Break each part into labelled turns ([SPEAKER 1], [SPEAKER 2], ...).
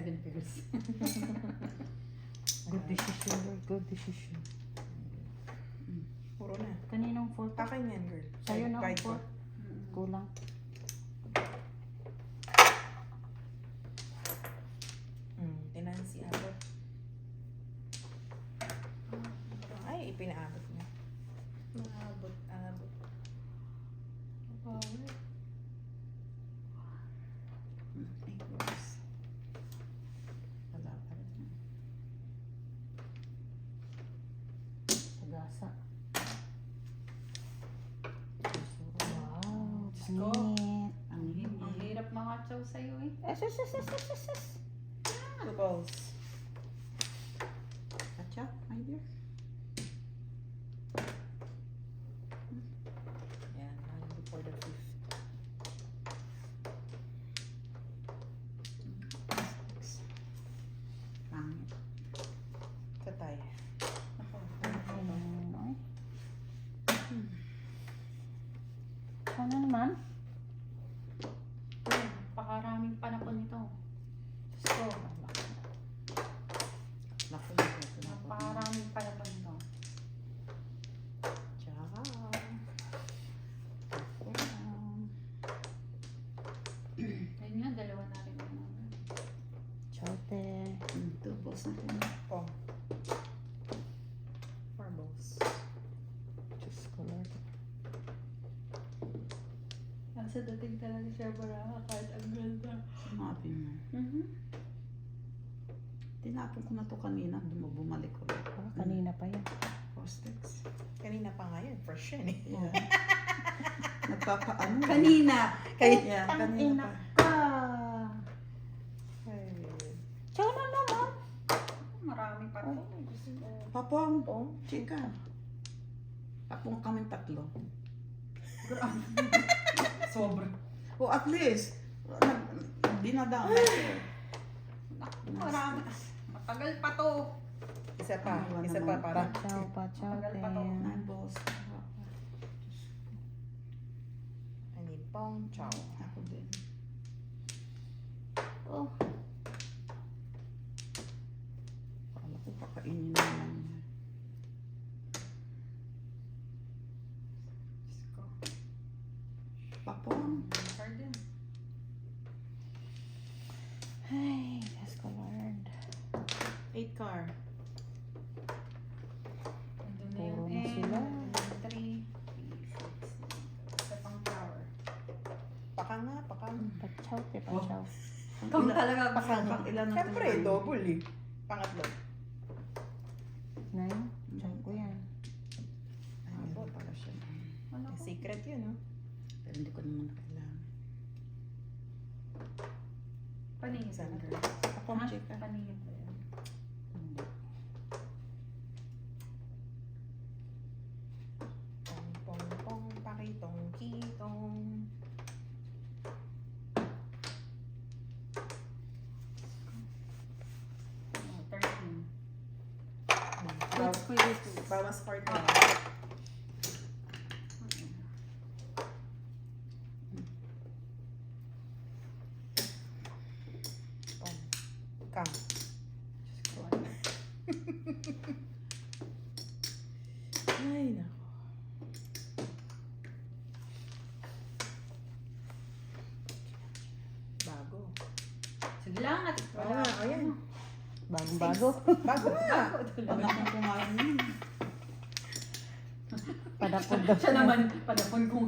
[SPEAKER 1] 7 figures.
[SPEAKER 2] Good decision, Lord. Good decision.
[SPEAKER 3] Puro na.
[SPEAKER 2] Kaninong 4?
[SPEAKER 3] Akin yan, girl.
[SPEAKER 2] Sa'yo na ang
[SPEAKER 3] Guide ko.
[SPEAKER 2] 4. Kulang.
[SPEAKER 3] Tinahan si Abot. Ay, ipinaabot niya. Abot. Power.
[SPEAKER 1] Wala pa rin.
[SPEAKER 2] Sagasa. Wow.
[SPEAKER 3] Diyos ko.
[SPEAKER 2] Panit.
[SPEAKER 1] Ang hirap makatsaw sa'yo eh.
[SPEAKER 2] Es.
[SPEAKER 3] 2 balls.
[SPEAKER 1] Katsa, my dear.
[SPEAKER 3] Yan, before the 5th.
[SPEAKER 1] Pangit.
[SPEAKER 3] Sa tayo.
[SPEAKER 2] Ano naman?
[SPEAKER 1] Pakaraming panapon nito.
[SPEAKER 3] Diyos ko.
[SPEAKER 1] Naku, naku. Napakaraming panapon nito.
[SPEAKER 3] Tsaka.
[SPEAKER 1] Ayun nga, dalawa na rin naman.
[SPEAKER 2] Chote.
[SPEAKER 1] 2 balls na rin.
[SPEAKER 3] Oh. 4 balls.
[SPEAKER 2] Diyos ko, Lord.
[SPEAKER 1] Nasa dating talaga siya baraka kahit ang ganda.
[SPEAKER 4] Sinabi mo. Tinapon ko na to kanina. Bumalik ko.
[SPEAKER 2] Kanina pa yan.
[SPEAKER 4] Prostex.
[SPEAKER 3] Kanina pa nga yun. Fresh yan eh.
[SPEAKER 4] Yeah. Nagpapaano.
[SPEAKER 1] Kanina!
[SPEAKER 4] Yeah, kanina
[SPEAKER 2] Tangina
[SPEAKER 4] pa.
[SPEAKER 2] ka.
[SPEAKER 3] Ay.
[SPEAKER 2] Tsaka naman.
[SPEAKER 1] Marami pa to.
[SPEAKER 4] Papong.
[SPEAKER 3] Pong.
[SPEAKER 4] Chika. Papong kaming 3.
[SPEAKER 1] Sobra.
[SPEAKER 4] O at least, dinadaan.
[SPEAKER 1] Marami. Matagal pa to.
[SPEAKER 3] Isa pa.
[SPEAKER 4] Wala
[SPEAKER 3] Isa pa
[SPEAKER 4] naman.
[SPEAKER 3] para.
[SPEAKER 2] Chow pa, chote.
[SPEAKER 4] 9 balls.
[SPEAKER 3] 'Ani pong chow.
[SPEAKER 4] Ako din.
[SPEAKER 2] Oh.
[SPEAKER 4] Kala ko kakainin naman niya.
[SPEAKER 1] Diyos ko.
[SPEAKER 4] Papong.
[SPEAKER 1] Hard din.
[SPEAKER 2] Ay, Diyos ko, Lord.
[SPEAKER 3] 8 car.
[SPEAKER 1] Nandun na
[SPEAKER 2] Puro
[SPEAKER 1] yung
[SPEAKER 2] na sila.
[SPEAKER 1] 3, 6, isa pang flower.
[SPEAKER 3] Paka nga, paka.
[SPEAKER 2] Pachote, pachow.
[SPEAKER 1] Ikaw talaga
[SPEAKER 3] Paka nga.
[SPEAKER 4] Pang ilan na
[SPEAKER 3] Siyempre,
[SPEAKER 4] ito?
[SPEAKER 3] double eh. Pangatlo.
[SPEAKER 2] 9. Diyan ko yan.
[SPEAKER 3] Abot.
[SPEAKER 4] Para siya.
[SPEAKER 1] Ano ko?
[SPEAKER 3] Secret yun, no?
[SPEAKER 4] Pero hindi ko naman kailangan.
[SPEAKER 1] Paningin
[SPEAKER 3] Sana
[SPEAKER 1] sa
[SPEAKER 3] to.
[SPEAKER 4] Papong chika.
[SPEAKER 1] Paningin pa yan.
[SPEAKER 4] Hindi.
[SPEAKER 3] Pong, pakitong, kitong.
[SPEAKER 1] Oh, 13.
[SPEAKER 3] Bawas,
[SPEAKER 1] For you too.
[SPEAKER 3] bawas 40. Pong. Kang. Ay, nako. Bago.
[SPEAKER 1] Sige lang at
[SPEAKER 3] Oo nga, ayan.
[SPEAKER 2] Bagong-bago.
[SPEAKER 3] Bago nga.
[SPEAKER 4] Panakon ko nga yun.
[SPEAKER 2] Padapod daw.
[SPEAKER 1] Siya naman, padapon ko.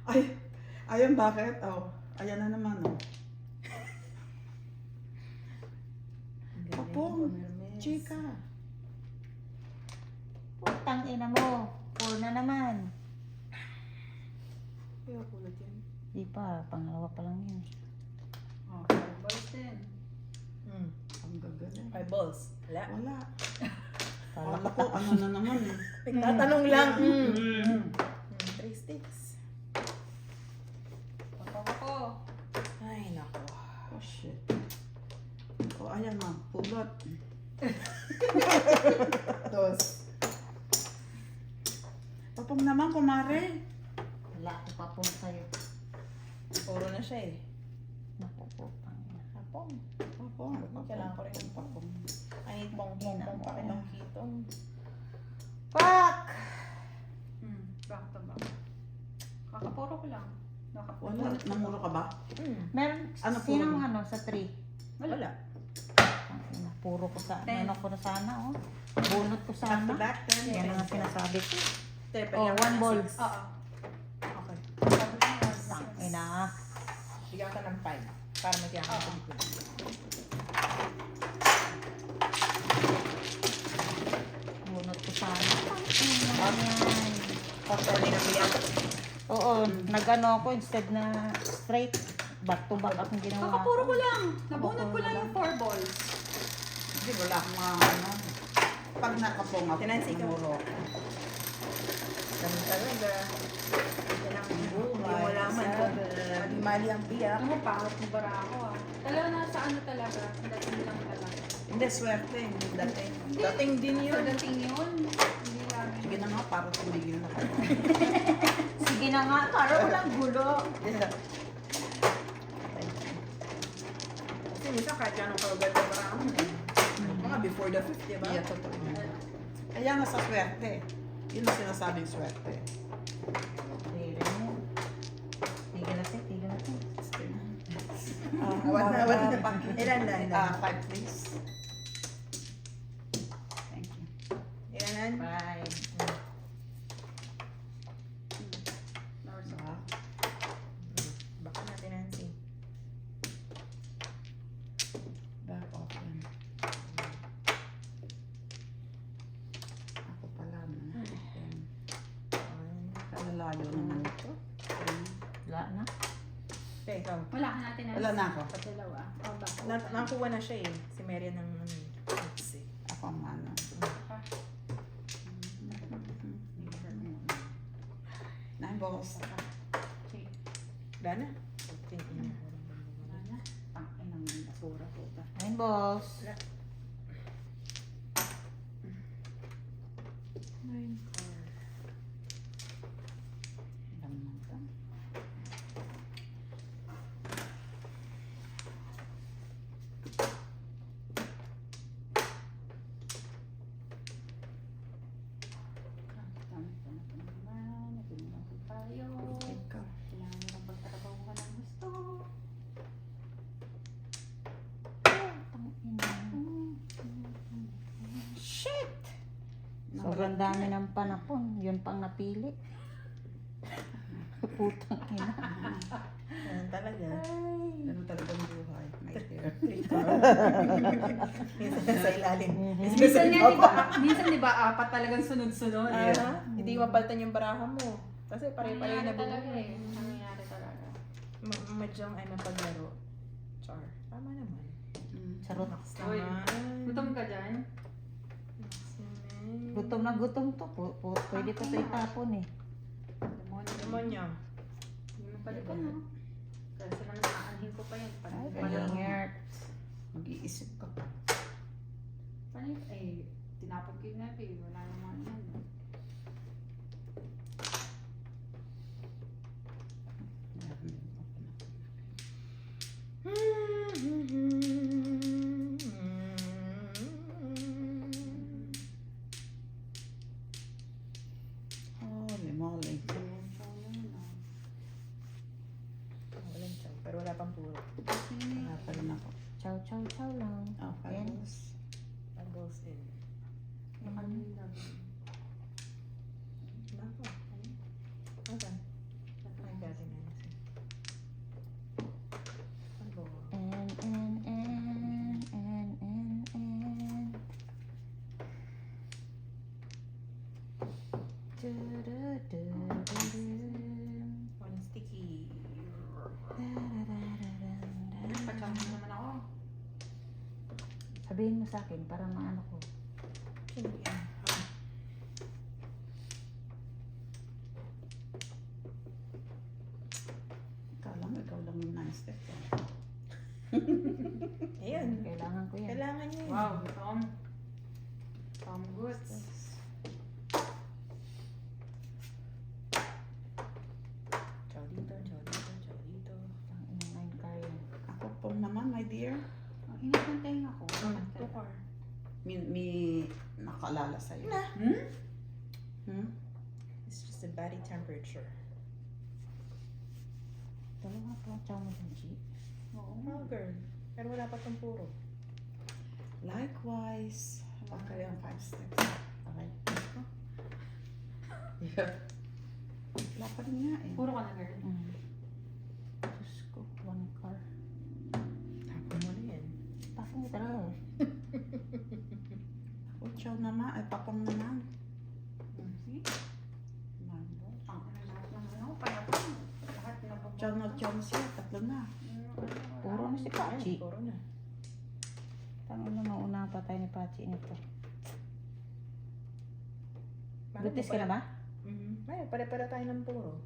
[SPEAKER 4] Ay, ayun bakit? Oh, ayan na naman oh. Papong, chika.
[SPEAKER 2] Putang ina mo. Puro na naman.
[SPEAKER 3] Ayaw kulot yan.
[SPEAKER 2] Di pa, pangalawa pa lang yun.
[SPEAKER 1] Oh, 5 balls din.
[SPEAKER 4] Ang gagaling.
[SPEAKER 3] 5 balls. Wala.
[SPEAKER 4] Wala.
[SPEAKER 2] Kala
[SPEAKER 4] Kala ko ano na naman eh.
[SPEAKER 3] Nagtatanong lang.
[SPEAKER 4] Mm.
[SPEAKER 3] 3 sticks.
[SPEAKER 1] Papang ako.
[SPEAKER 3] Ay, nako.
[SPEAKER 4] Oh shit. Oh, ayan na. Pulot.
[SPEAKER 3] Dos.
[SPEAKER 4] Papong naman, kumare.
[SPEAKER 2] Wala ko pa pong sa'yo.
[SPEAKER 3] Puro na siya eh.
[SPEAKER 2] Naku po, pangina.
[SPEAKER 3] Hapong.
[SPEAKER 4] Opo.
[SPEAKER 3] Kailangan ko rin ng
[SPEAKER 4] papong.
[SPEAKER 3] I need pong-pong pakitong-kitong.
[SPEAKER 2] Fuck!
[SPEAKER 1] Back to back. Kakapuro ko lang.
[SPEAKER 4] Wala, namuro ka ba?
[SPEAKER 2] Meron,
[SPEAKER 4] Ano po?
[SPEAKER 2] sinong ano sa 3?
[SPEAKER 3] Wala.
[SPEAKER 2] Pangina, puro ko sa,
[SPEAKER 1] Ten.
[SPEAKER 2] ano ko na sana, oh. Bunot ko
[SPEAKER 3] Back to
[SPEAKER 2] sana.
[SPEAKER 3] back, then.
[SPEAKER 2] Yan ang sinasabi ko.
[SPEAKER 3] Oh,
[SPEAKER 2] Oh, 1 ball.
[SPEAKER 1] Oo.
[SPEAKER 3] Okay.
[SPEAKER 1] Sabi ko nga,
[SPEAKER 2] Tangina.
[SPEAKER 3] Bigyan ka ng 5. Para magkaya ka ng
[SPEAKER 2] Bunot ko sana. Pangina yan.
[SPEAKER 3] Factor din ang biyak.
[SPEAKER 2] Oo, nag-ano ako instead na straight. Back to back akong ginawa.
[SPEAKER 1] kakapuro ko lang. Nabunot ko lang yung 4 balls.
[SPEAKER 4] Hindi, wala akong mga ano. Pag nakapong ako,
[SPEAKER 3] Tinansi ka.
[SPEAKER 4] namuro ako.
[SPEAKER 3] Ganun talaga. Ito lang ang buhay. Hindi mo laman kung mali ang biyak.
[SPEAKER 1] Ano, pangit mo bara ako ah. Talaga nasa ano talaga. Dating lang talaga.
[SPEAKER 4] Hindi, swerte. Hindi dating.
[SPEAKER 3] Dating din
[SPEAKER 1] Sa
[SPEAKER 3] yun.
[SPEAKER 1] dating yun. Hindi lang.
[SPEAKER 4] Sige na nga, para tumigil na kayo.
[SPEAKER 2] Sige na nga, para walang gulo.
[SPEAKER 3] Kasi minsan kahit anong kalugar na marami. Mga before the 5, diba?
[SPEAKER 4] Iya, totoo. Kaya nga sa swerte. Yun ang sinasabing swerte.
[SPEAKER 2] Tigil mo. Tigil natin, tigil natin.
[SPEAKER 3] Awan na. Ilan na?
[SPEAKER 4] 5 please. Thank you.
[SPEAKER 3] Ilan?
[SPEAKER 2] Bye.
[SPEAKER 4] Ah,
[SPEAKER 3] Baka natin Nancy.
[SPEAKER 4] back open. Ako pala. Kalalayo naman ito.
[SPEAKER 2] Wala na.
[SPEAKER 3] Okay, ikaw.
[SPEAKER 1] Wala ka natin
[SPEAKER 4] Wala na ako.
[SPEAKER 1] Sa dalawa. Oh, back.
[SPEAKER 3] Nakuha na siya eh. Si Mary ng ano. Let's see.
[SPEAKER 4] Ako ang ano. Nine balls.
[SPEAKER 1] Okay.
[SPEAKER 3] Wala na.
[SPEAKER 1] Wala na. Tangin ang basura po ba?
[SPEAKER 2] 9 balls.
[SPEAKER 3] 9
[SPEAKER 4] Ilang naman ito? Ikaw.
[SPEAKER 1] Kailangan mo ng pagtatrabaho ka ng gusto.
[SPEAKER 2] Shit! Sobrang dami ng panapon. Yun pang napili. Putang ina.
[SPEAKER 3] Ganun talaga.
[SPEAKER 4] Ganun talaga ang buhay. My dear.
[SPEAKER 3] Minsan nasa ilalim.
[SPEAKER 1] Minsan di ba apat talagang sunod-sunod.
[SPEAKER 3] Hindi mapalitan yung baraha mo. Kasi pare-pare na
[SPEAKER 1] talaga
[SPEAKER 3] buhay.
[SPEAKER 1] eh. Nangyayari talaga.
[SPEAKER 3] Madyang ay napaglaro. Char. Tama naman.
[SPEAKER 2] Sarot.
[SPEAKER 1] Uy,
[SPEAKER 3] Naman.
[SPEAKER 1] gutom ka dyan?
[SPEAKER 2] Gutom na gutom to. Pwede pa ito itapon eh.
[SPEAKER 1] Demonyo.
[SPEAKER 3] Demonyo.
[SPEAKER 1] Hindi mo palitan no? Kasi naman nakaanhin ko pa yun.
[SPEAKER 2] Ay,
[SPEAKER 1] Palit.
[SPEAKER 2] pangingert.
[SPEAKER 4] Mag-iisip ka pa.
[SPEAKER 1] Palit. Eh, tinapon ko yung nabi. Wala naman yan.
[SPEAKER 4] Holy moly.
[SPEAKER 3] Walang chow. Pero wala pang puro.
[SPEAKER 4] Wala pa rin ako.
[SPEAKER 2] Chow, chow, chow lang.
[SPEAKER 4] Oh,
[SPEAKER 2] Yan.
[SPEAKER 4] 5 balls.
[SPEAKER 3] Bubbles in. Nako. Asan? Ay, dati na yun. Ano?
[SPEAKER 2] And.
[SPEAKER 3] One sticky.
[SPEAKER 1] Pachang naman ako.
[SPEAKER 2] Sabihin mo sa akin para maano ko.
[SPEAKER 3] Hindi yan.
[SPEAKER 4] Ikaw lang yung nice step.
[SPEAKER 3] Ayun.
[SPEAKER 2] Kailangan ko yan.
[SPEAKER 3] Kailangan niya.
[SPEAKER 1] Wow, Tom. Tom Goods.
[SPEAKER 3] Chow dito, chow dito, chow dito.
[SPEAKER 2] Ang inang car yan.
[SPEAKER 1] pahinga ko.
[SPEAKER 3] Two car.
[SPEAKER 4] May nakaalala sa'yo.
[SPEAKER 3] Na.
[SPEAKER 4] Hmm?
[SPEAKER 3] It's just a body temperature.
[SPEAKER 2] Dalawa pa ang chow mo dyan, G.
[SPEAKER 1] Oo.
[SPEAKER 3] Oh, girl. Pero wala pa tong puro.
[SPEAKER 4] Likewise. Okay, ang 5 steps.
[SPEAKER 2] Okay.
[SPEAKER 4] Yeah. Wala pa rin nga eh.
[SPEAKER 1] Puro ka na, girl.
[SPEAKER 2] Mm. Diyos ko, 1 car.
[SPEAKER 3] Tapon mo na yan.
[SPEAKER 2] Tapos mo talaga.
[SPEAKER 4] O, chow naman. Ay, papang naman.
[SPEAKER 1] See?
[SPEAKER 4] Mando.
[SPEAKER 1] Ang lahat ng ano, panapon. Lahat na ba?
[SPEAKER 4] Chow na siya. Tatlo na.
[SPEAKER 2] Puro na si Pachi.
[SPEAKER 3] Puro na.
[SPEAKER 2] Tangin na mauna pa tayo ni Pachi nito.
[SPEAKER 3] Bakit
[SPEAKER 2] Butis
[SPEAKER 3] mo
[SPEAKER 2] ka na ba?
[SPEAKER 3] Ay, pare-pare tayo ng puro.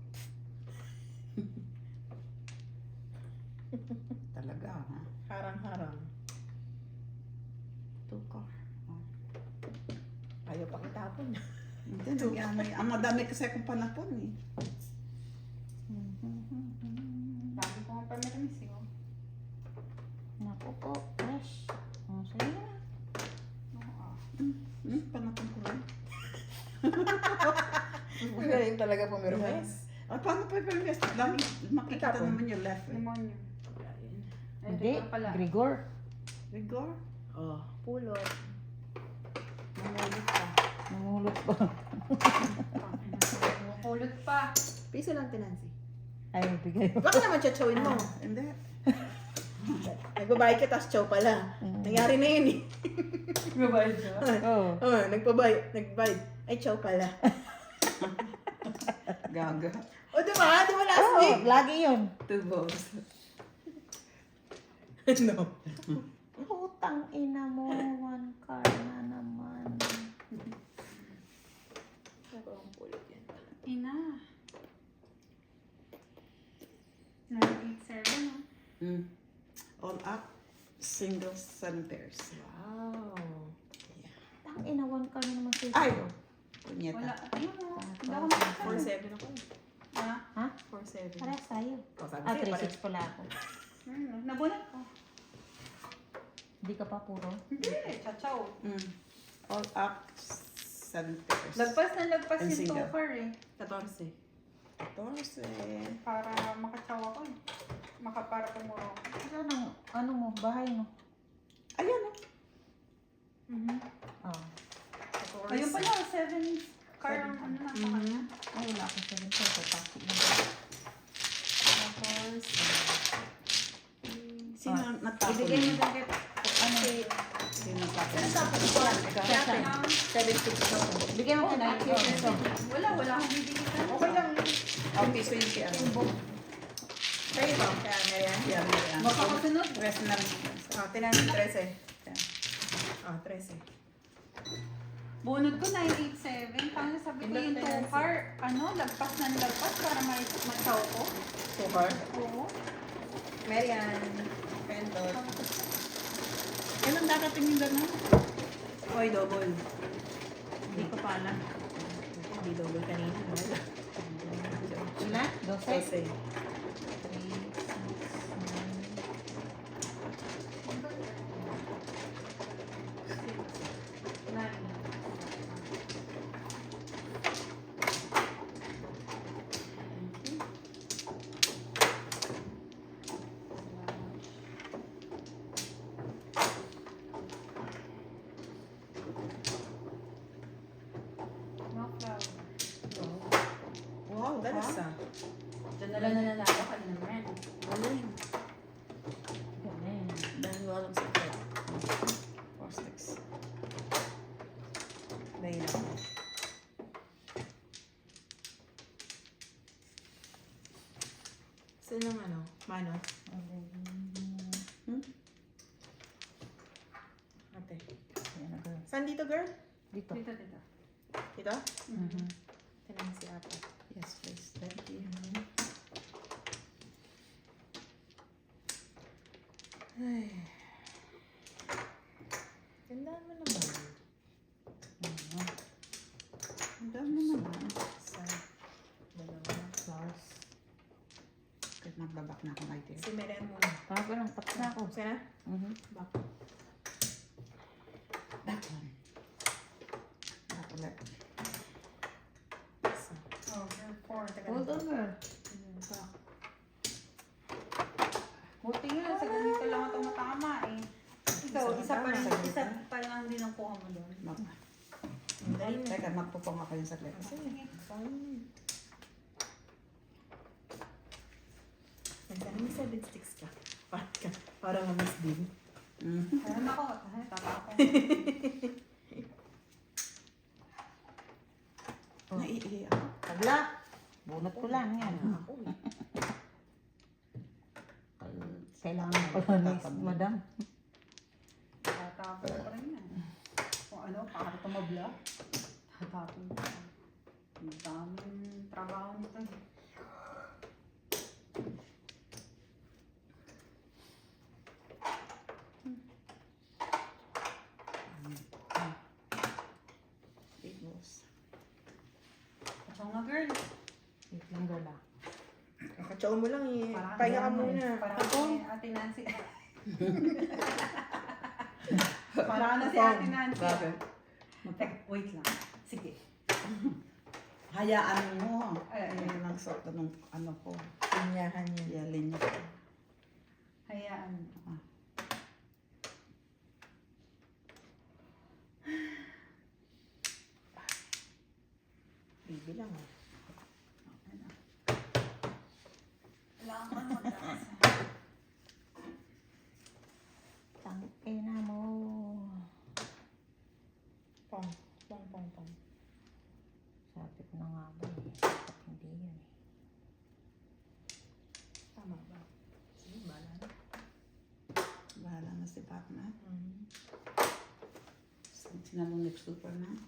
[SPEAKER 4] Talaga, ha?
[SPEAKER 3] Harang-harang.
[SPEAKER 4] 2 car.
[SPEAKER 3] Ayaw pa kitapon.
[SPEAKER 4] Hindi, nagyan mo. Ang madami kasi akong panapon eh.
[SPEAKER 1] Dami ko ang permitamis, eh.
[SPEAKER 2] Naku po, fresh. Oh, sa'yo na.
[SPEAKER 4] Panapon ko rin.
[SPEAKER 3] Magaling talaga pumirmes.
[SPEAKER 4] Ay, paano pa yung best? Lagi makikita
[SPEAKER 3] Itapon.
[SPEAKER 4] naman yung left eh.
[SPEAKER 1] Demonyo. Ay,
[SPEAKER 2] Hindi,
[SPEAKER 1] ito pala.
[SPEAKER 2] Grigor.
[SPEAKER 4] Rigor?
[SPEAKER 3] Oh, pulot.
[SPEAKER 4] Mamulit ka.
[SPEAKER 2] Namulot pa.
[SPEAKER 1] Kulot pa.
[SPEAKER 3] Piso lang tinansi.
[SPEAKER 2] Ay, bigay mo.
[SPEAKER 3] Baka naman chachawin mo.
[SPEAKER 4] Hindi.
[SPEAKER 3] Nagbabayad ka, tas chow pala. Nangyari na yun eh.
[SPEAKER 1] Babayad siya.
[SPEAKER 2] Oo.
[SPEAKER 3] Oh, nagbayad. Ay, chow pala.
[SPEAKER 4] Gaga.
[SPEAKER 3] O, diba? Diba last
[SPEAKER 2] Oo,
[SPEAKER 3] week?
[SPEAKER 2] lagi yun.
[SPEAKER 4] 2 balls.
[SPEAKER 3] No.
[SPEAKER 2] Putang ina mo, 1 car na naman.
[SPEAKER 3] Ako ang pulot yan.
[SPEAKER 1] Ina. 987, no?
[SPEAKER 4] All up, single 7 pairs.
[SPEAKER 3] Wow.
[SPEAKER 2] Tang ina, 1 car na naman sa'yo.
[SPEAKER 4] Ay!
[SPEAKER 1] Wala.
[SPEAKER 4] Punyeta.
[SPEAKER 1] Ayun, no? Hindi ako makakasal.
[SPEAKER 3] 4-7 ako.
[SPEAKER 1] Ha?
[SPEAKER 2] Ha?
[SPEAKER 3] 4-7.
[SPEAKER 2] Parehas tayo.
[SPEAKER 3] Oh, sabi
[SPEAKER 2] Ah,
[SPEAKER 3] sa'yo,
[SPEAKER 2] 3-6 pala ako.
[SPEAKER 1] Nabunot ko.
[SPEAKER 2] Hindi ka pa puro.
[SPEAKER 1] Hindi, chachaw.
[SPEAKER 4] All up, 7 pairs.
[SPEAKER 1] Lagpas na lagpas
[SPEAKER 4] And
[SPEAKER 1] yung
[SPEAKER 4] single.
[SPEAKER 1] tokar eh.
[SPEAKER 3] 14.
[SPEAKER 4] 14.
[SPEAKER 1] Para makachaw ako eh. Para pumuro ako.
[SPEAKER 2] Ito ng, ano mo, bahay mo.
[SPEAKER 4] Ayan o.
[SPEAKER 2] Oh.
[SPEAKER 1] Ayun pala, 7 car ang ano na sa kanya.
[SPEAKER 2] Ay, wala ako 7 car. So, Pachi na.
[SPEAKER 3] Tapos,
[SPEAKER 4] Sino natapon?
[SPEAKER 1] Ibigay mo dyan kay
[SPEAKER 2] Ano?
[SPEAKER 4] Sino natapon?
[SPEAKER 3] ano tapos ko?
[SPEAKER 2] Saan?
[SPEAKER 3] 7-6 ako.
[SPEAKER 2] Bigyan mo ko na.
[SPEAKER 1] Wala akong bibigay ka.
[SPEAKER 3] Okay lang.
[SPEAKER 4] Ang piso yung si ano.
[SPEAKER 3] Kayo ba? Kaya Marian?
[SPEAKER 4] Yeah, yeah.
[SPEAKER 1] Baka kasunod.
[SPEAKER 4] Rest na rin.
[SPEAKER 3] Oh, tinansi 13. Oh, 13.
[SPEAKER 1] Bunod ko 987. Paano sabi ko yung tokar, lagpas ng lagpas para machaw ko.
[SPEAKER 3] Super.
[SPEAKER 1] Oo.
[SPEAKER 3] Marian. Pendot.
[SPEAKER 4] Kailan darating yung gano'n?
[SPEAKER 3] Oy, double.
[SPEAKER 2] Hindi ko pa alam.
[SPEAKER 3] Hindi double kanina. Wala.
[SPEAKER 2] Sila? 12?
[SPEAKER 3] 12.
[SPEAKER 1] No flower.
[SPEAKER 4] Wow,
[SPEAKER 3] Dalas
[SPEAKER 4] ha?
[SPEAKER 3] ah.
[SPEAKER 1] Diyan na lang nanalo ka din naman.
[SPEAKER 4] Galing.
[SPEAKER 2] Galing.
[SPEAKER 3] Dahil walang sakit.
[SPEAKER 4] 4 sticks.
[SPEAKER 3] Dahil ako. Saan ang ano? Mano? Ate.
[SPEAKER 2] Ayan na, girl.
[SPEAKER 3] Saan dito, girl?
[SPEAKER 2] Dito.
[SPEAKER 1] Dito.
[SPEAKER 3] Dito?
[SPEAKER 2] Mhm.
[SPEAKER 3] Tinansi ate.
[SPEAKER 4] Yes, please. Thank you.
[SPEAKER 3] Ay. Ganda mo naman.
[SPEAKER 4] Ang dami naman.
[SPEAKER 3] Isa. Dalawa.
[SPEAKER 2] Flowers.
[SPEAKER 4] Kahit magbabak na akong idea.
[SPEAKER 3] Si Meren muna.
[SPEAKER 2] Parang lang, tapos na ako.
[SPEAKER 3] Saan na?
[SPEAKER 2] Mhm.
[SPEAKER 3] Back. Teka
[SPEAKER 2] Hold
[SPEAKER 3] lang.
[SPEAKER 2] on, girl.
[SPEAKER 1] Buti nga, sa ganito lang ito matama eh. Ikaw, isa pa lang din ang kuha mo doon.
[SPEAKER 3] Dali na.
[SPEAKER 4] Teka, magpupong ako yung saglit.
[SPEAKER 1] Sige.
[SPEAKER 3] Magkano may 7 sticks ka? Para mamis din.
[SPEAKER 1] Alam ako, tama ako.
[SPEAKER 4] Naiihi ako.
[SPEAKER 2] Tabla. Bunot ko lang yan.
[SPEAKER 3] Ako eh.
[SPEAKER 2] Kailangan ko lang, madam.
[SPEAKER 1] Tatapon ko rin yan. Kung ano, para tumabla. Tatapon ko. Ang daming trabaho nito eh.
[SPEAKER 4] Big boss.
[SPEAKER 1] At nga girl.
[SPEAKER 2] Wait lang, girl ah.
[SPEAKER 3] Kakatsaw mo lang eh.
[SPEAKER 1] Parang
[SPEAKER 3] Pahinga ka
[SPEAKER 1] ano
[SPEAKER 3] muna.
[SPEAKER 1] eh, Parang si Ate Nancy. Parang na si Ate Nancy.
[SPEAKER 4] Bakit?
[SPEAKER 1] Teka, wait lang. Sige.
[SPEAKER 4] Hayaan mo.
[SPEAKER 1] Ay,
[SPEAKER 4] Ayun ang suot ng ano ko.
[SPEAKER 3] Pinyahan niya.
[SPEAKER 4] Yalin niya.
[SPEAKER 1] Hayaan mo.
[SPEAKER 3] Baby lang ah.
[SPEAKER 1] Wala akong mag-asa.
[SPEAKER 2] Tangina mo.
[SPEAKER 3] Pong.
[SPEAKER 2] Sabi ko na nga ba eh. Dapat hindi yan eh.
[SPEAKER 3] Tama ba? Sige, bala na.
[SPEAKER 4] Bahala na si Batman.
[SPEAKER 3] Mm.
[SPEAKER 4] Sinanong next Superman.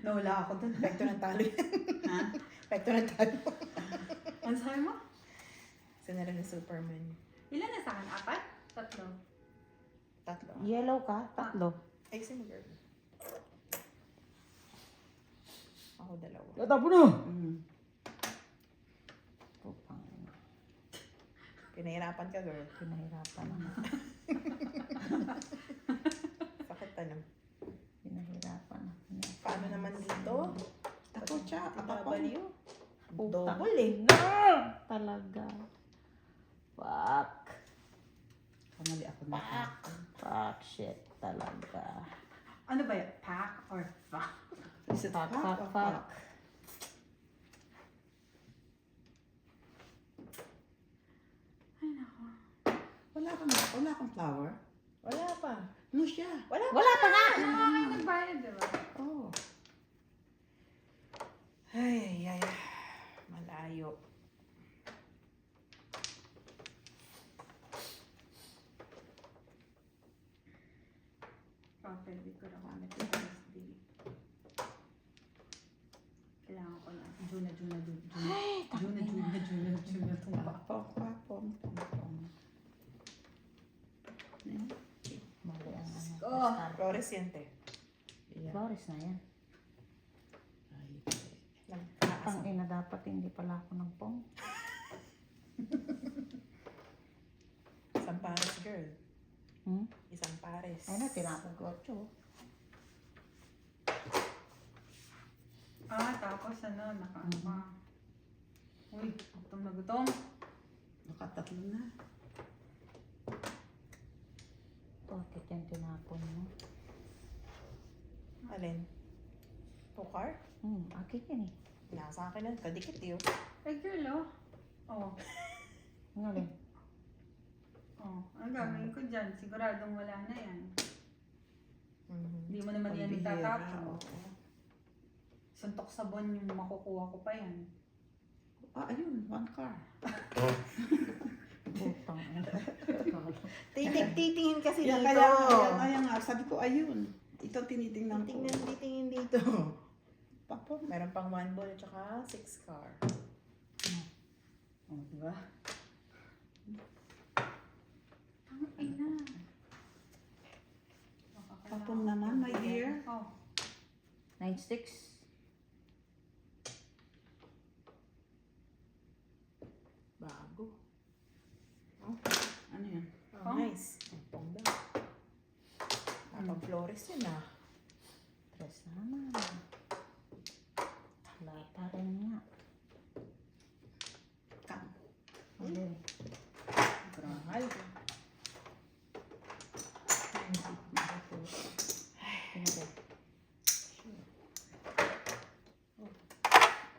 [SPEAKER 1] Nawala ako dun.
[SPEAKER 3] Pekto ng talo yan.
[SPEAKER 4] Ha?
[SPEAKER 3] Pekto ng talo.
[SPEAKER 1] Ano sabi mo?
[SPEAKER 3] Sinara ni Superman.
[SPEAKER 1] Ilan na sa akin? 4? 3?
[SPEAKER 3] 3.
[SPEAKER 2] Yellow ka? Tatlo.
[SPEAKER 3] Ay, sino girl? Ako 2.
[SPEAKER 2] Tatapo na! Pupang ina.
[SPEAKER 3] Pinahirapan ka girl.
[SPEAKER 2] Pinahirapan naman.
[SPEAKER 3] Sakit tanong.
[SPEAKER 2] Pinahirapan ako.
[SPEAKER 3] Paano naman dito?
[SPEAKER 4] Ako siya. Ako.
[SPEAKER 3] Baliw.
[SPEAKER 2] Putang
[SPEAKER 3] Double eh.
[SPEAKER 2] ina! Talaga. Fuck.
[SPEAKER 4] Kamali ako na.
[SPEAKER 2] Fuck shit. Talaga.
[SPEAKER 1] Ano ba yun? Pack or fuck?
[SPEAKER 4] Is it
[SPEAKER 2] Fuck,
[SPEAKER 4] fuck
[SPEAKER 2] fuck,
[SPEAKER 4] or
[SPEAKER 2] fuck.
[SPEAKER 4] Wala kang flower.
[SPEAKER 3] Wala pa.
[SPEAKER 4] Ano siya?
[SPEAKER 3] Wala pa.
[SPEAKER 2] Wala pa nga!
[SPEAKER 1] Ano nga kayo nagbayad, di ba?
[SPEAKER 4] Oh.
[SPEAKER 3] Ay. Malayo.
[SPEAKER 1] Pwede ko lang gamit yung SD. Kailangan ko na. Juna tumba.
[SPEAKER 4] Pong.
[SPEAKER 2] Mali ang ano.
[SPEAKER 1] Oh.
[SPEAKER 3] Floreciente.
[SPEAKER 4] Yeah.
[SPEAKER 2] Boris na yan.
[SPEAKER 4] Ay,
[SPEAKER 2] Ang ina dapat hindi pala ako ng pong.
[SPEAKER 3] Isang pares girl.
[SPEAKER 2] Hmm?
[SPEAKER 3] Isang pares.
[SPEAKER 2] Ay na, tinapon ko 8.
[SPEAKER 1] Tapos ano, nakaano pa. Uy, gutom na gutom.
[SPEAKER 4] nakatatlo na.
[SPEAKER 2] Bakit yan tinapon mo?
[SPEAKER 3] Alin? Pokar?
[SPEAKER 2] Akin yan eh.
[SPEAKER 3] Nasa akin lang. Kadikit yun.
[SPEAKER 1] Eh, girl, oh.
[SPEAKER 2] Ang alin?
[SPEAKER 1] Ang gagawin ko dyan, siguradong wala na yan.
[SPEAKER 3] Mhm.
[SPEAKER 1] Hindi mo naman yan
[SPEAKER 4] Pambihira,
[SPEAKER 1] itatapon.
[SPEAKER 4] oo.
[SPEAKER 1] Suntok sa buwan yung makukuha ko pa yan.
[SPEAKER 4] Ayun, 1 car.
[SPEAKER 2] Putang ina.
[SPEAKER 3] Titingin kasi
[SPEAKER 4] Yan,
[SPEAKER 3] dito.
[SPEAKER 4] kaya nga, sabi ko, ayun. Ito tinitingnan ko.
[SPEAKER 3] Titingin dito.
[SPEAKER 4] Papo.
[SPEAKER 3] Meron pang 1 ball at saka 6 car.
[SPEAKER 1] Diba? Ang ina.
[SPEAKER 4] Papong naman, my dear.
[SPEAKER 2] 9-6.
[SPEAKER 3] Bago.
[SPEAKER 4] Ano yan?
[SPEAKER 3] Oh, nice. Pong daw. Pang Flores yun ah.
[SPEAKER 2] 3 na. Sana. Wala pa rin nga.
[SPEAKER 4] Kam.
[SPEAKER 2] Hindi.
[SPEAKER 3] Mahal.
[SPEAKER 2] Hindi.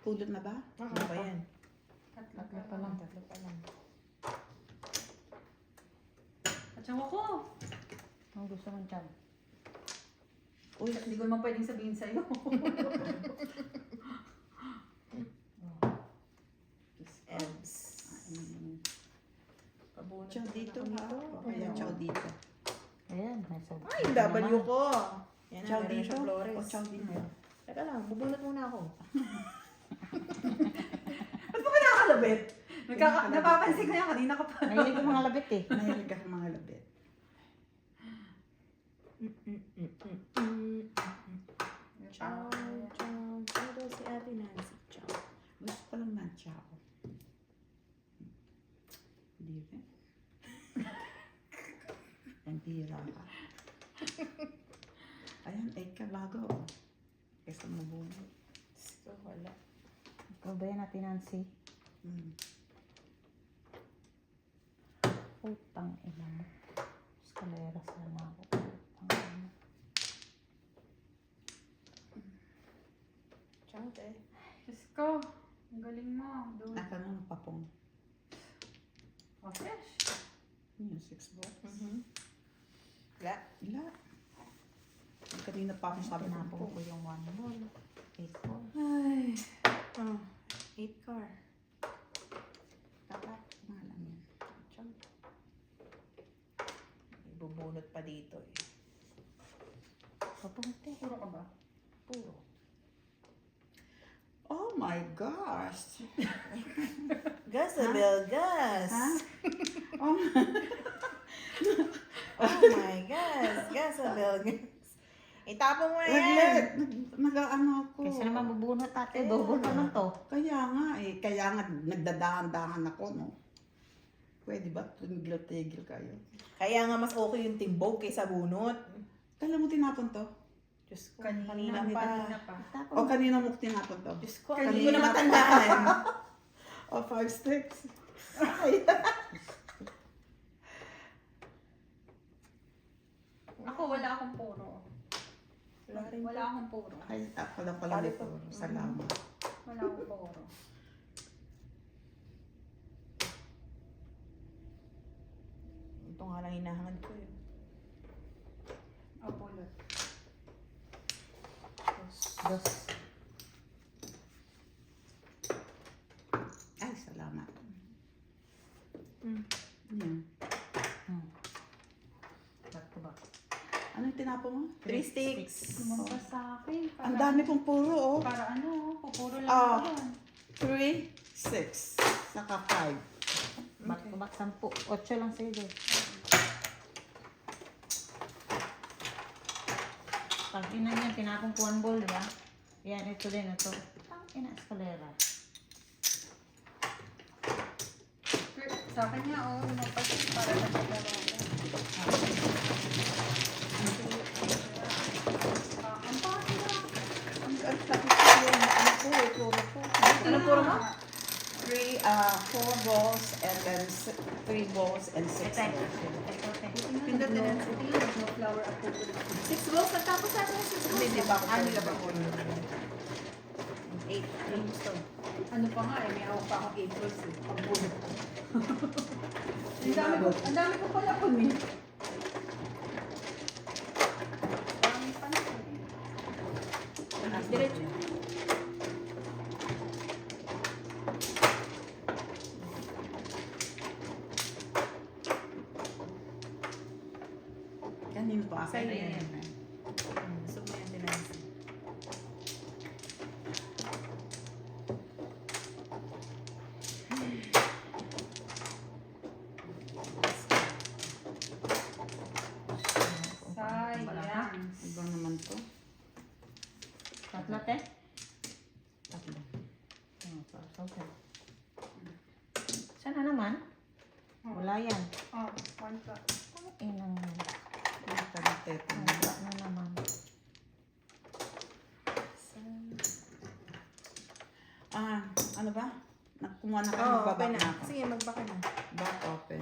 [SPEAKER 4] Pulot na ba?
[SPEAKER 3] Ano ba yan?
[SPEAKER 2] Tatlo pa lang.
[SPEAKER 3] Tatlo pa lang.
[SPEAKER 1] At saka ko.
[SPEAKER 2] Ang gusto mong chab.
[SPEAKER 4] Uy,
[SPEAKER 1] Hindi ko naman pwedeng sabihin sa'yo.
[SPEAKER 3] Ebs. Pabunot
[SPEAKER 4] Chow
[SPEAKER 3] na
[SPEAKER 4] dito
[SPEAKER 3] ako
[SPEAKER 4] ha.
[SPEAKER 3] nito.
[SPEAKER 4] O kaya chow dito.
[SPEAKER 2] Ayan, may sab.
[SPEAKER 3] Ay, yung W ko. Yan na,
[SPEAKER 4] Chow
[SPEAKER 3] meron
[SPEAKER 4] dito.
[SPEAKER 3] siya Flores.
[SPEAKER 4] O chow dito.
[SPEAKER 3] Teka lang, bubunot muna ako.
[SPEAKER 1] Ba't mo ka nakakalabit? Napapansin ko yan kanina ka pa.
[SPEAKER 2] Mahilig ko mga labit eh.
[SPEAKER 4] Mahilig ako mga labit.
[SPEAKER 3] Chow, chow, chow daw si Ate Nancy. Chow.
[SPEAKER 4] Gusto ko lang ng chow. Hindi rin. Ang tira ka. Ayan, 8 ka bago. Kesa mabunod.
[SPEAKER 3] Gusto, wala.
[SPEAKER 2] Ikaw ba yan natin, Nancy?
[SPEAKER 4] Hmm.
[SPEAKER 2] Utang ina mo. Eskalera sana ako. Utang ina.
[SPEAKER 3] Chow, te.
[SPEAKER 1] Diyos ko. Ang galing mo. Dude.
[SPEAKER 4] Naka ng papong.
[SPEAKER 1] Oh, fresh.
[SPEAKER 4] Yung 6 bucks.
[SPEAKER 3] Wala.
[SPEAKER 4] Ila. Kanina pa ako sabi na
[SPEAKER 2] Tinapon
[SPEAKER 4] po.
[SPEAKER 2] ko yung 1 ball. 8 ball.
[SPEAKER 3] Ay. 8 car.
[SPEAKER 4] Tapat. Nga lang yan.
[SPEAKER 3] Chow. Bubunot pa dito eh.
[SPEAKER 2] Papunti.
[SPEAKER 1] Puro ka ba?
[SPEAKER 3] Puro.
[SPEAKER 4] Oh my gosh!
[SPEAKER 3] Gas, Abel, gas!
[SPEAKER 4] Ha? Oh,
[SPEAKER 3] Oh my gas! Gas, Abel, gas! Itapon mo na yan!
[SPEAKER 4] naglet. Nag-ano ako.
[SPEAKER 2] Kasi naman bubunot ate.
[SPEAKER 3] Kaya
[SPEAKER 2] Double pa
[SPEAKER 3] nga.
[SPEAKER 2] lang to.
[SPEAKER 4] Kaya nga eh. Kaya nga nagdadahan-dahan ako, no? Pwede ba tumigil-tigil kayo?
[SPEAKER 3] Kaya nga mas okay yung timbog kaysa bunot.
[SPEAKER 4] Kailan mo tinapon to?
[SPEAKER 3] Diyos ko,
[SPEAKER 1] Kanina
[SPEAKER 3] kanina pa.
[SPEAKER 1] Kanina pa.
[SPEAKER 2] Tapos,
[SPEAKER 4] O kanina mo tinapon to?
[SPEAKER 3] Diyos ko,
[SPEAKER 1] Kanina
[SPEAKER 3] hindi ko na
[SPEAKER 1] pa.
[SPEAKER 3] matandaan.
[SPEAKER 4] O 5 sticks?
[SPEAKER 3] Ay.
[SPEAKER 1] Ako wala akong puro.
[SPEAKER 3] Wala rin
[SPEAKER 1] Wala akong puro.
[SPEAKER 4] Ay, ako lang pala
[SPEAKER 3] Pare
[SPEAKER 4] nito.
[SPEAKER 3] po.
[SPEAKER 4] Salamat.
[SPEAKER 1] Wala akong puro.
[SPEAKER 3] Ito nga lang hinahangad ko yun.
[SPEAKER 1] Oh, pulot.
[SPEAKER 2] dos.
[SPEAKER 4] Ay, salamat.
[SPEAKER 3] Hmm.
[SPEAKER 4] Yan.
[SPEAKER 2] Back to back.
[SPEAKER 4] Ano yung tinapon mo?
[SPEAKER 3] 3 sticks.
[SPEAKER 1] Lumampas sa akin.
[SPEAKER 4] Ang dami pong puro, oh.
[SPEAKER 1] Para ano, pupuro lang
[SPEAKER 4] Ah.
[SPEAKER 1] ako yun.
[SPEAKER 4] 3, 6, saka 5.
[SPEAKER 2] Back to back 10. 8 lang sa'yo guys. Pag ina niya, tinapon ko 1 ball, di ba? Yan, ito din, ito. Tang ina, eskalera.
[SPEAKER 1] Sa akin nga, oh, lumampas para sa pagkaro ako. Ang pangit na.
[SPEAKER 4] Ang sabi ko yun, ano po, puro po.
[SPEAKER 3] Ano puro mo?
[SPEAKER 4] 4 balls and then 3 balls and 6
[SPEAKER 2] Ito, ito.
[SPEAKER 4] balls.
[SPEAKER 2] Ito,
[SPEAKER 3] Pindot na lang.
[SPEAKER 1] No flower ako.
[SPEAKER 3] 6 balls, nagtapos natin yung 6 balls.
[SPEAKER 4] Hindi ba ako
[SPEAKER 3] Hindi ka ba
[SPEAKER 4] pwede?
[SPEAKER 3] ako? 8. Yung gusto.
[SPEAKER 1] Ano pa nga eh, may hawak pa akong April's eh. Ang bunot ko. Ang dami ko pala po eh. Dami pa na eh.
[SPEAKER 3] Diretso.
[SPEAKER 4] Kanino pa?
[SPEAKER 3] Sa'yo
[SPEAKER 4] Ayan.
[SPEAKER 3] yan. Gusto mo yan din natin.
[SPEAKER 1] Sayang.
[SPEAKER 4] Ibang naman to.
[SPEAKER 2] Tatlo, te.
[SPEAKER 4] Tatlo.
[SPEAKER 2] Sana naman. Wala yan.
[SPEAKER 1] Oh, one cup.
[SPEAKER 2] Inang
[SPEAKER 4] Balik ka ng teto.
[SPEAKER 2] wala na naman.
[SPEAKER 4] Ano ba? Kumuha na kayo,
[SPEAKER 3] Oo,
[SPEAKER 4] magbaba
[SPEAKER 3] open
[SPEAKER 4] na
[SPEAKER 3] na.
[SPEAKER 4] ako.
[SPEAKER 3] Sige, magbaka na.
[SPEAKER 4] Back open.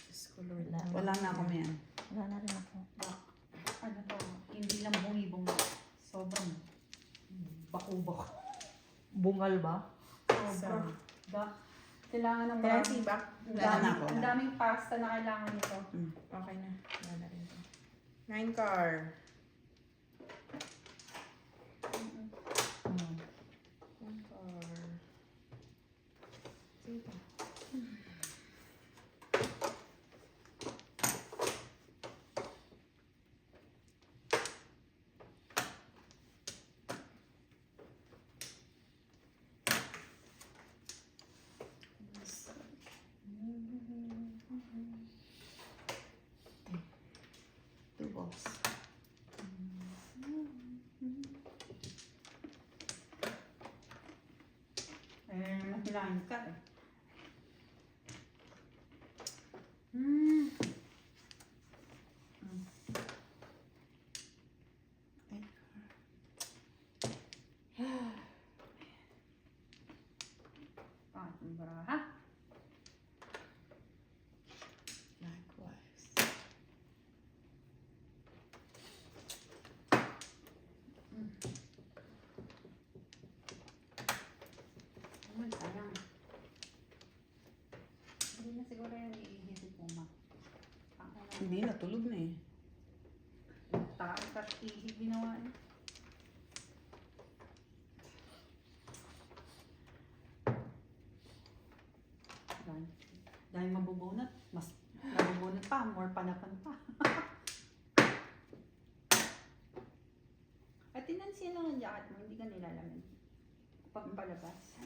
[SPEAKER 3] Diyos ko, Lord.
[SPEAKER 4] Wala na ako yan.
[SPEAKER 2] Wala na rin ako.
[SPEAKER 1] Ano to? Hindi lang bungi-bungi. Sobrang bako-bako.
[SPEAKER 2] Bungal ba?
[SPEAKER 1] Sobrang. Kailangan ng
[SPEAKER 3] Kaya
[SPEAKER 1] marami.
[SPEAKER 3] si back.
[SPEAKER 4] Wala na ako.
[SPEAKER 1] Ang daming pasta na kailangan nito.
[SPEAKER 3] Okay na. Wala na rin to. 9 car.
[SPEAKER 2] Hmm.
[SPEAKER 3] 1 car. Sige pa.
[SPEAKER 4] Two balls.
[SPEAKER 1] Mahilahin ka eh. Baraha.
[SPEAKER 4] Likewise.
[SPEAKER 1] Ay, sayang. Hindi na siguro yung iihit si Puma.
[SPEAKER 4] Hindi, natulog na eh.
[SPEAKER 1] Takot at ihit ginawa niya. Dahil mabubunot, mas mabubunot pa, more panapan pa. At tinansin lang ang jacket mo, hindi ka nilalamig. Pag palabas.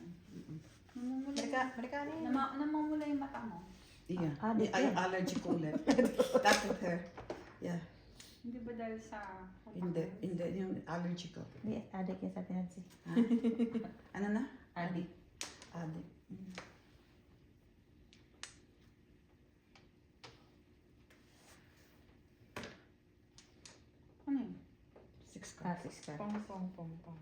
[SPEAKER 1] Namumula,
[SPEAKER 3] Amerikano yun.
[SPEAKER 1] namumula yung mata mo.
[SPEAKER 4] Yeah.
[SPEAKER 2] Adik
[SPEAKER 4] Ay,
[SPEAKER 2] yan.
[SPEAKER 4] allergy ko ulit. That with her. Yeah.
[SPEAKER 1] Hindi ba dahil sa...
[SPEAKER 4] Hindi. Hindi. Yung allergy ko.
[SPEAKER 2] Hindi, adik yan sa Nancy.
[SPEAKER 4] Ha? Ano na?
[SPEAKER 2] Adik.
[SPEAKER 4] Adik.
[SPEAKER 1] Ano yun?
[SPEAKER 4] 6 cards.
[SPEAKER 2] 6 ka.
[SPEAKER 3] Pong, pong, pong, pong.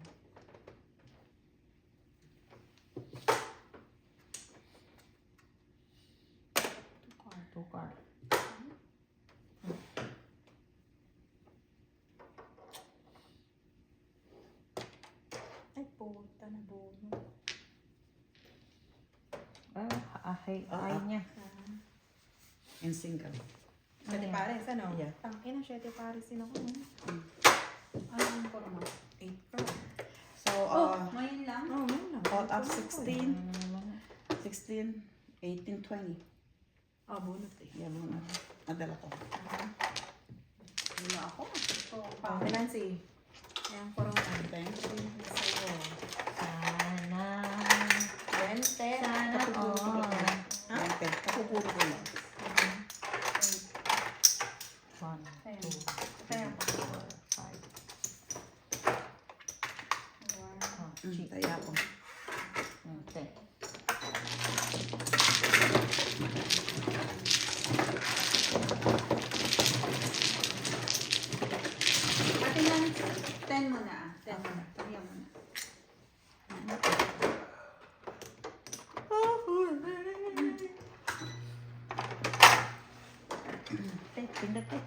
[SPEAKER 2] Two car.
[SPEAKER 3] Ay, puta na bono.
[SPEAKER 2] Ay niya.
[SPEAKER 4] And single.
[SPEAKER 3] Siyete pares, ano?
[SPEAKER 4] Yeah.
[SPEAKER 3] Tangina, 7 pares din ako.
[SPEAKER 1] Ano yung forma?
[SPEAKER 3] 8 car.
[SPEAKER 4] So,
[SPEAKER 1] Ngayon lang?
[SPEAKER 3] Oh, yun lang.
[SPEAKER 4] out of 16,
[SPEAKER 2] Ano naman?
[SPEAKER 4] 16, 18, 20.
[SPEAKER 3] Oh, bunot eh.
[SPEAKER 4] Yeah, muna. Nadala ko.
[SPEAKER 1] Wala ako. So,
[SPEAKER 3] Oh, Nancy. Ayan, corona.
[SPEAKER 4] Thank you.
[SPEAKER 3] Sa'yo.
[SPEAKER 2] Sana.
[SPEAKER 3] 20.
[SPEAKER 2] Sana all.
[SPEAKER 3] Ha?
[SPEAKER 4] Okay. Kapupuro ko lang.
[SPEAKER 2] 1,
[SPEAKER 1] Ayun.
[SPEAKER 2] 2,
[SPEAKER 1] Kaya
[SPEAKER 2] 3,
[SPEAKER 1] pa.
[SPEAKER 2] 4, 5. Cheap.
[SPEAKER 4] Kaya ako.
[SPEAKER 2] Okay.
[SPEAKER 1] Pati lang 10 muna. 10 muna. Pagyan mo na.
[SPEAKER 2] Pindot eh.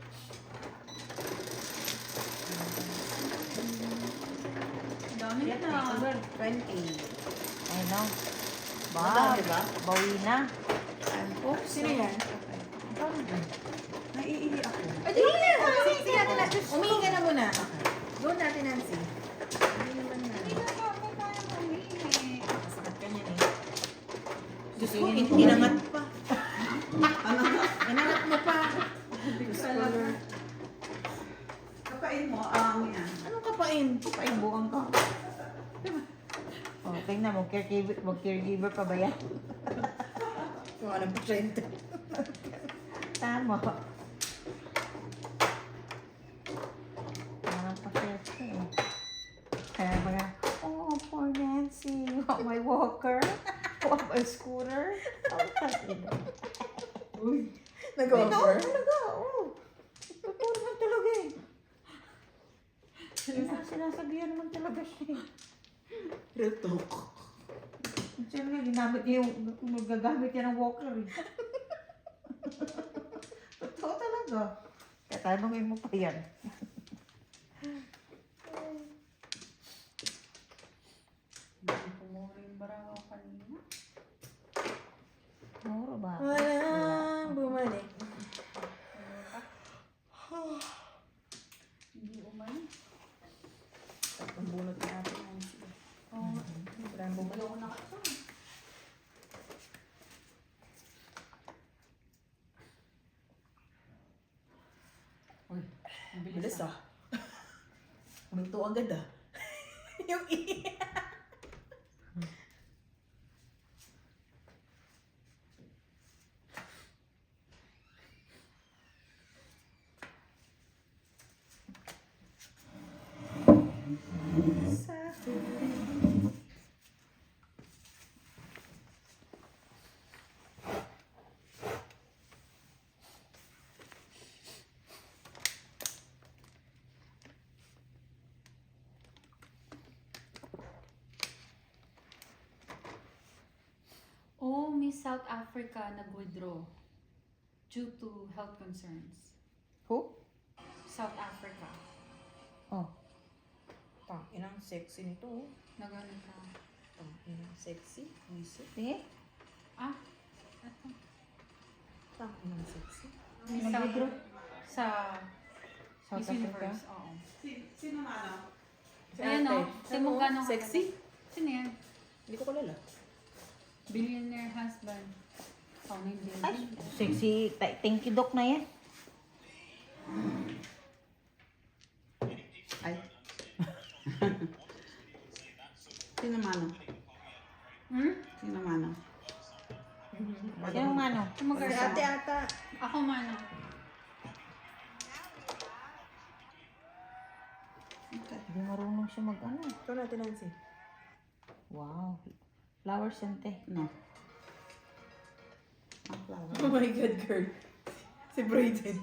[SPEAKER 1] Dami
[SPEAKER 3] Yan,
[SPEAKER 1] na.
[SPEAKER 3] number 20.
[SPEAKER 2] I know.
[SPEAKER 4] Madami ba?
[SPEAKER 2] Bawi na.
[SPEAKER 3] Oh, sino yan?
[SPEAKER 4] Naiihi ako.
[SPEAKER 3] Ay, di na! Sige natin natin. Umihingi ka na muna. Doon natin, Nancy. Hindi naman na.
[SPEAKER 1] Hindi na pa tayo mangingi.
[SPEAKER 3] Masakit ka niyan eh. Diyos ko, inangat pa.
[SPEAKER 4] Ano?
[SPEAKER 3] Inangat mo pa.
[SPEAKER 1] Talaga.
[SPEAKER 4] Kapain mo, yan.
[SPEAKER 3] Anong kapain?
[SPEAKER 2] Ay, buang ka. Oh, tingnan mo, caregiver pa ba yan?
[SPEAKER 3] Kung anong pasyente.
[SPEAKER 2] Tama. Parang pasyente eh. Kaya mga, oh, poor Nancy. Want my walker? Want my scooter? Oh, takin.
[SPEAKER 4] Uy.
[SPEAKER 3] Nag-offer?
[SPEAKER 2] Talaga, oh. Puro man talaga eh. sinasabihan naman talaga siya.
[SPEAKER 4] Real talk.
[SPEAKER 2] Siya nga, ginamit niya yung, magagamit niya ng walker eh. Totoo talaga. Kaya tanongin mo pa yan.
[SPEAKER 1] Hindi pumuro yung bara ko kanina.
[SPEAKER 2] Muro ba?
[SPEAKER 3] Walang bumalik.
[SPEAKER 1] Ano pa? Hindi umay.
[SPEAKER 3] Ang bunot natin ang sila.
[SPEAKER 1] Oo.
[SPEAKER 3] Walang bumalik.
[SPEAKER 1] Hindi ako nakasama. Uy, ang
[SPEAKER 3] Bilis ah. Huminto agad ah. Yung
[SPEAKER 1] Oh, Miss South Africa nag-withdraw due to health concerns.
[SPEAKER 3] Who?
[SPEAKER 1] South Africa.
[SPEAKER 2] Oh,
[SPEAKER 3] Inang sexy nito. Oh.
[SPEAKER 1] Nagano ka?
[SPEAKER 3] Inang sexy. Wisit.
[SPEAKER 2] sige.
[SPEAKER 1] Ah, eto.
[SPEAKER 3] Inang sexy.
[SPEAKER 1] Miss
[SPEAKER 2] Nag-withdraw?
[SPEAKER 1] Sa
[SPEAKER 2] South
[SPEAKER 1] Miss
[SPEAKER 2] Africa?
[SPEAKER 1] Universe, oo.
[SPEAKER 4] Sino ano?
[SPEAKER 1] Ayan o, si Mugano.
[SPEAKER 3] Sexy?
[SPEAKER 1] Sino yan?
[SPEAKER 3] Hindi ko kilala.
[SPEAKER 1] Billionaire husband. Oh, hindi.
[SPEAKER 2] Ay, sexy. Thank you, Doc na yan.
[SPEAKER 4] Ay. Sino mano?
[SPEAKER 1] Hmm?
[SPEAKER 4] Sino mano?
[SPEAKER 2] Sino nga no?
[SPEAKER 3] Si
[SPEAKER 1] Tumagal
[SPEAKER 3] ate ata.
[SPEAKER 1] Ako man.
[SPEAKER 2] Hindi marunong siya mag-ano.
[SPEAKER 3] Ito natin, Nancy.
[SPEAKER 2] Wow. Flowers yan, te.
[SPEAKER 4] No. Ang flower.
[SPEAKER 3] Oh my God, girl. Si Brayden.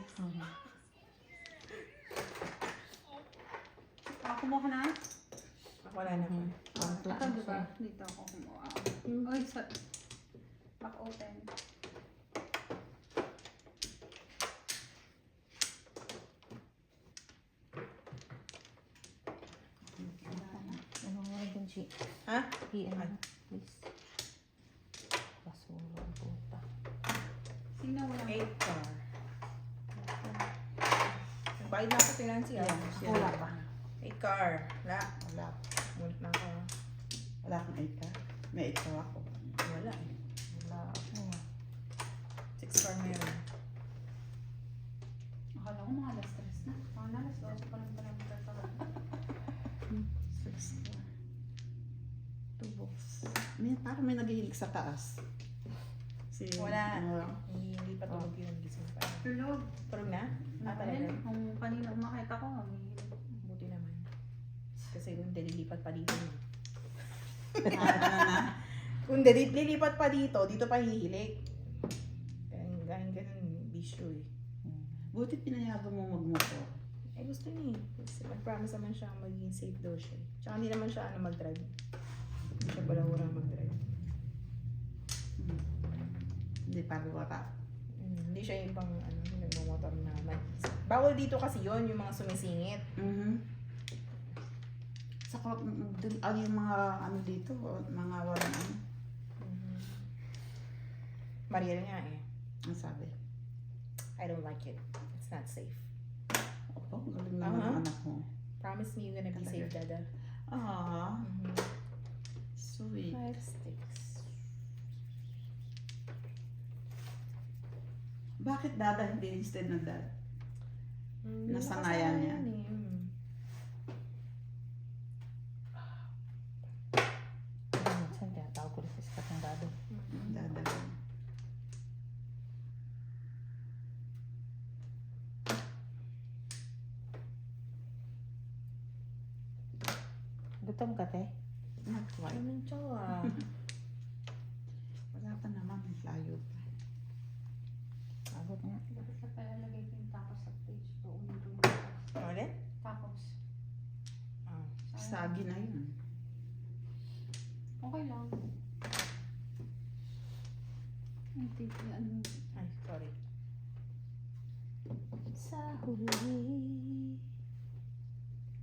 [SPEAKER 1] Ako mo ka na?
[SPEAKER 3] Wala na po.
[SPEAKER 1] Ito, diba? Dito ako kumuha. Oy, back open.
[SPEAKER 2] Ano nga din si...
[SPEAKER 3] Ha?
[SPEAKER 2] Ano, please. Basura ang puta.
[SPEAKER 1] Sino wala?
[SPEAKER 3] 8 car. Nagbayad na ako kay Nancy ah.
[SPEAKER 2] Wala pa.
[SPEAKER 3] 8 car. Wala.
[SPEAKER 4] Wala.
[SPEAKER 3] Munit na ako.
[SPEAKER 4] Wala kang 8 ka? May 8 ka ako.
[SPEAKER 3] Wala eh.
[SPEAKER 2] Wala ako.
[SPEAKER 3] 6 car meron.
[SPEAKER 1] Akala ko mga alas 3 na. Ako na alas 2 pa lang pala magkakaroon.
[SPEAKER 4] 6 ka. Tubos. Parang may naghihilig sa taas. Si,
[SPEAKER 3] Wala.
[SPEAKER 4] ano,
[SPEAKER 3] Hindi pa tulog yun. Gising pa.
[SPEAKER 1] Tulog.
[SPEAKER 3] Tulog na? Ah, talaga?
[SPEAKER 1] Kung kanina umakita ko,
[SPEAKER 3] Buti naman. Kasi kung lilipat pa dito. Kung lilipat pa dito pa hihilik. Ganun bisyo eh.
[SPEAKER 4] buti pinayagan mo magmotor.
[SPEAKER 3] Eh gusto niya eh. Kasi nag-promise naman siya magiging safe daw siya. Tsaka hindi naman siya mag-drive. Hindi siya pala urang mag-drive.
[SPEAKER 4] Hindi pa wala.
[SPEAKER 3] Hindi siya yung ibang nagmamotor na bawal dito kasi yon yung mga sumisingit.
[SPEAKER 4] Saka yung mga ano dito, mga walang ano,
[SPEAKER 3] Mariel nga eh.
[SPEAKER 4] ang sabi.
[SPEAKER 3] I don't like it. It's not safe.
[SPEAKER 4] Opo, galing naman ang anak mo.
[SPEAKER 3] Promise me you're gonna be safe, Dada.
[SPEAKER 4] Ah, sweet.
[SPEAKER 3] 5 sticks.
[SPEAKER 4] Bakit dada hindi instead ng dad? Nasanayan niya.
[SPEAKER 2] Minsan, tinatawag ko rin sa sikat ng dado.
[SPEAKER 4] Dada.
[SPEAKER 2] Gutom ka, te?
[SPEAKER 4] Not quite.
[SPEAKER 3] Anong tsawa?
[SPEAKER 4] Wala pa naman, layo pa.
[SPEAKER 2] Pagod nga.
[SPEAKER 1] Bakit ka pala lagay ko yung tacos sa page ko?
[SPEAKER 3] Ulit?
[SPEAKER 1] Tacos.
[SPEAKER 4] Sagi na yun.
[SPEAKER 1] Okay lang. Hindi, ano.
[SPEAKER 3] Ay, sorry.
[SPEAKER 2] Sa huli.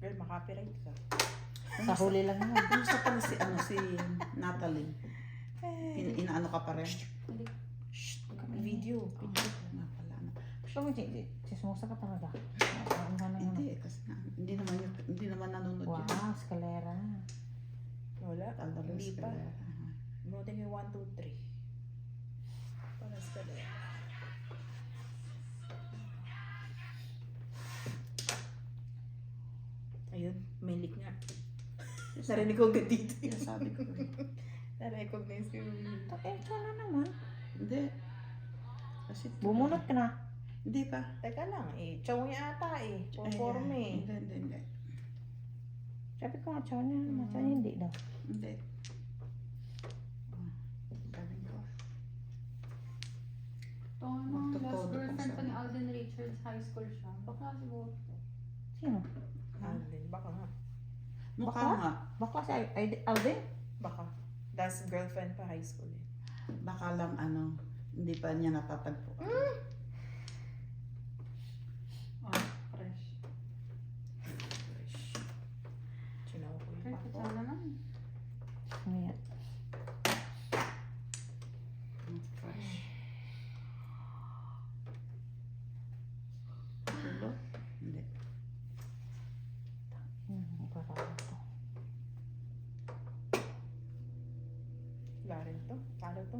[SPEAKER 3] Girl, makapiright ka.
[SPEAKER 2] Sa huli lang naman.
[SPEAKER 4] Kumusta pala si Natalie? Inaano ka pa rin?
[SPEAKER 1] Hindi.
[SPEAKER 3] Shh, video.
[SPEAKER 4] Nga pala.
[SPEAKER 2] So, sismusa ka talaga.
[SPEAKER 4] Hindi, kasi hindi naman nanonood yun.
[SPEAKER 2] Wow, escalera.
[SPEAKER 3] Wala.
[SPEAKER 4] Aldalos
[SPEAKER 3] Hindi pa.
[SPEAKER 4] Escalera.
[SPEAKER 3] Bunutin ko yung 1, 2, 3. Para sa kanya. Ayun, may leak nga. Narinig ko agad dito.
[SPEAKER 4] Sabi ko rin.
[SPEAKER 3] Na-recognize ko yung leak.
[SPEAKER 2] Sana naman.
[SPEAKER 4] Hindi. Kasi
[SPEAKER 2] Bumunot ka na.
[SPEAKER 4] Hindi pa.
[SPEAKER 3] Teka lang, chow niya ata Conforme.
[SPEAKER 4] Hindi.
[SPEAKER 2] Sabi ko nga, tsaka niya. Tsaka niya hindi daw.
[SPEAKER 4] Hindi. Sabi ko.
[SPEAKER 1] Ito ano,
[SPEAKER 4] Magtotoo
[SPEAKER 1] last
[SPEAKER 4] na
[SPEAKER 1] girlfriend
[SPEAKER 4] kung
[SPEAKER 1] pa ni
[SPEAKER 4] saan.
[SPEAKER 1] Alden Richards, high school siya. Bakla siguro.
[SPEAKER 2] Sino?
[SPEAKER 3] Alden, baka nga.
[SPEAKER 4] Mukha
[SPEAKER 2] Bakla?
[SPEAKER 4] nga.
[SPEAKER 2] Bakla si Alden?
[SPEAKER 3] Baka. Das girlfriend pa high school eh.
[SPEAKER 4] Baka lang hindi pa niya natatagpo.
[SPEAKER 1] Oh, fresh.
[SPEAKER 3] Chinaw ko yung
[SPEAKER 1] Fresh
[SPEAKER 3] ako.
[SPEAKER 1] ka naman.
[SPEAKER 2] Ayan.
[SPEAKER 4] Fresh. Tulo? Hindi.
[SPEAKER 2] Parang to.
[SPEAKER 3] Wala rin to. Paano to?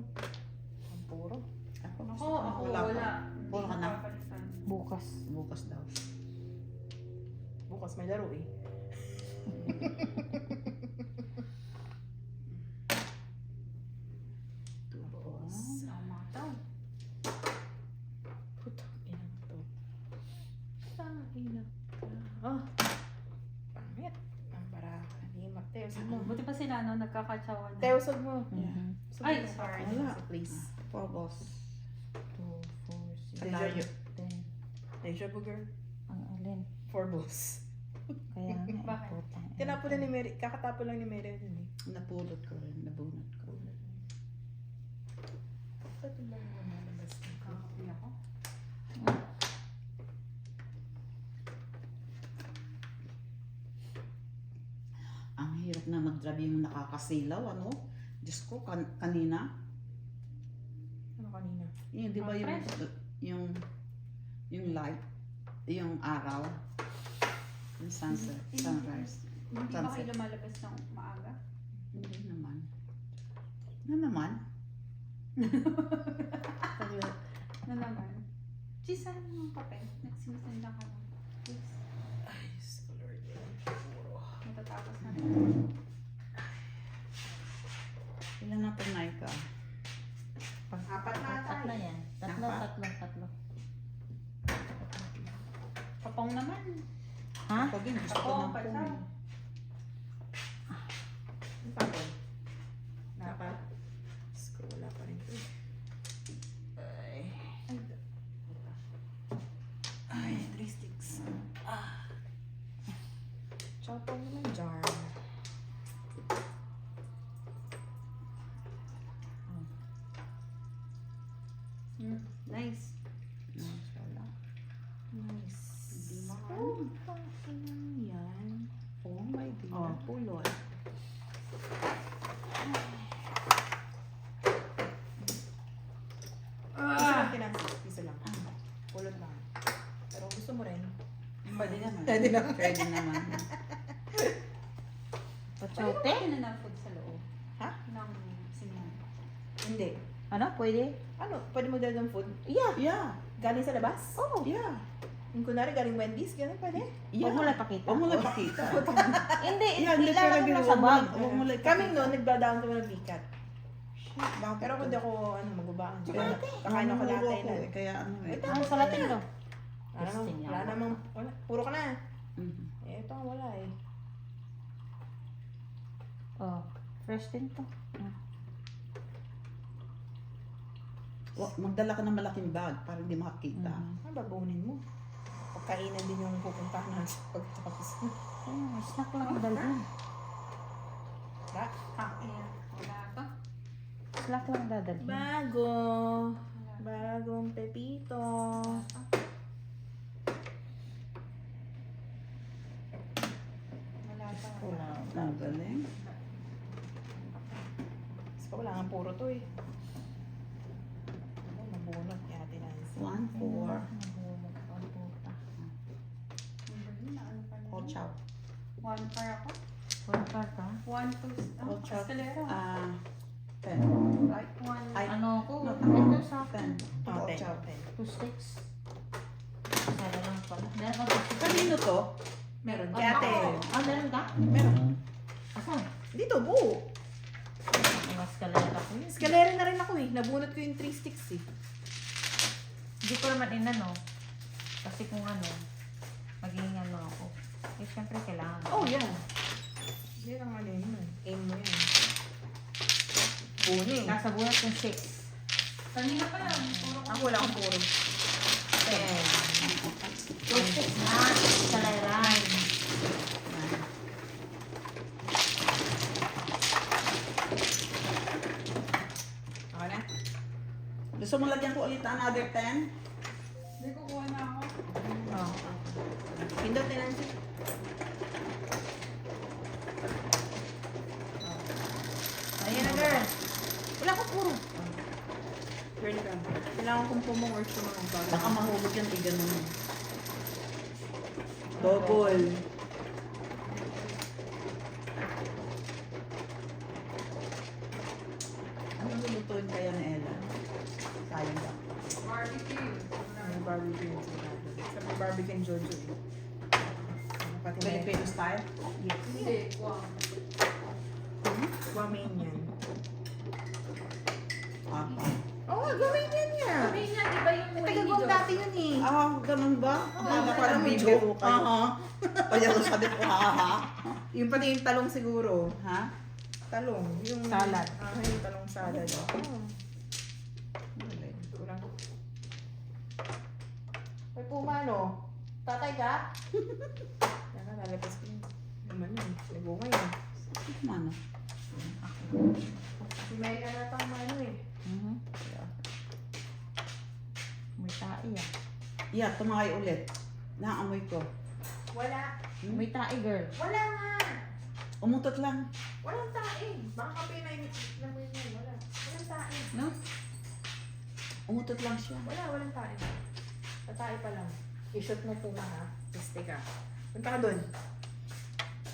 [SPEAKER 3] Ang puro.
[SPEAKER 1] Ako wala.
[SPEAKER 4] Puro ka na.
[SPEAKER 1] Papalitan.
[SPEAKER 2] Bukas.
[SPEAKER 4] Bukas daw.
[SPEAKER 3] Bukas may laro eh.
[SPEAKER 4] Tulo.
[SPEAKER 1] Namataw.
[SPEAKER 3] Putang ina to. Putang ina. Oh. Pangit. Ang baraka. Himak. Teosog mo.
[SPEAKER 1] Buti pa sila nagkakatsawan.
[SPEAKER 3] Teosog mo.
[SPEAKER 2] Mhm.
[SPEAKER 1] Ay, sorry.
[SPEAKER 4] Wala.
[SPEAKER 3] Please.
[SPEAKER 4] Four balls.
[SPEAKER 2] 2, 4, 6,
[SPEAKER 3] Deja
[SPEAKER 2] 10.
[SPEAKER 3] Deja vu girl.
[SPEAKER 2] Ang alin.
[SPEAKER 3] 4 balls.
[SPEAKER 2] Kaya nga,
[SPEAKER 1] Bakit?
[SPEAKER 2] putang ina.
[SPEAKER 3] Tinapon na ni Mary. Kakatapon lang ni Mary dun eh.
[SPEAKER 4] Napulot ko rin. Nabunot ko.
[SPEAKER 3] Ba't yung mga lumalabas na?
[SPEAKER 1] Kakapi ako.
[SPEAKER 4] Ang hirap na mag-drive yung nakakasilaw, Diyos ko, kanina.
[SPEAKER 3] Ano kanina?
[SPEAKER 4] Yun, di ba yung light, yung araw, yung sunset, sunrise.
[SPEAKER 1] Hindi ba
[SPEAKER 4] Sunset.
[SPEAKER 1] kayo lumalabas ng maaga?
[SPEAKER 4] Hindi naman. Na naman?
[SPEAKER 1] Na naman. Cheese, ano yung kape? Nagsimusin lang ka lang. Please.
[SPEAKER 3] Ay, Diyos ko Lord. Puro.
[SPEAKER 1] Matatapos na rin.
[SPEAKER 4] Ilan na itong ka?
[SPEAKER 3] Apat na ata
[SPEAKER 2] Tatlo
[SPEAKER 3] eh.
[SPEAKER 2] yan. Tatlo.
[SPEAKER 1] Kapong naman.
[SPEAKER 2] Ha?
[SPEAKER 4] Ako din, gusto ko
[SPEAKER 1] Kapong,
[SPEAKER 4] ng
[SPEAKER 1] patsaw.
[SPEAKER 4] pumi.
[SPEAKER 3] Ang tapon. Dapat. Diyos ko, wala pa rin ito. Ay, 3 sticks. Chopper naman jar.
[SPEAKER 1] Nice.
[SPEAKER 4] Wala.
[SPEAKER 3] Nice.
[SPEAKER 4] Hindi mahal.
[SPEAKER 3] Oh, pakilang yan.
[SPEAKER 4] Oh my dear.
[SPEAKER 3] Oh, pulot. Piso lang tinansi. Piso lang. Pulot lang. Pero kung gusto mo rin.
[SPEAKER 4] Pwede naman.
[SPEAKER 3] Pwede naman.
[SPEAKER 4] Pwede naman.
[SPEAKER 2] Pachote?
[SPEAKER 1] Pwede na food sa loob.
[SPEAKER 3] Ha?
[SPEAKER 1] Ng sinyan.
[SPEAKER 3] Hindi.
[SPEAKER 2] Ano? Pwede?
[SPEAKER 3] Ano? Pwede mo dala ng food?
[SPEAKER 2] Yeah.
[SPEAKER 4] Yeah.
[SPEAKER 3] Galing sa labas?
[SPEAKER 2] Oh.
[SPEAKER 4] Yeah.
[SPEAKER 3] Yung kunwari galing Wendy's, gano'n pwede?
[SPEAKER 2] Huwag mo lang pakita.
[SPEAKER 4] Huwag mo lang pakita.
[SPEAKER 2] Hindi,
[SPEAKER 4] Yeah, hindi
[SPEAKER 2] ilalagay mo
[SPEAKER 4] pero
[SPEAKER 2] lang sa bag.
[SPEAKER 4] Huwag mo lang
[SPEAKER 3] Kami noon, nagdadaan kami ng bikat.
[SPEAKER 4] Bakit?
[SPEAKER 3] Pero kung di ako, magbabaan.
[SPEAKER 2] Chocolate.
[SPEAKER 3] Kakain ako
[SPEAKER 4] Nangungulo
[SPEAKER 3] dati
[SPEAKER 4] ako
[SPEAKER 3] na.
[SPEAKER 4] eh, Kaya ano eh.
[SPEAKER 2] Ano sa Latin daw?
[SPEAKER 3] Wala namang, wala. Puro ka na.
[SPEAKER 4] Mhm.
[SPEAKER 3] Eh, ito wala eh.
[SPEAKER 2] Oh, fresh din to.
[SPEAKER 4] Magdala ka ng malaking bag para hindi makakita.
[SPEAKER 2] Mhm.
[SPEAKER 3] Ano babunin mo? kainan din yung pupuntahan natin pagkatapos.
[SPEAKER 2] Snack lang ang dalhin.
[SPEAKER 3] Ba?
[SPEAKER 1] Wala to.
[SPEAKER 2] Snack lang dadalhin.
[SPEAKER 3] Bago. Bagong pepito.
[SPEAKER 1] Wala to.
[SPEAKER 2] Wala.
[SPEAKER 4] Ang galing.
[SPEAKER 3] Basta wala nga puro to eh. Ano, mabunot kaya Ate Nancy.
[SPEAKER 4] 1, 4. All chow.
[SPEAKER 1] 1 par ako.
[SPEAKER 2] One par ka?
[SPEAKER 1] 1, 2,
[SPEAKER 4] All chow.
[SPEAKER 1] escalera.
[SPEAKER 4] 10.
[SPEAKER 1] Right, 1.
[SPEAKER 4] Ay,
[SPEAKER 2] Ano ko?
[SPEAKER 4] no,
[SPEAKER 2] Ito sa
[SPEAKER 4] 10.
[SPEAKER 3] Oh,
[SPEAKER 4] All
[SPEAKER 3] 10.
[SPEAKER 4] chow.
[SPEAKER 2] 2 sticks. Sana lang pala. Meron ka 2 sticks?
[SPEAKER 4] Kanino to?
[SPEAKER 3] Meron.
[SPEAKER 2] Ah,
[SPEAKER 3] Kaya ate.
[SPEAKER 2] meron ka?
[SPEAKER 3] Meron.
[SPEAKER 2] Asan?
[SPEAKER 3] Dito, buo.
[SPEAKER 2] Ang escalera ko yun.
[SPEAKER 3] Escalera na rin ako eh. Nabunot ko yung 3 sticks eh.
[SPEAKER 2] Hindi ko naman inano. Kasi kung ano, magiging ano ako. Eh, syempre kailangan.
[SPEAKER 3] Oh, yan. Hindi lang ano yun. Aim mo yan. Buo na eh.
[SPEAKER 2] Nasa buhat yung 6.
[SPEAKER 1] Kanina pa lang. Puro ko.
[SPEAKER 3] Ako wala akong puro. 10.
[SPEAKER 2] 2 sticks na. Escalera.
[SPEAKER 3] Ako na?
[SPEAKER 4] Gusto mo lagyan ko ulit another 10?
[SPEAKER 1] Hindi, kukuha na ako.
[SPEAKER 3] Oo. Pindot na lang siya. Ayan na girl. Wala akong puro. Girl ka. Kailangan kong pumong or sumang bago.
[SPEAKER 4] Baka mahulog yan, tigan mo. Double. Ano lulutuin kaya ni Ella? Sayang ba?
[SPEAKER 1] Barbecue.
[SPEAKER 3] May barbecue yung sigurado. Sabi barbecue and Jojo eh. Pati may
[SPEAKER 4] Filipino style?
[SPEAKER 1] Hindi, wow.
[SPEAKER 3] guwamin yan.
[SPEAKER 4] Apa.
[SPEAKER 3] Oo nga, guwamin yan niya.
[SPEAKER 1] Sabi niya, di ba yung
[SPEAKER 3] Taga-guwam dati yun eh.
[SPEAKER 4] Ah, ganun ba? Akala ko
[SPEAKER 3] parang
[SPEAKER 4] lang
[SPEAKER 3] may
[SPEAKER 4] bibiro
[SPEAKER 3] joke
[SPEAKER 4] kayo.
[SPEAKER 3] kayo.
[SPEAKER 4] Kaya ko sabi ko, ha?
[SPEAKER 3] Yung pati yung talong siguro.
[SPEAKER 4] Ha?
[SPEAKER 3] Talong. Yung
[SPEAKER 2] Salad.
[SPEAKER 3] Yung talong salad. Oo. Kulang. May pumano. Tatay ka? Yan na, lalabas ko yun. Naman yun. Nagunga yun.
[SPEAKER 4] Mano?
[SPEAKER 3] Si Mary na natang mano eh.
[SPEAKER 2] May tae ah.
[SPEAKER 4] Yeah, tumakay ulit. Naamoy ko.
[SPEAKER 3] Wala.
[SPEAKER 2] May tae girl.
[SPEAKER 3] Wala nga.
[SPEAKER 4] Umutot lang.
[SPEAKER 3] Walang tae. Baka kape na namin yan. Wala. Walang tae.
[SPEAKER 1] No?
[SPEAKER 4] Umutot lang siya.
[SPEAKER 3] Walang tae. Tatay pa lang. I-shoot mo po ha. Piste ka. Punta ka dun.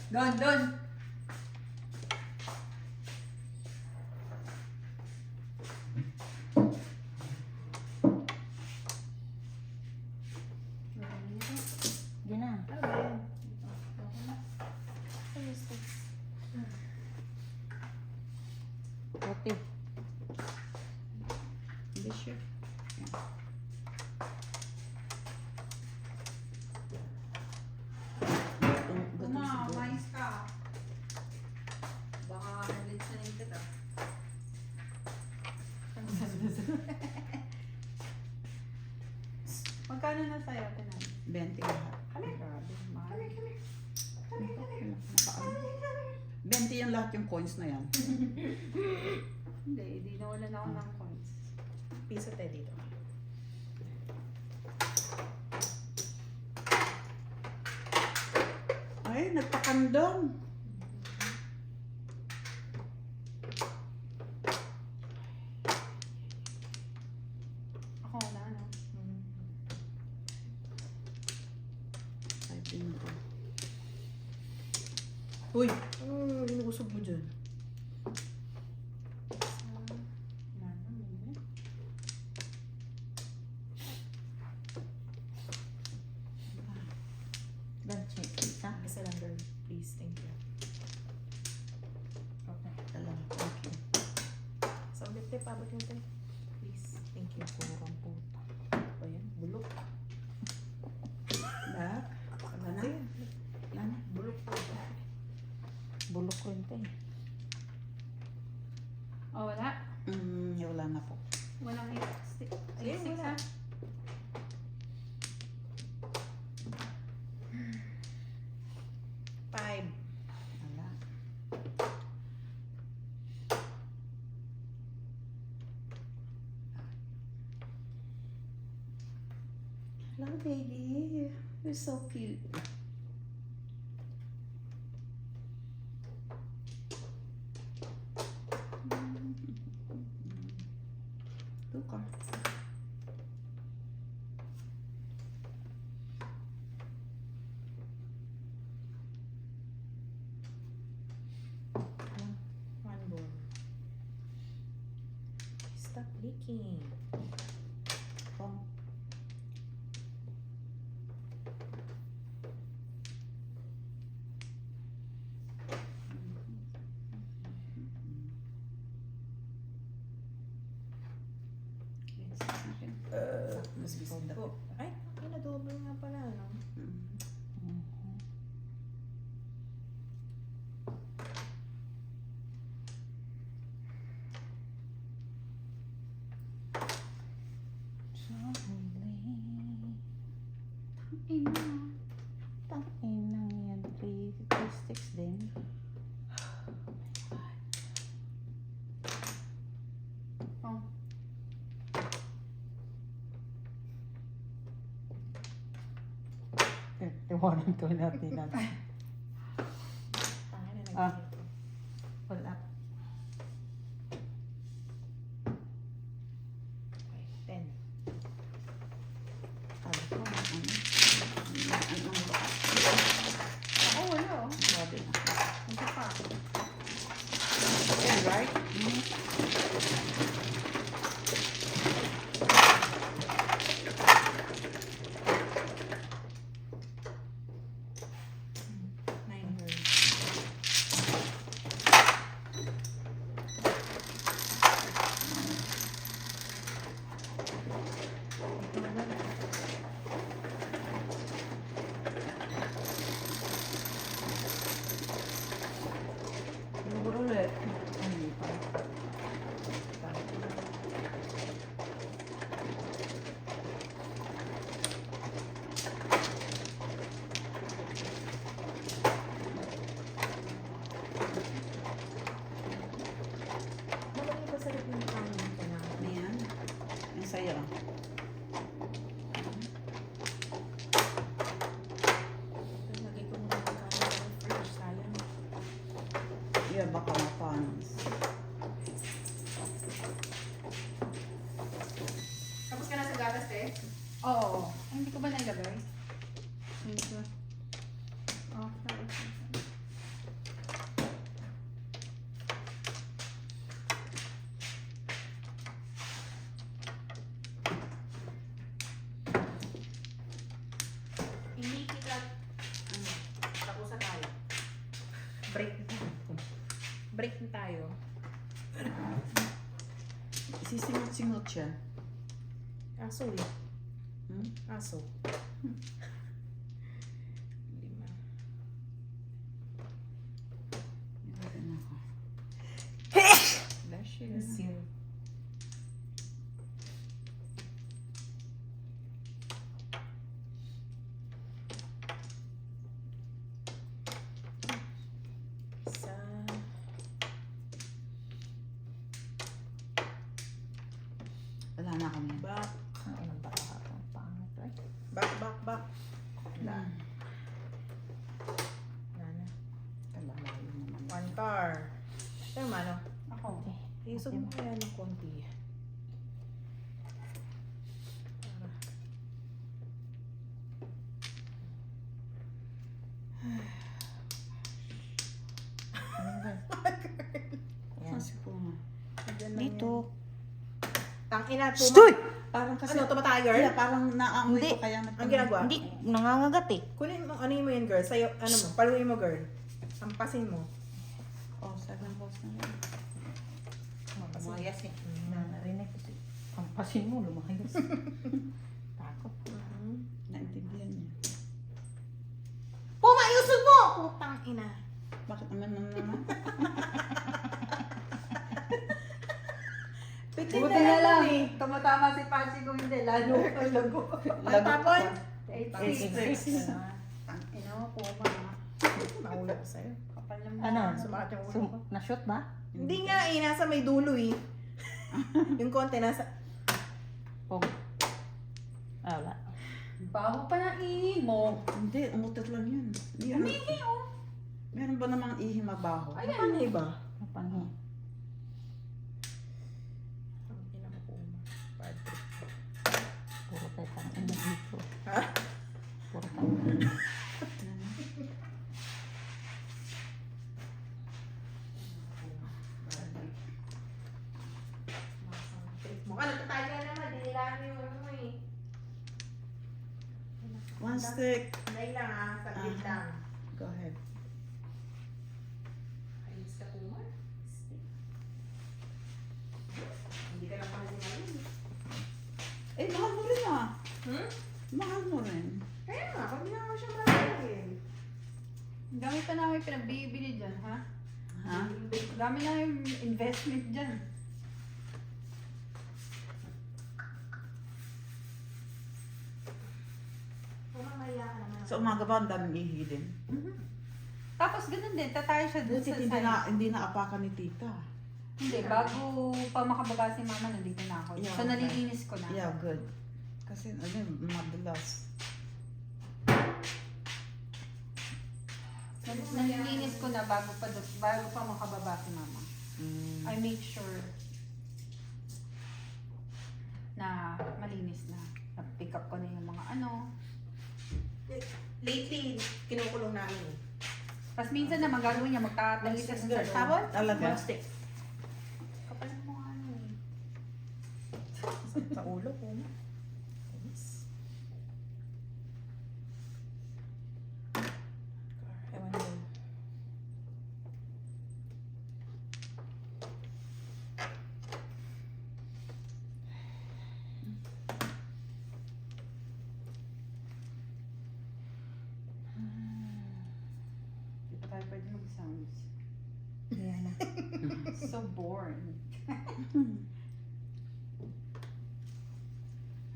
[SPEAKER 1] Doon.
[SPEAKER 2] Di na.
[SPEAKER 3] Ano ba yan?
[SPEAKER 2] Puti.
[SPEAKER 4] Hindi siya.
[SPEAKER 1] Kuma, mais ka. Baka halit sa nito ka. Magkano na sa'yo, Tinan?
[SPEAKER 4] 20 lahat.
[SPEAKER 1] Grabe, mahal.
[SPEAKER 4] 20 yung lahat yung coins na yan.
[SPEAKER 1] Hindi nawalan ako ng coins.
[SPEAKER 3] Piso tayo dito.
[SPEAKER 4] Ay, nagpakandong.
[SPEAKER 1] Ako wala, no?
[SPEAKER 4] Ay, pinto.
[SPEAKER 3] Uy! Ano inusog mo dyan?
[SPEAKER 1] Wala na, hindi.
[SPEAKER 2] Lunch isa.
[SPEAKER 3] Isa lang girl. Please. Thank you.
[SPEAKER 2] Okay.
[SPEAKER 4] Dalawa. Okay.
[SPEAKER 3] Sa ulit tayo. Pabot mo tayo. Please. Thank you.
[SPEAKER 2] Kurang puta.
[SPEAKER 3] O yan. Bulok.
[SPEAKER 4] Back. Wala na. Wala na.
[SPEAKER 3] Bulok po.
[SPEAKER 2] Bulok rin to eh.
[SPEAKER 1] Oh, wala.
[SPEAKER 4] Wala na po.
[SPEAKER 1] Walang 8
[SPEAKER 3] Sige,
[SPEAKER 1] six,
[SPEAKER 3] wala.
[SPEAKER 1] ha?
[SPEAKER 3] Hello, baby. You're so cute.
[SPEAKER 4] Luka.
[SPEAKER 3] One ball. Stop leaking.
[SPEAKER 4] Oh. Mas gusto na.
[SPEAKER 3] Oh, ay, double nga pala, no?
[SPEAKER 1] Ina.
[SPEAKER 2] Tanginang yan. 3 sticks din.
[SPEAKER 1] Oh.
[SPEAKER 2] Iwanan ko natin natin.
[SPEAKER 3] Tangin na
[SPEAKER 2] Ah.
[SPEAKER 3] nag-hit.
[SPEAKER 2] Pull up.
[SPEAKER 3] Okay, 10.
[SPEAKER 4] Sabi ko, ano?
[SPEAKER 1] Ako wala oh.
[SPEAKER 4] Sabi na.
[SPEAKER 1] Isa pa.
[SPEAKER 3] Ten, right? Nine girls.
[SPEAKER 2] Lubur ulit.
[SPEAKER 4] Ano pa?
[SPEAKER 3] Bakit ba sa yung pangin ko na?
[SPEAKER 4] Ano yan? Ang sayo.
[SPEAKER 3] Lagay ko muna yung pangin sa fridge. Sayang.
[SPEAKER 4] Yeah, baka mapanis.
[SPEAKER 3] Tapos ka na sa gatas, eh?
[SPEAKER 1] Oo. Ay, hindi ko ba nailagay? Hindi ko. Oh, sorry.
[SPEAKER 3] Hindi kita... Ano? Tapos na tayo. Break na tayo. Break na tayo.
[SPEAKER 4] Sisingot-singot siya.
[SPEAKER 3] Aso eh.
[SPEAKER 4] Hmm?
[SPEAKER 3] Aso. 5.
[SPEAKER 4] Meron ako.
[SPEAKER 3] Bless you. Isa.
[SPEAKER 4] Wala na kami.
[SPEAKER 3] Back.
[SPEAKER 2] Ano ba ito? Pangit eh.
[SPEAKER 3] Back.
[SPEAKER 4] Wala.
[SPEAKER 3] Wala na.
[SPEAKER 4] Kalalayo naman.
[SPEAKER 3] One car. Ito yung ano?
[SPEAKER 1] Ako.
[SPEAKER 3] Isog mo kaya ng konti. Para.
[SPEAKER 4] Saan si Puma?
[SPEAKER 3] Diyan lang
[SPEAKER 2] Dito.
[SPEAKER 3] yan. Tangina,
[SPEAKER 2] Stoy!
[SPEAKER 4] Parang kasi...
[SPEAKER 3] Ano, tumatagal?
[SPEAKER 4] Yeah, parang naamoy
[SPEAKER 2] Hindi.
[SPEAKER 4] ko kaya
[SPEAKER 3] Ang ginagawa?
[SPEAKER 2] Hindi, nangangagat eh.
[SPEAKER 3] Kunin mo, ano mo yun, girl? Sa'yo, ano mo, paluin mo, girl. Ampasin mo.
[SPEAKER 4] Oh, 7 balls na rin.
[SPEAKER 2] Lumayas eh. Narinig ko. Pampasin mo, lumayas. Takot.
[SPEAKER 4] Naintindihan niya.
[SPEAKER 3] Puma, iusog mo! Putang ina.
[SPEAKER 4] Bakit naman?
[SPEAKER 3] Pitin
[SPEAKER 1] Buti na lang.
[SPEAKER 3] eh.
[SPEAKER 1] Tumatama si Patsy kung hindi. Lalo ang lago.
[SPEAKER 3] Ang tapon?
[SPEAKER 1] 8-6. Ang ina mo po, ma.
[SPEAKER 3] Mahula ko sa'yo.
[SPEAKER 1] Kapal naman.
[SPEAKER 2] Ano?
[SPEAKER 3] Sumakat yung ulo ko.
[SPEAKER 2] Na-shoot ba?
[SPEAKER 3] Hindi nga eh, nasa may dulo eh. Yung konti nasa...
[SPEAKER 2] Oh. Ah, wala.
[SPEAKER 1] Baho pa ng ihi mo.
[SPEAKER 4] Hindi, umutot lang yun.
[SPEAKER 1] Umihi oh.
[SPEAKER 4] Meron ba namang ihi mabaho?
[SPEAKER 3] Ano paano iba?
[SPEAKER 2] Napano?
[SPEAKER 3] Ang ina ko po. Bad trip.
[SPEAKER 2] Puro tayo tang ina dito.
[SPEAKER 3] Ha?
[SPEAKER 2] Puro tayo.
[SPEAKER 3] Mukha nagtataga naman. Dinilaan yung ano mo eh.
[SPEAKER 4] One stick.
[SPEAKER 3] Dahil lang ah. Saglit lang.
[SPEAKER 4] Go ahead.
[SPEAKER 3] Ayos ka po man. Hindi ka lang pala sinalin.
[SPEAKER 4] Eh, mahal mo rin ah.
[SPEAKER 3] Hmm?
[SPEAKER 4] Mahal mo rin.
[SPEAKER 3] Kaya nga, pag ginawa siya malalagin.
[SPEAKER 1] Ang dami pa namin pinagbibili dyan, ha?
[SPEAKER 4] Ha?
[SPEAKER 1] Ang dami namin investment dyan.
[SPEAKER 3] Mamamaya ka naman.
[SPEAKER 4] Sa umaga ba ang daming ihi din?
[SPEAKER 1] Tapos ganun din, tatay siya dun
[SPEAKER 4] Buti
[SPEAKER 1] sa
[SPEAKER 4] hindi na apakan ni tita.
[SPEAKER 1] Hindi, bago pa makababa si mama, nandito na ako.
[SPEAKER 4] Yeah,
[SPEAKER 1] So,
[SPEAKER 4] okay.
[SPEAKER 1] nalilinis ko na.
[SPEAKER 4] Yeah, good. Kasi ano, madalas.
[SPEAKER 1] Nalilinis ko na bago pa makababa si mama.
[SPEAKER 4] Mm.
[SPEAKER 1] I make sure na malinis na. Na-pick up ko na yung mga ano.
[SPEAKER 3] Lately, kinukulong namin eh.
[SPEAKER 1] Tapos minsan naman gagawin niya, magtatali siya sa
[SPEAKER 3] Ganun.
[SPEAKER 1] towel.
[SPEAKER 4] Talaga?
[SPEAKER 3] Plastic.
[SPEAKER 1] Kapal mo ano eh.
[SPEAKER 3] Sa ulo ko. Yes. Ewan ko.
[SPEAKER 1] Hindi pa tayo pwede mag-sounds.
[SPEAKER 2] Yan na.
[SPEAKER 1] So boring.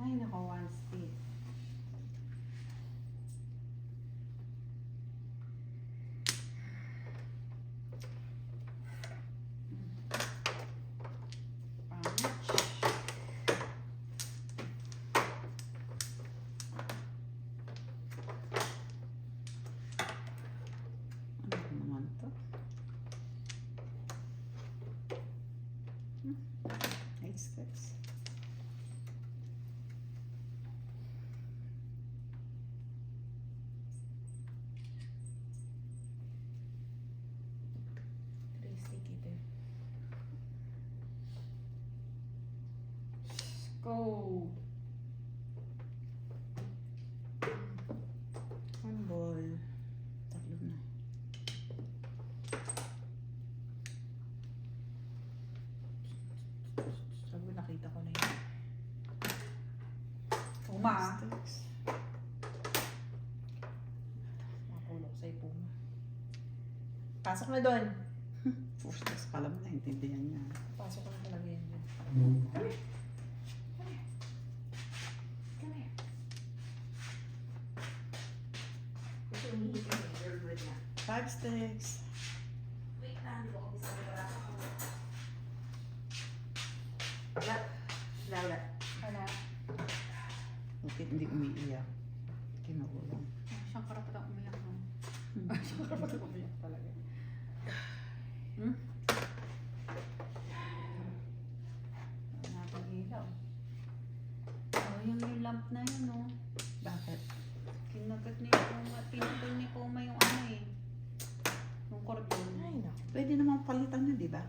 [SPEAKER 1] Ay, nako, one stick.
[SPEAKER 4] Ano naman to? Eight sticks.
[SPEAKER 1] Go.
[SPEAKER 4] One ball. Tatlo na.
[SPEAKER 3] Sabi nakita ko na yun.
[SPEAKER 1] Uma.
[SPEAKER 4] Sticks.
[SPEAKER 3] Makulo ko sa'yo puma. Pasok na doon.
[SPEAKER 4] Four sticks pala mo, naintindihan niya.
[SPEAKER 3] Pasok na talaga yan. Kasi umihitin eh. You're good na.
[SPEAKER 4] Five sticks.
[SPEAKER 3] Wait na, hindi ko ako bisa ko wala ako. Wala. Wala, wala.
[SPEAKER 1] Wala.
[SPEAKER 4] Bakit hindi umiiyak? Kinukulang.
[SPEAKER 1] Siyang karapatang umiyak mo.
[SPEAKER 4] Hmm.
[SPEAKER 1] Siyang karapatang umiyak talaga. Hmm? Wala natin ilaw. Oh, yung lamp na yun, oh.
[SPEAKER 4] Bakit?
[SPEAKER 1] Kinagat ni Puma, pinatol ni Puma yung ano eh. Yung cordon.
[SPEAKER 3] Ay, naku.
[SPEAKER 4] Pwede naman palitan niya, di ba?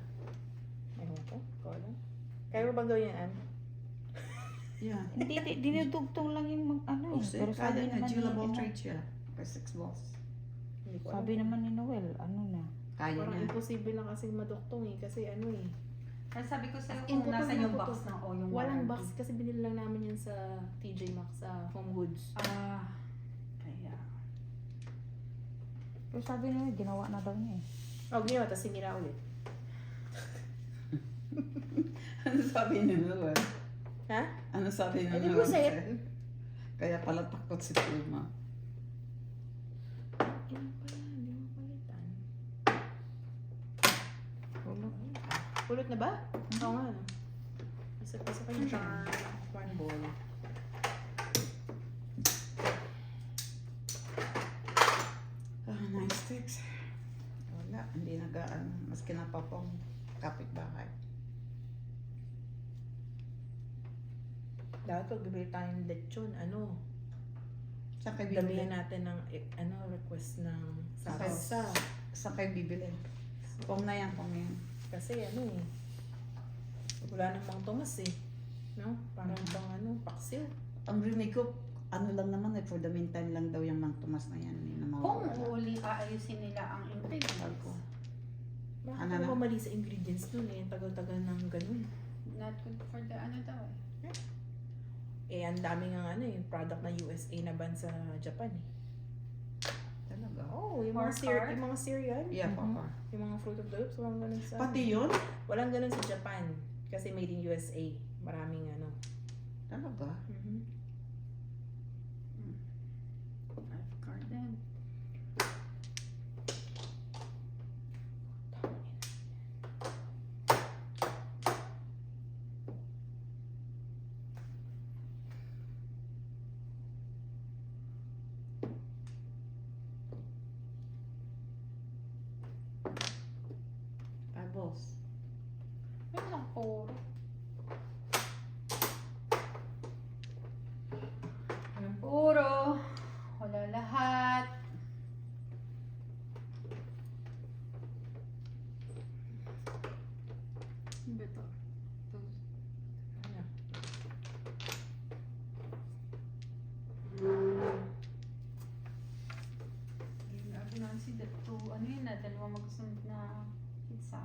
[SPEAKER 3] Ewan ko. Ikaw alam. Kaya mo ba gawin yan, Ann?
[SPEAKER 4] Yeah.
[SPEAKER 2] Hindi, dinudugtong lang yung ano eh. Pero sabi naman ni,
[SPEAKER 4] trade siya. For 6 balls.
[SPEAKER 3] Hindi ko
[SPEAKER 2] sabi
[SPEAKER 3] alam.
[SPEAKER 2] naman ni Noel, ano na.
[SPEAKER 4] Kaya
[SPEAKER 3] Parang
[SPEAKER 4] niya.
[SPEAKER 3] imposible na kasi maduktong eh. Kasi ano eh.
[SPEAKER 1] Kaya sabi ko sa'yo
[SPEAKER 3] In
[SPEAKER 1] kung nasa
[SPEAKER 3] total,
[SPEAKER 1] yung
[SPEAKER 3] in
[SPEAKER 1] box
[SPEAKER 3] total.
[SPEAKER 1] ng o yung
[SPEAKER 3] Walang
[SPEAKER 1] warranty.
[SPEAKER 3] box kasi binili lang namin yan sa TJ Maxx sa Home Goods.
[SPEAKER 1] Ah, kaya.
[SPEAKER 2] Pero sabi niya, ginawa na daw niya eh.
[SPEAKER 3] Oh, ginawa, tapos sinira ulit.
[SPEAKER 4] Ano sabi ni Noel?
[SPEAKER 3] Ha?
[SPEAKER 4] Ano sabi ni
[SPEAKER 3] Hindi
[SPEAKER 4] Noel?
[SPEAKER 3] ko set.
[SPEAKER 4] Kaya pala takot si Puma.
[SPEAKER 3] Yan pala, hindi mo palitan.
[SPEAKER 2] Tulog.
[SPEAKER 3] Pulot na ba? Oo nga. No? Isa pa sa kanya charm. One ball. Dapat pag bibili tayo ng lechon,
[SPEAKER 4] Saan kayo bibili?
[SPEAKER 3] damihan natin ng, request ng
[SPEAKER 4] Okay.
[SPEAKER 3] salsa.
[SPEAKER 4] Saan kayo bibili? Kung na yan, kung yan.
[SPEAKER 3] Kasi wala namang tumas eh. No? Parang bang paksiw.
[SPEAKER 4] Ang rinig ko, lang naman for the meantime lang daw yung Mang Tomas na yan. Na
[SPEAKER 1] Kung
[SPEAKER 4] mawawala.
[SPEAKER 1] aayusin nila ang ingredients.
[SPEAKER 4] Ko.
[SPEAKER 3] Bakit
[SPEAKER 4] Ano
[SPEAKER 3] ano
[SPEAKER 4] na?
[SPEAKER 3] ba mali sa ingredients nun eh? Tagal-tagal ng ganun.
[SPEAKER 1] Not good for the daw eh.
[SPEAKER 3] Ang dami nga yung product na USA na ban sa Japan eh.
[SPEAKER 4] Talaga?
[SPEAKER 3] Yung mga,
[SPEAKER 1] Pork?
[SPEAKER 3] yung mga cereal,
[SPEAKER 4] Yeah,
[SPEAKER 2] Mhm.
[SPEAKER 4] papa.
[SPEAKER 3] yung mga fruit of the loops, walang ganun sa...
[SPEAKER 4] Pati yun?
[SPEAKER 3] Walang ganun sa Japan. Kasi made in USA. Maraming
[SPEAKER 4] Talaga?
[SPEAKER 1] Olive Garden.
[SPEAKER 4] Tapos,
[SPEAKER 1] Yun lang po. Puro. Wala lahat. Ano ba ito? Nancy, dito, dalawa magsunod na pizza.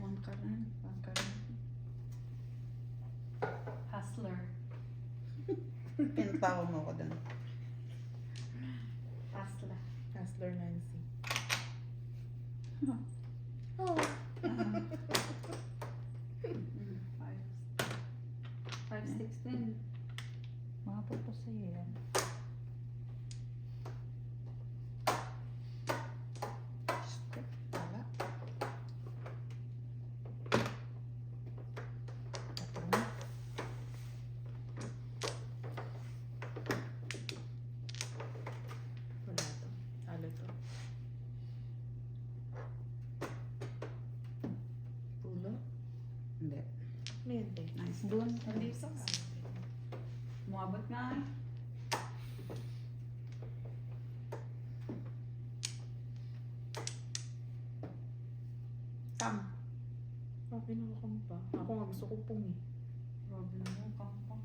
[SPEAKER 4] one ka rin. One ka rin.
[SPEAKER 1] Hustler.
[SPEAKER 4] Pinatawa mo ko doon.
[SPEAKER 1] Hustler.
[SPEAKER 3] Hustler Nancy.
[SPEAKER 1] Oh. 5:16.
[SPEAKER 2] Mapot po sa'yo yan.
[SPEAKER 4] Wala.
[SPEAKER 3] Wala to. Halo to. Pulo?
[SPEAKER 4] Hindi.
[SPEAKER 3] Ano yun, te?
[SPEAKER 4] Nice.
[SPEAKER 2] Doon.
[SPEAKER 1] Hindi sa Umabot nga eh.
[SPEAKER 4] Tam.
[SPEAKER 3] Okay na ako pa. Ako nga gusto ko pong eh.
[SPEAKER 1] Grabe na yung kampo.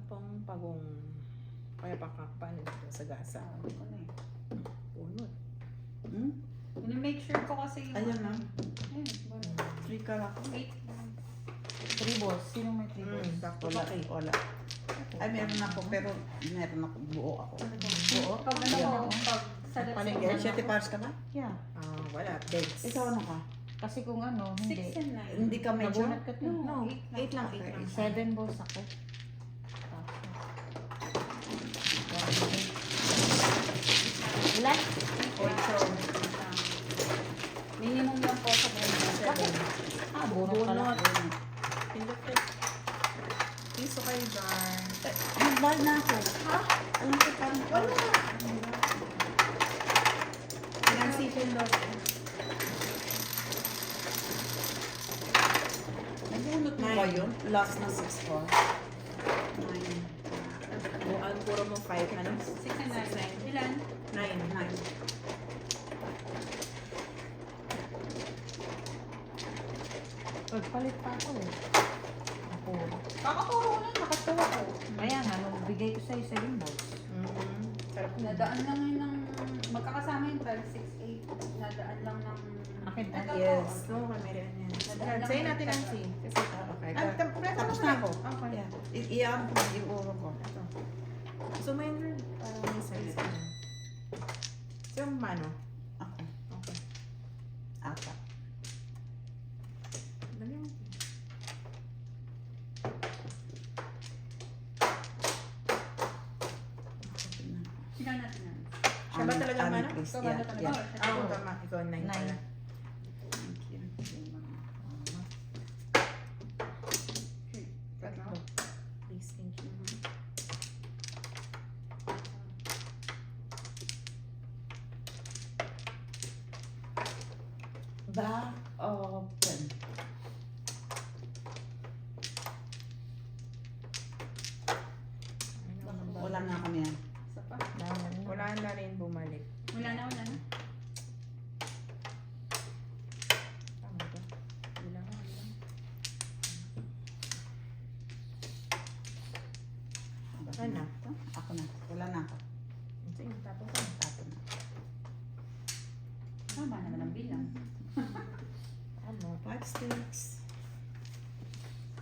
[SPEAKER 3] Pang pagong kaya pakakpan dito sa gasa.
[SPEAKER 1] Sabi ko na eh.
[SPEAKER 3] Punot.
[SPEAKER 4] Hmm?
[SPEAKER 1] Make sure ko kasi yung...
[SPEAKER 4] Ayan na.
[SPEAKER 1] Ayun, bueno.
[SPEAKER 4] 3 ka lang.
[SPEAKER 1] 8.
[SPEAKER 2] 3 balls. Sino may 3 balls?
[SPEAKER 3] Sakto
[SPEAKER 4] Wala.
[SPEAKER 3] pa eh.
[SPEAKER 4] Wala. Ay, meron ako, pero meron ako. Buo ako.
[SPEAKER 2] Oo.
[SPEAKER 1] Pag ano
[SPEAKER 4] Ayan.
[SPEAKER 1] ko, pag sa
[SPEAKER 4] Panigay, 7 pars ka ba?
[SPEAKER 2] Yeah.
[SPEAKER 3] Wala. Degs.
[SPEAKER 4] Ikaw ano ka?
[SPEAKER 2] Kasi kung ano,
[SPEAKER 1] 6
[SPEAKER 2] hindi.
[SPEAKER 1] and 9.
[SPEAKER 4] Hindi ka medyo?
[SPEAKER 2] Nagunat ka to.
[SPEAKER 3] No,
[SPEAKER 1] 8
[SPEAKER 3] 8 lang,
[SPEAKER 4] Okay.
[SPEAKER 3] 8 lang.
[SPEAKER 2] 7 balls ako. Ilan?
[SPEAKER 1] 8. Minimum lang po sa bonus.
[SPEAKER 2] Ah, bunot pala.
[SPEAKER 3] Pindot eh. Piso kayo dyan.
[SPEAKER 4] Nagbal na ako. Ha? Alam ko parang wala.
[SPEAKER 3] Nancy, pindot.
[SPEAKER 4] Nagbunot mo ba yun? Last na 6 ko. 9.
[SPEAKER 3] Ang puro mo 5, ano?
[SPEAKER 1] 6 and 9. Ilan?
[SPEAKER 3] 9.
[SPEAKER 4] 9.
[SPEAKER 2] Palit pa ako eh. Ako.
[SPEAKER 1] Kakaturo ko lang, nakatawa ko.
[SPEAKER 2] Kaya nga, nung bigay ko sa'yo 7 balls.
[SPEAKER 3] Sarap na.
[SPEAKER 1] Nadaan lang yun ng... Magkakasama yung 12, 6, 8. Nadaan lang ng...
[SPEAKER 2] Akin na.
[SPEAKER 1] Ito
[SPEAKER 3] Yes.
[SPEAKER 1] po.
[SPEAKER 3] No, kamera yan.
[SPEAKER 1] Nadaan lang
[SPEAKER 3] Sa'yo
[SPEAKER 1] ng
[SPEAKER 3] natin,
[SPEAKER 1] ito.
[SPEAKER 3] Nancy. Kasi,
[SPEAKER 4] Okay.
[SPEAKER 3] tapos
[SPEAKER 4] na ako.
[SPEAKER 3] Okay.
[SPEAKER 4] Yeah. Iyan ko yung uro ko.
[SPEAKER 3] Ito. So, may parang may size ka. So, mano?
[SPEAKER 4] Ako.
[SPEAKER 3] Okay.
[SPEAKER 4] Ata.
[SPEAKER 3] Dali mo.
[SPEAKER 1] Siya natin na.
[SPEAKER 3] Siya ba talaga
[SPEAKER 4] Anim,
[SPEAKER 3] mano?
[SPEAKER 4] please.
[SPEAKER 1] Ikaw ba
[SPEAKER 4] Yeah,
[SPEAKER 1] talaga?
[SPEAKER 4] yeah.
[SPEAKER 3] Oo, tama. Ikaw, 9
[SPEAKER 2] Nine.
[SPEAKER 3] pala.
[SPEAKER 4] Thank you.
[SPEAKER 1] Tatlo.
[SPEAKER 3] Please, thank you.
[SPEAKER 4] Back open. Wala na kami yan.
[SPEAKER 1] Isa pa.
[SPEAKER 3] Wala na rin bumalik.
[SPEAKER 1] Wala na, wala na.
[SPEAKER 3] Tama ba? Wala na. Ano?
[SPEAKER 4] Ako na. Wala na ako.
[SPEAKER 3] Sige, tapos ano?
[SPEAKER 4] Tapos na.
[SPEAKER 1] Tama naman ang bilang.
[SPEAKER 3] Ano?
[SPEAKER 4] 5 sticks.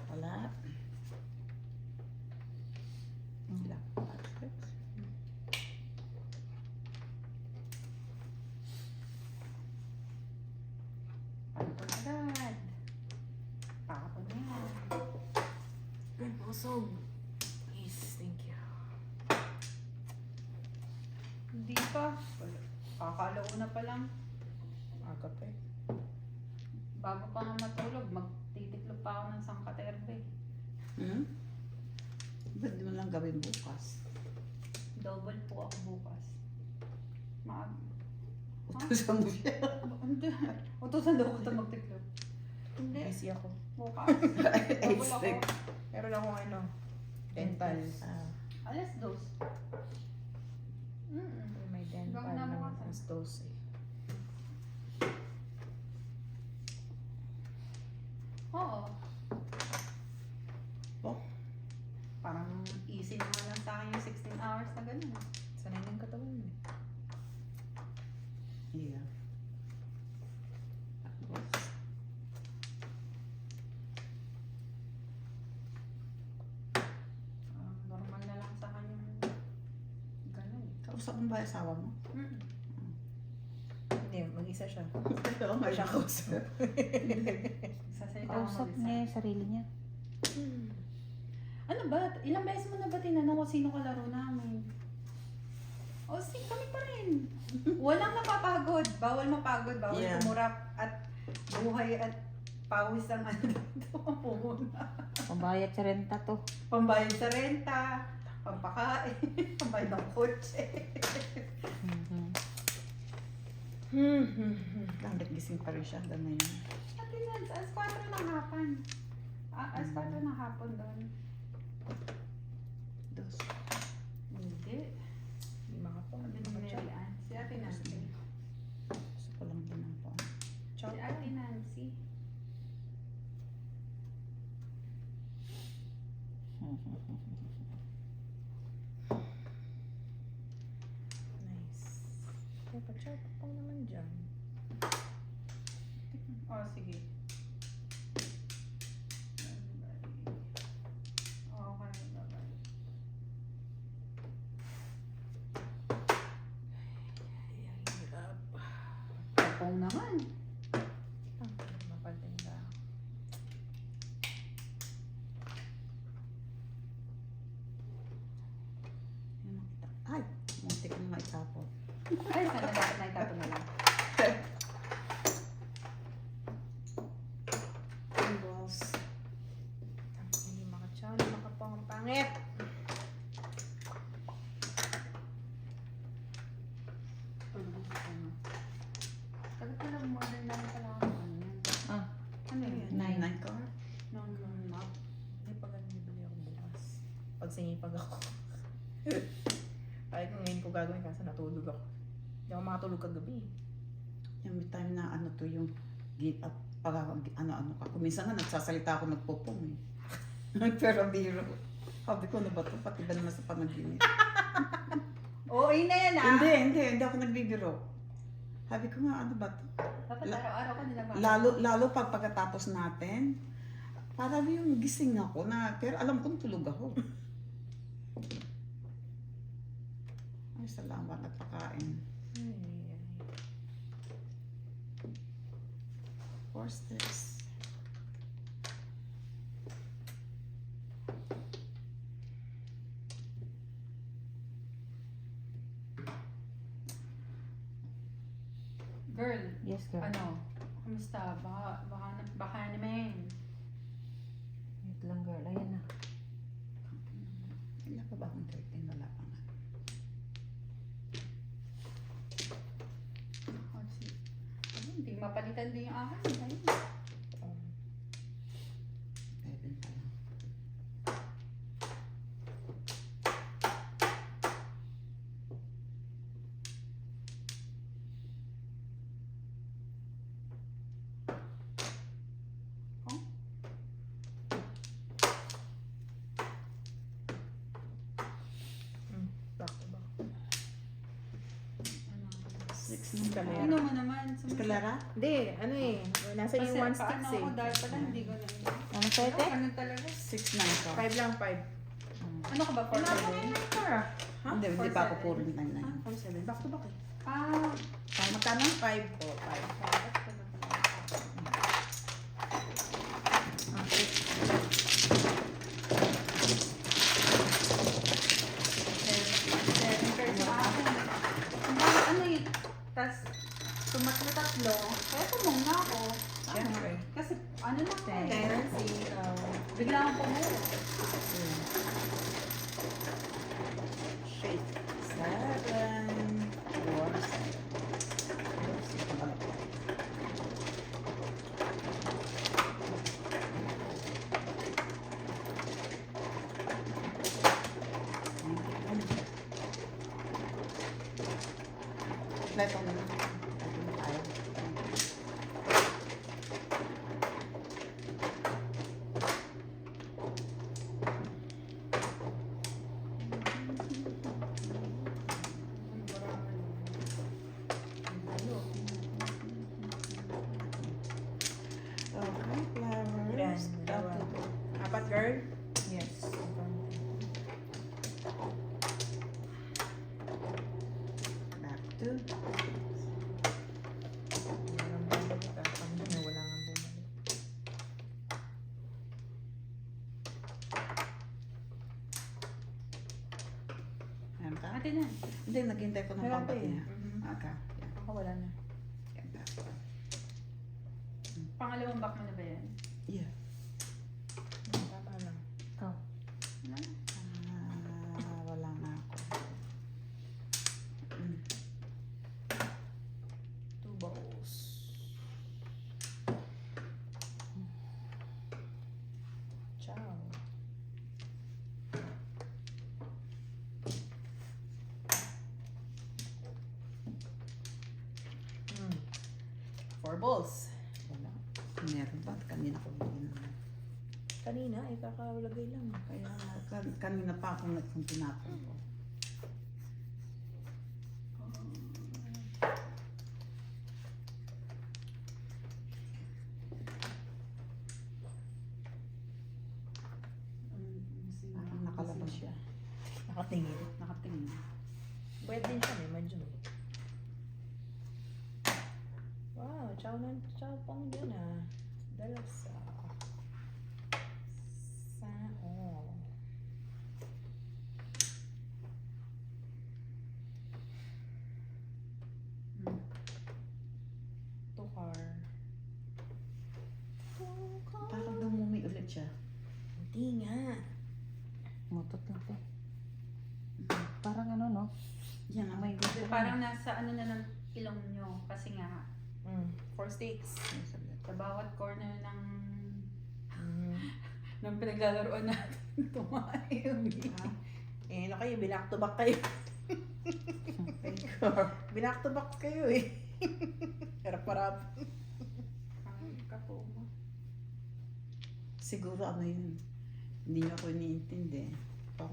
[SPEAKER 4] Wala. Wala. 5 sticks.
[SPEAKER 1] Pagod agad. Pakapon na yan.
[SPEAKER 3] Good, busog. Please, thank you.
[SPEAKER 1] Hindi pa. Kakalauna pa lang.
[SPEAKER 3] Aga pa eh.
[SPEAKER 1] Bago pa nga matulog, magtitiklop pa ako ng sangkaterbe.
[SPEAKER 4] Hmm? Ba't di mo lang gawin bukas?
[SPEAKER 1] Double po ako bukas.
[SPEAKER 4] Utusan mo siya.
[SPEAKER 1] Hindi. Utusan daw ko ito magtiklop. Hindi.
[SPEAKER 3] Busy ako.
[SPEAKER 1] Bukas.
[SPEAKER 4] 8
[SPEAKER 1] Double ako.
[SPEAKER 4] sticks.
[SPEAKER 3] Meron akong ano, dental.
[SPEAKER 1] Alas dos.
[SPEAKER 3] May dental
[SPEAKER 1] Gawin na
[SPEAKER 3] ng
[SPEAKER 1] bukas, ah.
[SPEAKER 3] alas 12.
[SPEAKER 1] Oo.
[SPEAKER 4] Oh,
[SPEAKER 1] Parang easy naman lang sa akin yung 16 hours na ganun.
[SPEAKER 3] Sanay ng katawan mo.
[SPEAKER 4] yeah. Tapos,
[SPEAKER 1] Normal na lang sa akin yung ganun.
[SPEAKER 4] kausap mo ba yung asawa mo?
[SPEAKER 3] Hindi, mag-isa siya.
[SPEAKER 4] Oo,
[SPEAKER 3] Hindi siya kausap.
[SPEAKER 1] Sasalita ko
[SPEAKER 2] Kausap
[SPEAKER 1] mag-isa.
[SPEAKER 2] niya yung sarili niya.
[SPEAKER 1] Ano ba? Ilang beses mo na ba tinanong kung sino kalaro namin? O, kami pa rin. Walang napapagod. Bawal mapagod. Bawal
[SPEAKER 4] Yeah.
[SPEAKER 1] kumurap. At buhay at pawis ang ano dito. Puhuna.
[SPEAKER 2] Pambayad sa renta to.
[SPEAKER 1] Pambayad sa renta. Pampakain. Pambayad ng kotse.
[SPEAKER 4] Hanggat gising pa rin siya, hanggang ngayon.
[SPEAKER 1] At yun, alas 4 ng hapon. Alas 4 ng hapon doon.
[SPEAKER 4] Dos.
[SPEAKER 1] Hindi.
[SPEAKER 3] Hindi makapon.
[SPEAKER 1] Sabi ni Mary Ann. Si Ate Nancy.
[SPEAKER 4] Gusto ko lang din ang phone.
[SPEAKER 1] Si Ate Nancy.
[SPEAKER 3] Nice. Kaya pa-chat pa naman dyan.
[SPEAKER 1] Oh, sige. Okay, bye-bye.
[SPEAKER 3] Ay, ang hirap.
[SPEAKER 1] Tapong naman.
[SPEAKER 3] Mapagtinda.
[SPEAKER 4] Yan nakita. Ay, muntik na maitapon.
[SPEAKER 1] Ay, sana dapat na itapon na lang.
[SPEAKER 4] Balls.
[SPEAKER 3] Hindi makachan, makapangpangit.
[SPEAKER 1] Sagot ko lang more than 9 pala ako. Ano yan?
[SPEAKER 2] Ah,
[SPEAKER 1] Ano yun?
[SPEAKER 2] Nine.
[SPEAKER 4] 9 car?
[SPEAKER 1] No, not.
[SPEAKER 3] Hindi pa ganun bibili ako bukas. Pag sinipag ako. Kahit ngayon ko gagawin kasi natulog ako. Hindi ako makatulog kagabi.
[SPEAKER 4] Yung may time na ano to yung ano ka. Kung minsan nga nagsasalita ako nagpupong eh. Pero biro. Sabi ko, ano ba to? Pati ba naman sa panaginip?
[SPEAKER 1] Oo, yun na yan ah.
[SPEAKER 4] Hindi ako nagbibiro. Sabi ko nga, ano ba to?
[SPEAKER 1] Dapat araw-araw ko nila ba?
[SPEAKER 4] Lalo pag pagkatapos natin, parang yung gising ako na, pero alam kong tulog ako. Ay, salamat at pakain.
[SPEAKER 3] Ay.
[SPEAKER 4] 4 sticks.
[SPEAKER 1] Girl,
[SPEAKER 2] yes girl.
[SPEAKER 1] ano? Kamusta? Baka naman.
[SPEAKER 2] Wait lang girl. Ayan na.
[SPEAKER 4] Wala pa ba akong 13? Wala pa nga.
[SPEAKER 1] Hindi mapalitan din yung akin. Ayun.
[SPEAKER 3] Um,
[SPEAKER 4] 11 pa lang.
[SPEAKER 3] back to back.
[SPEAKER 1] Ano?
[SPEAKER 4] 6 na
[SPEAKER 3] Escalera.
[SPEAKER 1] Ano mo naman?
[SPEAKER 4] Escalera?
[SPEAKER 3] Hindi, ano eh. Nasa
[SPEAKER 1] Kasi
[SPEAKER 3] yung one sticks
[SPEAKER 1] paano ako
[SPEAKER 3] eh.
[SPEAKER 1] dahil pala hindi ko na
[SPEAKER 2] Ano sete?
[SPEAKER 1] Ano talaga?
[SPEAKER 4] 6 na ito.
[SPEAKER 3] 5 lang, 5.
[SPEAKER 1] Ano ka ba? 4
[SPEAKER 2] Wala ko na yung number.
[SPEAKER 3] Ha?
[SPEAKER 4] Hindi pa ako puro 9 na
[SPEAKER 3] Ah,
[SPEAKER 4] yun.
[SPEAKER 3] 4-7. Back to back eh.
[SPEAKER 1] Ah,
[SPEAKER 4] Magkano?
[SPEAKER 3] 5 po, 5.
[SPEAKER 1] dapat ko na pala. Seven pairs sa akin. Ang dami, ano eh. Tas, tumatlo tatlo. Kaya tumong na ako.
[SPEAKER 4] Siyempre.
[SPEAKER 1] Kasi ano na ako eh.
[SPEAKER 3] 10, 0.
[SPEAKER 1] Bigla akong pumulo.
[SPEAKER 4] Shake. 7. 4. Ito na. Okay, flowers.
[SPEAKER 3] Ilan? Dalawa. Apat, girl?
[SPEAKER 2] Yes.
[SPEAKER 4] Back to.
[SPEAKER 3] Walang bumalik. Tapang doon eh, wala nga bumalik.
[SPEAKER 4] Ayan ka?
[SPEAKER 1] Ate na.
[SPEAKER 4] Hindi, naghintay ko ng
[SPEAKER 3] Meron pa
[SPEAKER 4] pambat
[SPEAKER 3] eh.
[SPEAKER 4] niya.
[SPEAKER 3] Mhm.
[SPEAKER 4] Okay. Yan.
[SPEAKER 3] Ako wala na.
[SPEAKER 4] Yan, back.
[SPEAKER 1] Pangalawang back mo na ba yan?
[SPEAKER 4] Yeah.
[SPEAKER 3] Tama lang.
[SPEAKER 2] Ikaw.
[SPEAKER 1] Wala na.
[SPEAKER 4] Wala na ako. Mm.
[SPEAKER 3] 2 balls. Ciao. Hmm. 4 balls.
[SPEAKER 4] Wala. Meron ba? Kanina ko din.
[SPEAKER 3] Kanina, ay kakalagay lang.
[SPEAKER 4] Kaya kanina pa ako nagpuntinapon ko. Parang nakalabas siya.
[SPEAKER 3] Nakatingin.
[SPEAKER 4] Nakatingin.
[SPEAKER 3] Pwede din siya, may medyo. Wow, chow pang yun ah. Dalasa. Sao.
[SPEAKER 1] Hmm.
[SPEAKER 3] Tukar.
[SPEAKER 4] Parang dumumi ulit siya.
[SPEAKER 3] Hindi nga.
[SPEAKER 2] Mutot lang to. Parang ano, no?
[SPEAKER 4] Yan ang may gusto.
[SPEAKER 1] Parang nasa ano na ng ilong nyo. Kasi nga,
[SPEAKER 3] 4 sticks.
[SPEAKER 1] sa bawat corner ng
[SPEAKER 3] Mm.
[SPEAKER 1] ng pinaglalaroan natin, tumayo.
[SPEAKER 3] Eh, ano kayo, binack to back kayo. Binack to back kayo eh. Harap-harap.
[SPEAKER 1] Kapo mo.
[SPEAKER 4] Siguro ano yun. Hindi niyo ako iniintindi. Ito.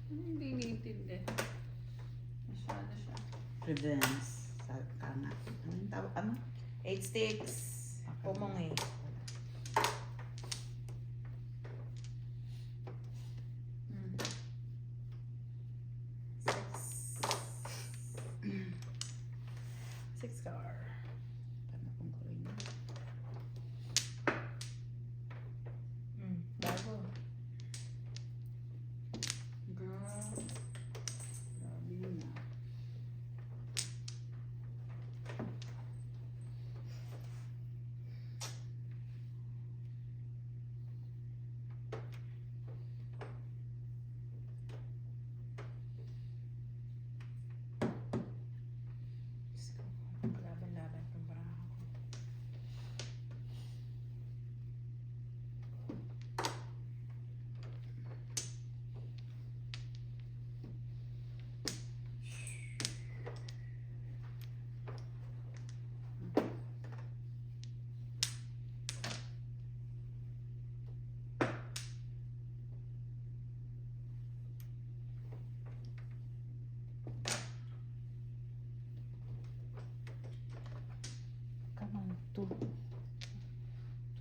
[SPEAKER 1] Hindi iniintindi. Masyado siya.
[SPEAKER 4] Prevents. Sa kanat. Ano yung tawag? Ano?
[SPEAKER 3] 8 sticks. Pumong eh.
[SPEAKER 1] Hmm.
[SPEAKER 3] 6 car.
[SPEAKER 4] Tama kong ko rin.
[SPEAKER 3] Bago.
[SPEAKER 1] Girl.
[SPEAKER 4] Grabe yun ah.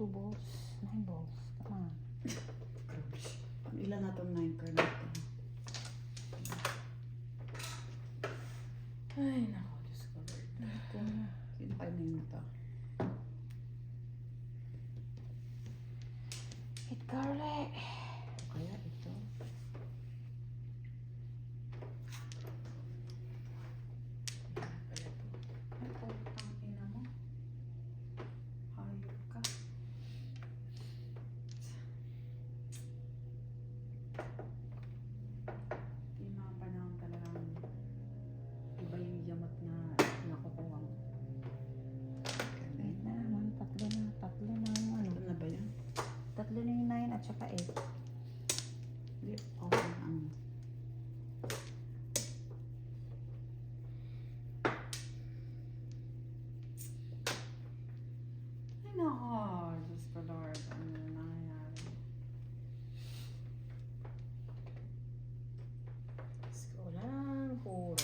[SPEAKER 2] 2 balls. 9 balls. Come on.
[SPEAKER 4] Ang ilan na itong 9 card natin?
[SPEAKER 3] Ay, nako, Diyos ko, Lord.
[SPEAKER 4] Sino kayo na yun ito?
[SPEAKER 2] Eat garlic.
[SPEAKER 3] Kaya ito. Kaya ito.
[SPEAKER 1] Ay, putang ina mo. Hayop ka. Di mga panahon talagang iba yung yamat na nakukuha mo.
[SPEAKER 2] Wait na naman. Tatlo na. Tatlo na yung ano.
[SPEAKER 4] Ito na ba yan?
[SPEAKER 2] Tatlo na yung 9 at saka 8.
[SPEAKER 4] Hindi, okay ang...
[SPEAKER 1] Ay, nako. Diyos ko, Lord. Ano na nangyayari?
[SPEAKER 3] Diyos ko lang, puro.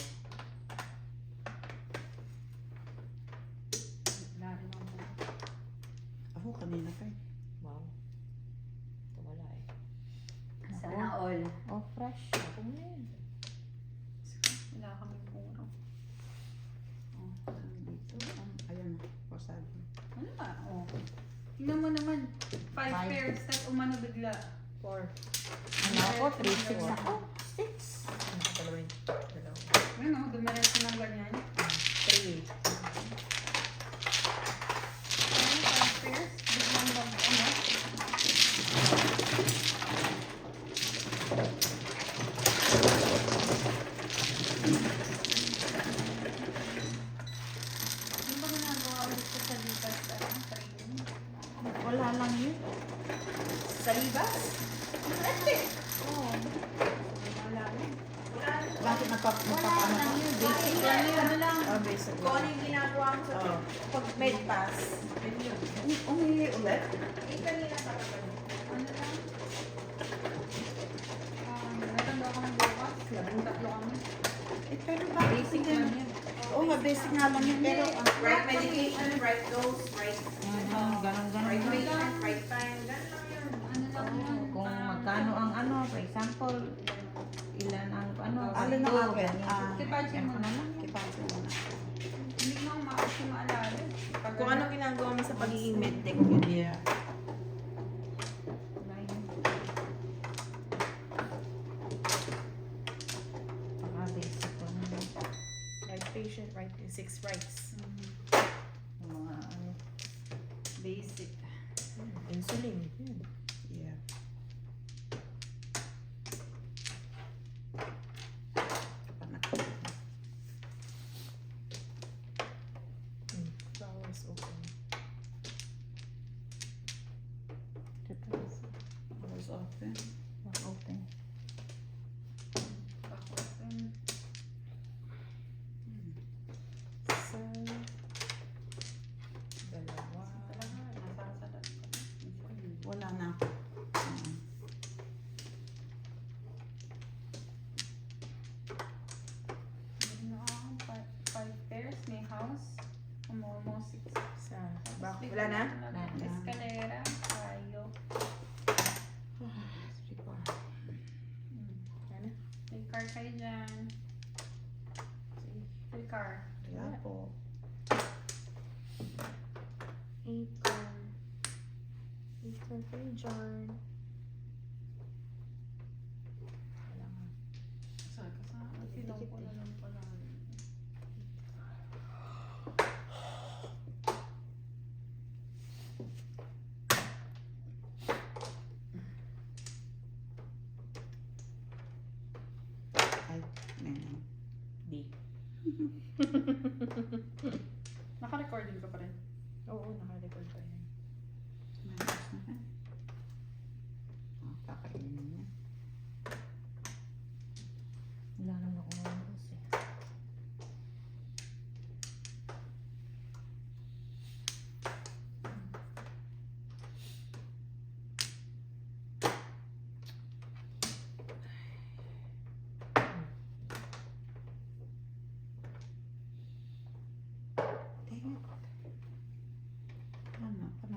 [SPEAKER 1] Lari lang po.
[SPEAKER 4] Ako kanina pa eh.
[SPEAKER 3] Wow. Ito wala eh.
[SPEAKER 1] Sana all.
[SPEAKER 2] Oh, fresh.
[SPEAKER 3] Ako mo na yan.
[SPEAKER 1] Wala kaming puro. Oh,
[SPEAKER 4] Dito. Ayan, pasado.
[SPEAKER 1] ano ba? Oh. Tingnan mo naman. 5
[SPEAKER 2] Five.
[SPEAKER 1] pairs. Tapos umano bigla.
[SPEAKER 3] 4.
[SPEAKER 2] Ano ako? 3, 6 ako. 6.
[SPEAKER 3] Dalawa yun. Dalawa.
[SPEAKER 1] Ano, dumiretso ng ganyan.
[SPEAKER 3] 3.
[SPEAKER 1] Ano, 5 pairs? Biglang bang, ano? Ano ba ginagawa ulit ko sa lipas? Training?
[SPEAKER 2] Wala lang yun.
[SPEAKER 1] Sa libas? Oo. Wala rin.
[SPEAKER 4] Bakit nagpapaano ka?
[SPEAKER 1] Basic lang yun. Ano lang?
[SPEAKER 4] Ah, basic
[SPEAKER 1] Kung ano
[SPEAKER 4] lang.
[SPEAKER 1] yung ginagawa mo sa
[SPEAKER 4] Oo.
[SPEAKER 1] pag med pass. Yun yun.
[SPEAKER 4] Umihi ulit?
[SPEAKER 1] Eh, kanina pa ba? Ano lang? Natanda ko ng bukas. Labing tatlo kami.
[SPEAKER 4] Eh, pero bakit?
[SPEAKER 1] Basic lang yun.
[SPEAKER 4] Oo nga, basic nga lang yun. Pero,
[SPEAKER 5] Right medication, right dose, right
[SPEAKER 2] Ganon,
[SPEAKER 5] right
[SPEAKER 2] ganon.
[SPEAKER 5] patient, right time. Ganun lang yun.
[SPEAKER 1] Ano lang yun?
[SPEAKER 2] Kung magkano ang ano, for example, ilan ang ano,
[SPEAKER 4] alin na
[SPEAKER 2] ganito,
[SPEAKER 4] akin?
[SPEAKER 2] ganyan.
[SPEAKER 4] Ah,
[SPEAKER 1] Kipachi
[SPEAKER 2] Yan
[SPEAKER 1] mo
[SPEAKER 2] ko na lang.
[SPEAKER 4] kipasin mo na.
[SPEAKER 1] Hindi mo ako maalala. Pag
[SPEAKER 3] Kung anong ginagawa mo sa pagiging medtech.
[SPEAKER 4] Yeah.
[SPEAKER 2] Paka-basic ko na lang.
[SPEAKER 3] Right patient, right 6 rights.
[SPEAKER 2] Yung mga ano.
[SPEAKER 1] Basic.
[SPEAKER 3] Insulin. Yun.
[SPEAKER 4] Yeah.
[SPEAKER 3] Flowers open.
[SPEAKER 4] Always open.
[SPEAKER 2] Open.
[SPEAKER 3] Isa. Dalawa.
[SPEAKER 1] Talaga, nasasalat ko.
[SPEAKER 4] Wala na.
[SPEAKER 1] Ano ako? 5 pairs, may house. Umomo 6.
[SPEAKER 3] Isa. Bakit? Wala na?
[SPEAKER 1] Escalera, tayo.
[SPEAKER 3] Wala na?
[SPEAKER 1] May car kayo dyan.
[SPEAKER 3] Sige.
[SPEAKER 1] May car.
[SPEAKER 4] Wala po.
[SPEAKER 3] 8 car. 8 car kayo dyan. Wala nga.
[SPEAKER 1] Saan ka sa? Silong ko na lang pala.
[SPEAKER 4] Ay, meron.
[SPEAKER 3] D.
[SPEAKER 1] Naka-recording ka pa rin.
[SPEAKER 3] Oo, naka-record pa yan.
[SPEAKER 4] Mayroon na ka. Oh, kakainin niya.
[SPEAKER 2] Wala naman ako ngayon kasi.
[SPEAKER 4] Dang it. Ano?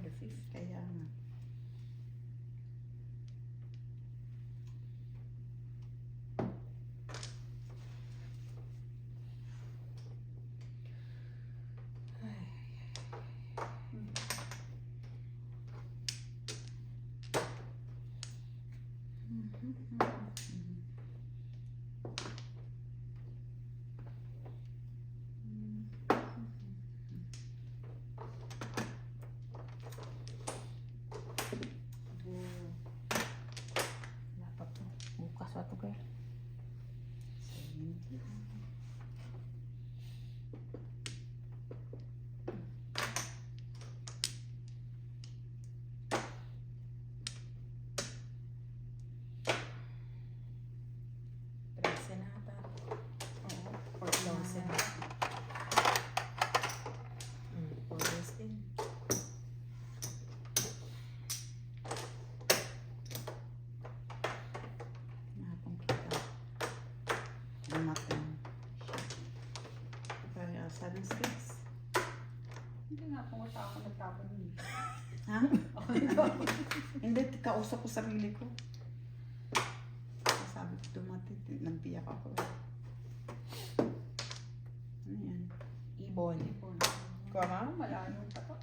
[SPEAKER 3] the 5th.
[SPEAKER 4] Kaya nga.
[SPEAKER 2] Wala pa to. Bukas pa to girl.
[SPEAKER 4] 70.
[SPEAKER 3] Trece na ata.
[SPEAKER 4] Oo.
[SPEAKER 3] 4,000. 4 days din.
[SPEAKER 4] Napong kita. Dumating. Kaya 7-6.
[SPEAKER 1] Hindi nga po ako nagtapon eh.
[SPEAKER 4] Ha? Hindi, kausap ko sarili ko. Sabi ko dumating, nagbiyak ako. Ano yan?
[SPEAKER 3] Ibon. Kuha ka?
[SPEAKER 1] Malayo pa to.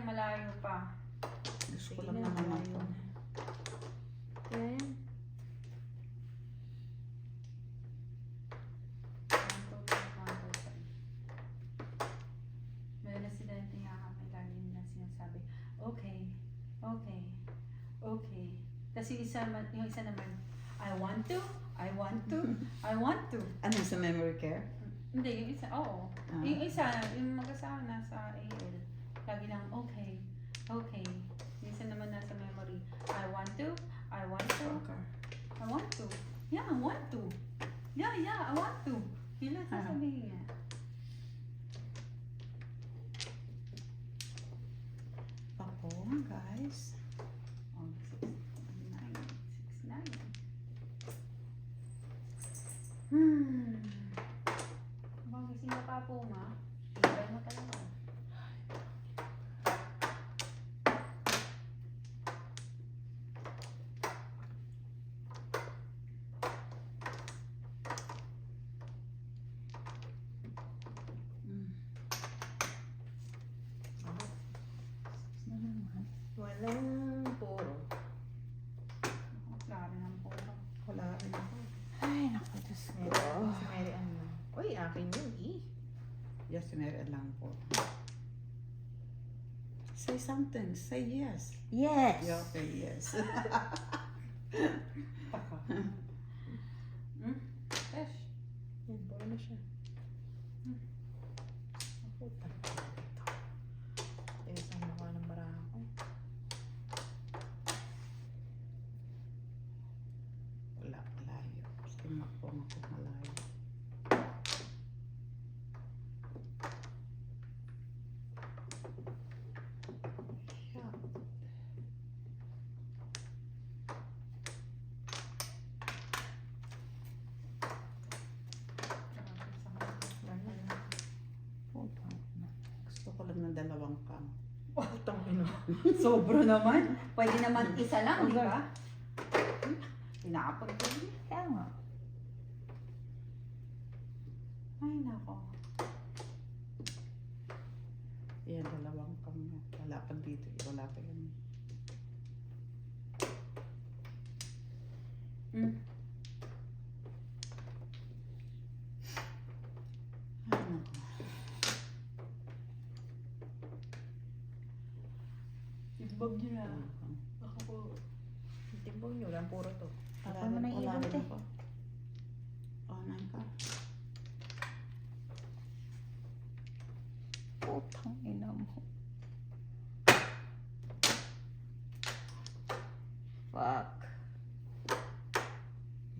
[SPEAKER 1] Malayo pa.
[SPEAKER 4] Gusto ko
[SPEAKER 3] Sige
[SPEAKER 4] lang
[SPEAKER 3] na,
[SPEAKER 4] naman
[SPEAKER 3] malayo
[SPEAKER 4] ito.
[SPEAKER 3] na. Kaya yan.
[SPEAKER 1] 1, 2, 3, 4, 5. May residente nga kami, lagi nila sinasabi, okay, okay, okay. Kasi yung isa naman, I want to, I want to, I want to.
[SPEAKER 4] Ano sa memory care?
[SPEAKER 1] Hindi, yung isa, oo.
[SPEAKER 4] Ah.
[SPEAKER 1] Yung isa, yung mag-asawa nasa AL, lagi lang, okay, okay. Yung isa naman nasa memory, I want to, I want to, I want to. Yeah, I want to. Yeah, I want to. Yun lang sasabihin niya.
[SPEAKER 4] Ako, guys.
[SPEAKER 1] Oh, 6, 9, 6, 9. Bang gising na pa po, ma. Ibay mo talaga.
[SPEAKER 3] Walang puro.
[SPEAKER 1] Klaro ng puro.
[SPEAKER 4] Wala rin ako.
[SPEAKER 2] Ay, naku, Diyos ko.
[SPEAKER 3] Si Mary Ann lang. Uy, akin yun eh.
[SPEAKER 4] Yes, meron lang po. Say something. Say yes.
[SPEAKER 2] Yes.
[SPEAKER 4] Yeah, okay, yes.
[SPEAKER 1] Fresh.
[SPEAKER 3] Yan, puro na siya. Ako, talaga. Tigas ang mukha ng baraha ko.
[SPEAKER 4] Wala, malayo. Gusto makpong ako malayo. Shot.
[SPEAKER 2] Putang ina.
[SPEAKER 4] Gusto ko lang ng dalawang cam.
[SPEAKER 3] Putang ino.
[SPEAKER 1] Sobra naman. Pwede naman isa lang, di ba? Tinapon ko.
[SPEAKER 2] Kaya nga.
[SPEAKER 1] Ay, nako.
[SPEAKER 4] Yan, dalawang cam na. Wala pa dito. Wala pa yun. Ay, naku.
[SPEAKER 1] Timbag niyo na.
[SPEAKER 3] Ako po. Timbong nyo lang, puro to.
[SPEAKER 2] Tapon mo na yung
[SPEAKER 4] Wala
[SPEAKER 2] ibon,
[SPEAKER 4] rin
[SPEAKER 2] te.
[SPEAKER 4] ako. Online ka.
[SPEAKER 2] Putang ina mo. Fuck.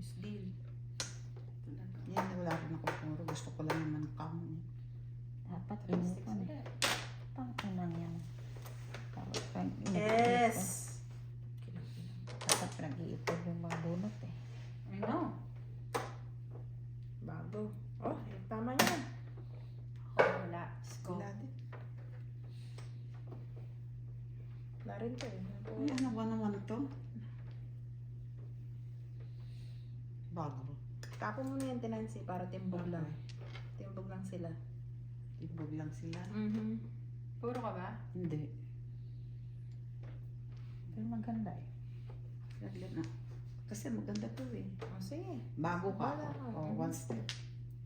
[SPEAKER 3] Miss Deal.
[SPEAKER 4] Yan, wala rin ako puro. Gusto ko lang naman cam.
[SPEAKER 2] Dapat inipon eh. Pang inang yan. Dapat pinag-iipon.
[SPEAKER 3] Yes!
[SPEAKER 2] Dapat pinag-iipon yung mga bunot eh.
[SPEAKER 1] I know.
[SPEAKER 3] Bago. Oh, tama yan.
[SPEAKER 1] Ako wala. Let's go.
[SPEAKER 4] Wala din.
[SPEAKER 3] Wala rin to eh.
[SPEAKER 4] Ay, ano ba naman to? Bago.
[SPEAKER 3] Tapon mo na yan, Tinancy, para timbog lang. Timbog lang sila.
[SPEAKER 4] Tibog lang sila.
[SPEAKER 1] Puro ka ba?
[SPEAKER 4] Hindi.
[SPEAKER 2] Pero maganda eh.
[SPEAKER 4] Saglit na. Kasi maganda to eh.
[SPEAKER 3] O, sige.
[SPEAKER 4] Bago pa
[SPEAKER 3] Wala
[SPEAKER 4] ako.
[SPEAKER 3] ka.
[SPEAKER 4] Oh, one step.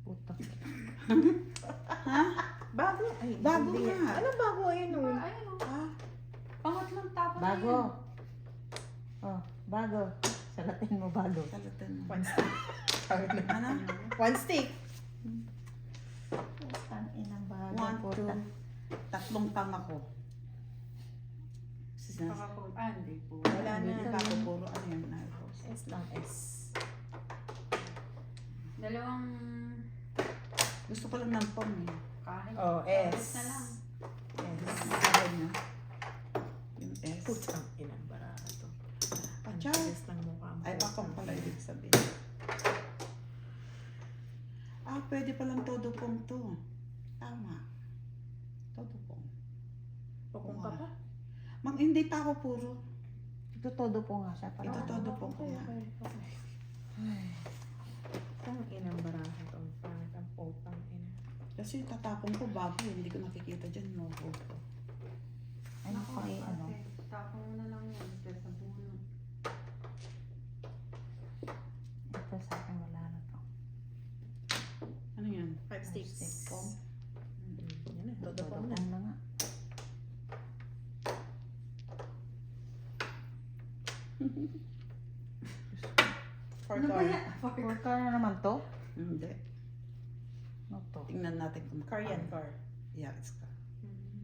[SPEAKER 2] Puta.
[SPEAKER 3] Bago? Ay,
[SPEAKER 4] Bago
[SPEAKER 3] hindi.
[SPEAKER 4] nga.
[SPEAKER 3] Ano bago? Ayun o.
[SPEAKER 1] Ayun o.
[SPEAKER 4] Ah,
[SPEAKER 1] Pangatlong tapon na
[SPEAKER 2] Bago.
[SPEAKER 1] yan.
[SPEAKER 2] Oh, bago. Salatin mo bago.
[SPEAKER 4] talatan mo.
[SPEAKER 3] One stick.
[SPEAKER 4] Ano?
[SPEAKER 3] One stick.
[SPEAKER 2] Putang inang bago.
[SPEAKER 4] One, two.
[SPEAKER 2] Puta.
[SPEAKER 4] Tatlong pang ako. Sinas.
[SPEAKER 1] Pakapog. Ah, hindi po.
[SPEAKER 3] Wala na.
[SPEAKER 4] Hindi pa ako puro ano yan. Narcos.
[SPEAKER 3] S lang, S.
[SPEAKER 1] Dalawang
[SPEAKER 4] Gusto ko lang ng pang eh.
[SPEAKER 1] kahit.
[SPEAKER 3] Oh,
[SPEAKER 1] Kahit
[SPEAKER 3] S.
[SPEAKER 1] na lang.
[SPEAKER 3] S.
[SPEAKER 4] Sabi niyo. Yung S.
[SPEAKER 3] Putang inang baraka to. Ang
[SPEAKER 4] Achar.
[SPEAKER 3] tigas ng mukha mo.
[SPEAKER 4] Ay, pakong pala ibig sabihin. Ah, pwede palang todo pong to. Tama. Todo pong.
[SPEAKER 3] Pukong ka pa?
[SPEAKER 4] Mang, hindi pa ako puro.
[SPEAKER 2] Ito todo po nga siya.
[SPEAKER 4] Ito todo pong ko nga.
[SPEAKER 3] Okay. Putang inang baraka to. Pangit ang putang ina.
[SPEAKER 4] Kasi tatapon ko bago, hindi ko nakikita dyan. No,
[SPEAKER 2] Ano pa eh, ano?
[SPEAKER 1] Tapon mo na lang yan. Stress sa puno.
[SPEAKER 2] Ito sa akin wala na to.
[SPEAKER 4] Ano yan?
[SPEAKER 3] 5 sticks.
[SPEAKER 2] Stick po.
[SPEAKER 3] Yan na. Todo
[SPEAKER 2] Todo
[SPEAKER 3] pa
[SPEAKER 2] po
[SPEAKER 3] na.
[SPEAKER 2] na nga.
[SPEAKER 3] Four
[SPEAKER 1] Ano ba
[SPEAKER 3] card.
[SPEAKER 1] yan?
[SPEAKER 2] Four car na naman to?
[SPEAKER 4] Hindi.
[SPEAKER 2] No to.
[SPEAKER 4] Tingnan natin kung
[SPEAKER 3] Car yan, car.
[SPEAKER 4] Yeah, it's car.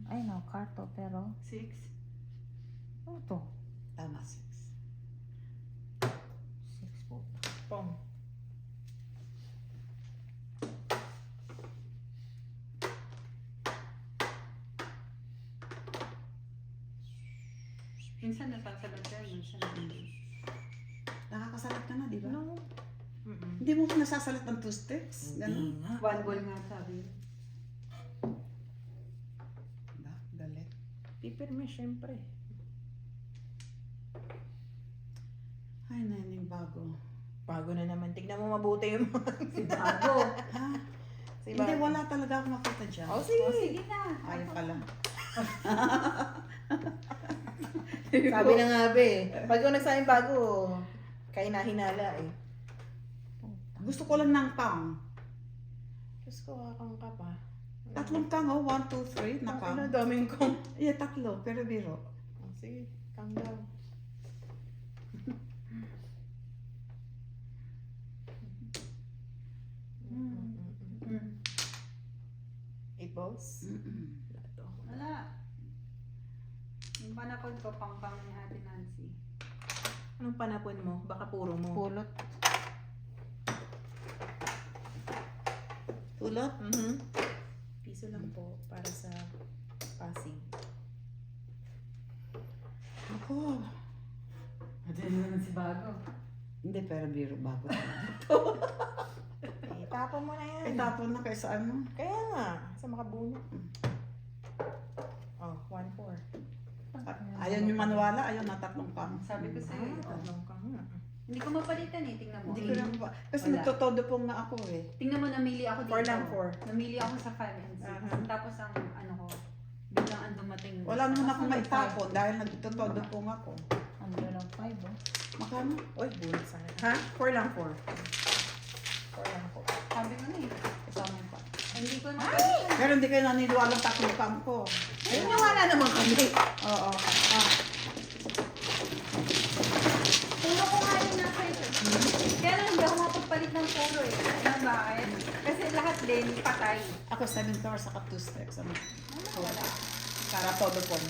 [SPEAKER 2] Ay no, car to pero
[SPEAKER 1] 6.
[SPEAKER 2] ano to?
[SPEAKER 4] Tama, 6.
[SPEAKER 2] 6 po.
[SPEAKER 3] Pong.
[SPEAKER 1] Minsan nasasalat yan, minsan hindi.
[SPEAKER 4] Nakakasalat ka na, di ba?
[SPEAKER 3] No.
[SPEAKER 4] Hindi mo pa nasasalat ng 2 sticks? Ganun.
[SPEAKER 3] nga.
[SPEAKER 1] One ball nga sabi.
[SPEAKER 4] Diba? Galit.
[SPEAKER 3] Pipirme, syempre.
[SPEAKER 4] Ay, naning bago.
[SPEAKER 3] Bago na naman. Tignan mo mabuti yung mga
[SPEAKER 1] Si Bago.
[SPEAKER 4] Ha?
[SPEAKER 3] si
[SPEAKER 4] Hindi,
[SPEAKER 3] Bago.
[SPEAKER 4] wala talaga ako nakita dyan.
[SPEAKER 3] Oh, sige.
[SPEAKER 1] O sige na.
[SPEAKER 4] Ayaw pala.
[SPEAKER 3] Sabi na nga be. Pag yung nagsayang bago, kaya nahinala eh.
[SPEAKER 4] Gusto ko lang ng pang.
[SPEAKER 3] Diyos ko, kakang ka pa.
[SPEAKER 4] Tatlong kang, oh. 1, 2, 3.
[SPEAKER 3] Ang
[SPEAKER 4] Nakang.
[SPEAKER 3] ina, daming kong.
[SPEAKER 4] Yeah, tatlo. Pero biro.
[SPEAKER 3] Oh, sige, kang daw.
[SPEAKER 1] Mm.
[SPEAKER 3] 8 balls?
[SPEAKER 4] Mm-mm.
[SPEAKER 3] Wala to.
[SPEAKER 1] Wala. Yung panapon ko, pang-pang ni Ate Nancy.
[SPEAKER 3] Anong panapon mo? Baka puro mo.
[SPEAKER 2] Pulot.
[SPEAKER 4] Tulot?
[SPEAKER 3] Piso lang po para sa passing.
[SPEAKER 4] Ako.
[SPEAKER 1] Ate naman si Bago.
[SPEAKER 4] Hindi, pero biro bago.
[SPEAKER 3] Eh, tapon mo na yan.
[SPEAKER 4] Itapon na kayo sa ano?
[SPEAKER 3] Kaya nga, sa makabunot. Oh, 1-4.
[SPEAKER 4] Ayaw nyo maniwala, ayaw na tatlong kang.
[SPEAKER 1] Sabi ko sa'yo.
[SPEAKER 3] Tatlong ka nga.
[SPEAKER 1] Hindi ko mapalitan eh. Tingnan mo.
[SPEAKER 4] Hindi ko lang pa. Kasi
[SPEAKER 1] Wala.
[SPEAKER 4] nagtotodo pong nga ako eh.
[SPEAKER 1] Tingnan mo, namili ako dito.
[SPEAKER 3] 4 lang, 4.
[SPEAKER 1] Namili ako sa 5 and 6.
[SPEAKER 3] Aha.
[SPEAKER 1] Tapos ang ano ko, biglang ang dumating.
[SPEAKER 4] Wala naman ako maitapon dahil nagtotodo pong ako.
[SPEAKER 2] Ano lang 5 oh.
[SPEAKER 4] Makano?
[SPEAKER 3] Uy, bunot sana. Ha? 4 lang, 4. 4 lang po.
[SPEAKER 1] Sabi ko na eh.
[SPEAKER 4] Kasama pa.
[SPEAKER 1] Hindi ko mapalitan.
[SPEAKER 4] Pero hindi kayo naniniwala tatlong kang ko.
[SPEAKER 3] Ayun, nawala naman kami.
[SPEAKER 4] Oo.
[SPEAKER 1] Puro ko nga yung nasa ito. Kaya lang hindi ako mapagpalit ng puro eh. Alam bakit? Kasi lahat din patay.
[SPEAKER 4] Ako 7 cars saka 2 steps. Ano?
[SPEAKER 1] Ano wala?
[SPEAKER 4] Para todo pong.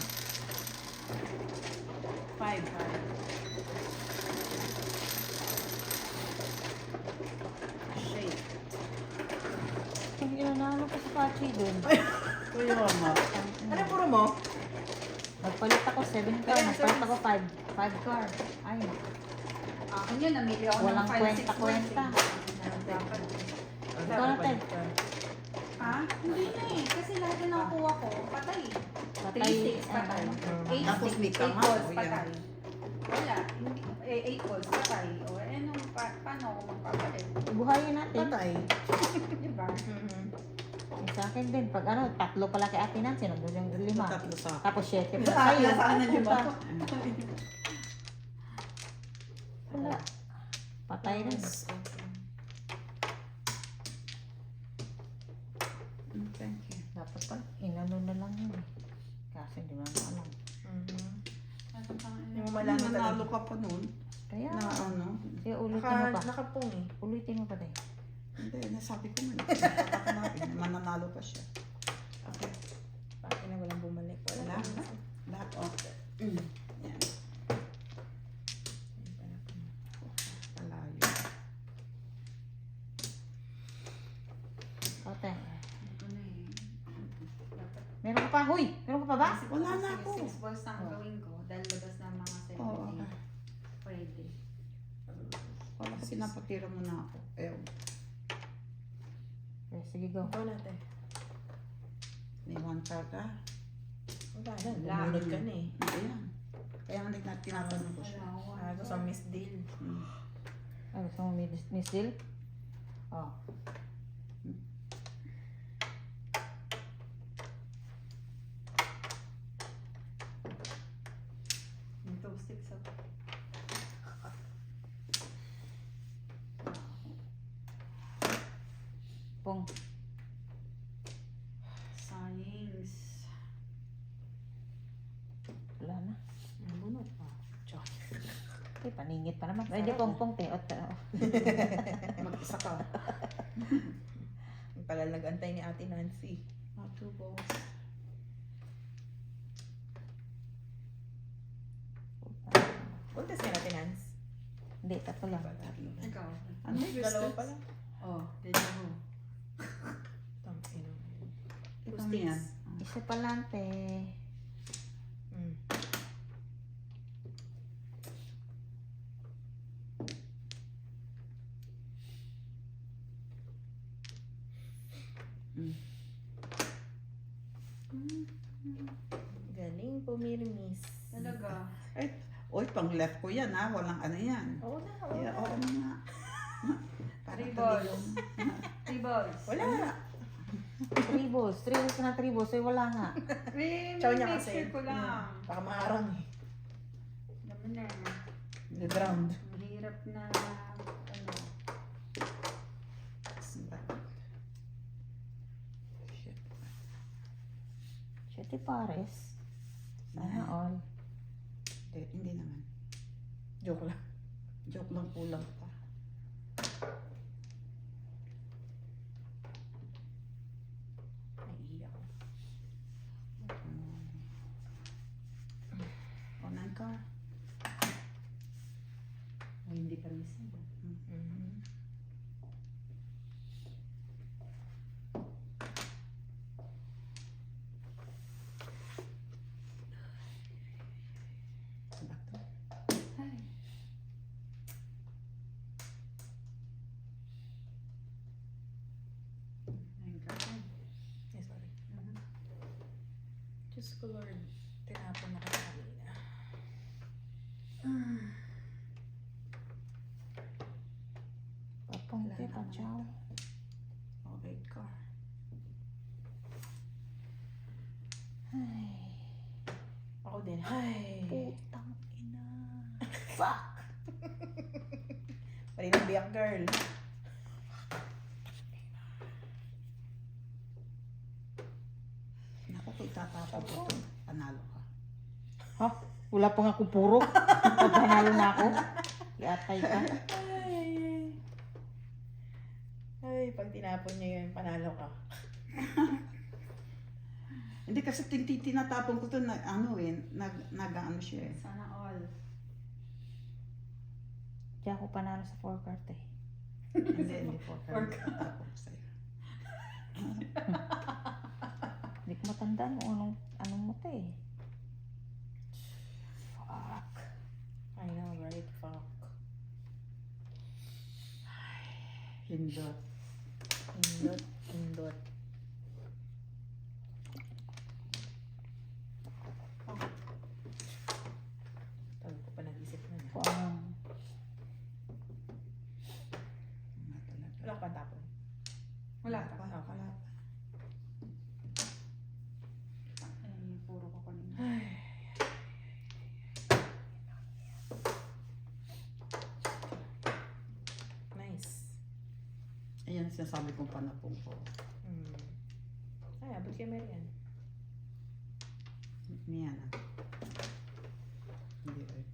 [SPEAKER 1] 5.
[SPEAKER 4] Shake.
[SPEAKER 2] Ang inanalo ko sa Pachi dun.
[SPEAKER 4] Kuya mama.
[SPEAKER 3] Ano puro mo?
[SPEAKER 2] Nagpalit ako 7 car,
[SPEAKER 3] Ayan,
[SPEAKER 2] nagpalit
[SPEAKER 3] service.
[SPEAKER 2] ako 5 car. Ay,
[SPEAKER 1] Akin yun, namili ako
[SPEAKER 2] Walang
[SPEAKER 1] ng 5, 6
[SPEAKER 2] kwenta-kwenta.
[SPEAKER 3] Ikaw
[SPEAKER 2] na, Ted.
[SPEAKER 1] Ha? Hindi na eh. Kasi lahat na nakukuha ko, patay.
[SPEAKER 2] patay,
[SPEAKER 1] patay.
[SPEAKER 2] Normal.
[SPEAKER 1] Eight
[SPEAKER 4] Tapos may
[SPEAKER 1] eight
[SPEAKER 4] tama,
[SPEAKER 1] balls,
[SPEAKER 4] o yan.
[SPEAKER 1] patay. Wala. Hindi, 8 balls, patay. O, anong, paano ako magpapalit?
[SPEAKER 2] Ibuhayin natin.
[SPEAKER 3] Patay.
[SPEAKER 1] Di ba?
[SPEAKER 3] Mhm.
[SPEAKER 2] Yung sa akin din, pag ano, 3 pala kay Ate Nancy, nandun yung 5.
[SPEAKER 4] Tatlo sa akin.
[SPEAKER 2] Tapos 7 pa
[SPEAKER 4] Ah,
[SPEAKER 2] sa'yo.
[SPEAKER 4] nasaan na
[SPEAKER 2] Ay,
[SPEAKER 4] lima
[SPEAKER 2] puta.
[SPEAKER 4] ko?
[SPEAKER 2] Wala. Patay rin.
[SPEAKER 3] Yes, okay.
[SPEAKER 4] Thank you.
[SPEAKER 2] Dapat pa, inano na lang yun eh. Kasi hindi mo na alam.
[SPEAKER 3] Mhm.
[SPEAKER 1] Ano pang ano?
[SPEAKER 3] Yung malaman
[SPEAKER 4] Nanalo
[SPEAKER 3] talaga.
[SPEAKER 4] ka pa noon.
[SPEAKER 2] Kaya,
[SPEAKER 4] Na ano.
[SPEAKER 2] kaya ulitin mo pa.
[SPEAKER 3] Nakapong eh.
[SPEAKER 2] Ulitin mo pa tayo.
[SPEAKER 4] Hindi, nasabi ko nga. Nakakanain. Mananalo pa siya. Okay.
[SPEAKER 3] Bakit na walang bumalik?
[SPEAKER 4] Wala. Lahat okay. Yan. Palayo.
[SPEAKER 2] Ate,
[SPEAKER 1] Ito na eh. Dapat
[SPEAKER 2] meron ka pa? Huy! Meron ka pa ba?
[SPEAKER 4] Wala na ako.
[SPEAKER 1] 6 balls na ang gawin ko. Dahil labas na mga 7
[SPEAKER 4] Oo.
[SPEAKER 1] Pwede.
[SPEAKER 4] Wala kasi napatira mo na ako. Ew.
[SPEAKER 2] Okay, sige, go.
[SPEAKER 3] Ikaw natin.
[SPEAKER 4] May one card ka.
[SPEAKER 3] Wala na.
[SPEAKER 1] Wala.
[SPEAKER 3] Bumunod ka na eh.
[SPEAKER 4] Ayan. Kaya nga tinatanong ko siya.
[SPEAKER 1] Wala.
[SPEAKER 3] Ako sa Miss Deal.
[SPEAKER 2] Ay, gusto mo Miss Dill? Oh.
[SPEAKER 1] May two sticks ako.
[SPEAKER 2] Pong.
[SPEAKER 1] Sayings.
[SPEAKER 2] Wala na.
[SPEAKER 3] Bunot pa. Chok.
[SPEAKER 2] Ay, paningit pa naman. Ay, di pong te.
[SPEAKER 4] Mag-isa ka.
[SPEAKER 3] Ang tagal nag-antay ni Ate Nancy.
[SPEAKER 1] 2 balls.
[SPEAKER 3] Puntas ka natin, Nancy.
[SPEAKER 2] Hindi, tatlo lang.
[SPEAKER 1] Ikaw.
[SPEAKER 4] Ano yung
[SPEAKER 3] Dalawa
[SPEAKER 4] resistance?
[SPEAKER 3] pala.
[SPEAKER 1] Oh, deja vu.
[SPEAKER 3] Tangina.
[SPEAKER 4] Ito mo yan.
[SPEAKER 2] Isa pa lang, te.
[SPEAKER 3] Mm. Galing pumirmis.
[SPEAKER 1] Talaga.
[SPEAKER 4] Oy, pang left ko yan ha. Walang ano yan.
[SPEAKER 3] Oo na, oo
[SPEAKER 4] Yeah,
[SPEAKER 3] na.
[SPEAKER 4] oo nga. Para
[SPEAKER 1] 3
[SPEAKER 4] tuloy
[SPEAKER 1] balls.
[SPEAKER 4] yung-
[SPEAKER 1] 3 balls.
[SPEAKER 3] Wala.
[SPEAKER 2] 3 balls. 3 balls na 3 balls. Ay, wala nga.
[SPEAKER 3] Chow niya
[SPEAKER 1] Make
[SPEAKER 3] kasi.
[SPEAKER 1] sure ko lang.
[SPEAKER 3] Baka maharang eh.
[SPEAKER 1] Alam mo na.
[SPEAKER 3] The ground.
[SPEAKER 1] Mahirap na ano.
[SPEAKER 4] Shit.
[SPEAKER 2] Shitty pares. Sana all.
[SPEAKER 4] Hindi naman.
[SPEAKER 3] Joke lang.
[SPEAKER 4] Joke lang, kulang pa.
[SPEAKER 3] Naiiyak.
[SPEAKER 4] Onan ka.
[SPEAKER 1] Ay, hindi ka missing.
[SPEAKER 3] Mhm.
[SPEAKER 4] Bato.
[SPEAKER 1] Ay. Ay, grabe.
[SPEAKER 3] Eh, sorry. Diyos ko, Lord. Tinapon na kita kanina.
[SPEAKER 2] Papong te, pachaw.
[SPEAKER 4] Okay ka.
[SPEAKER 2] Ay,
[SPEAKER 3] Ako din. Ay.
[SPEAKER 2] putang ina.
[SPEAKER 3] Pari ng biyak, girl.
[SPEAKER 4] Naku, kung itatapon ko ito, panalo ka.
[SPEAKER 2] Ha? Wala pa nga akong puro. Pagpanalo na ako. Iatay ka.
[SPEAKER 3] Ay. Ay, pag tinapon niya yun, panalo ka.
[SPEAKER 4] Hindi kasi tinatapon ko ito na ano eh, nag-ano siya eh.
[SPEAKER 1] Sana all.
[SPEAKER 2] Di ako panalo sa 4 card eh.
[SPEAKER 4] Hindi po. Tatapon ko sa'yo.
[SPEAKER 2] Hindi ko matandaan kung anong mo te eh. Fuck.
[SPEAKER 3] I know, right? Fuck.
[SPEAKER 4] Hindot.
[SPEAKER 3] Indot, indot.
[SPEAKER 4] Yan sinasabi kong panapong ko.
[SPEAKER 3] Ay, abot kay Marian.
[SPEAKER 4] Yan ah. Hindi eh.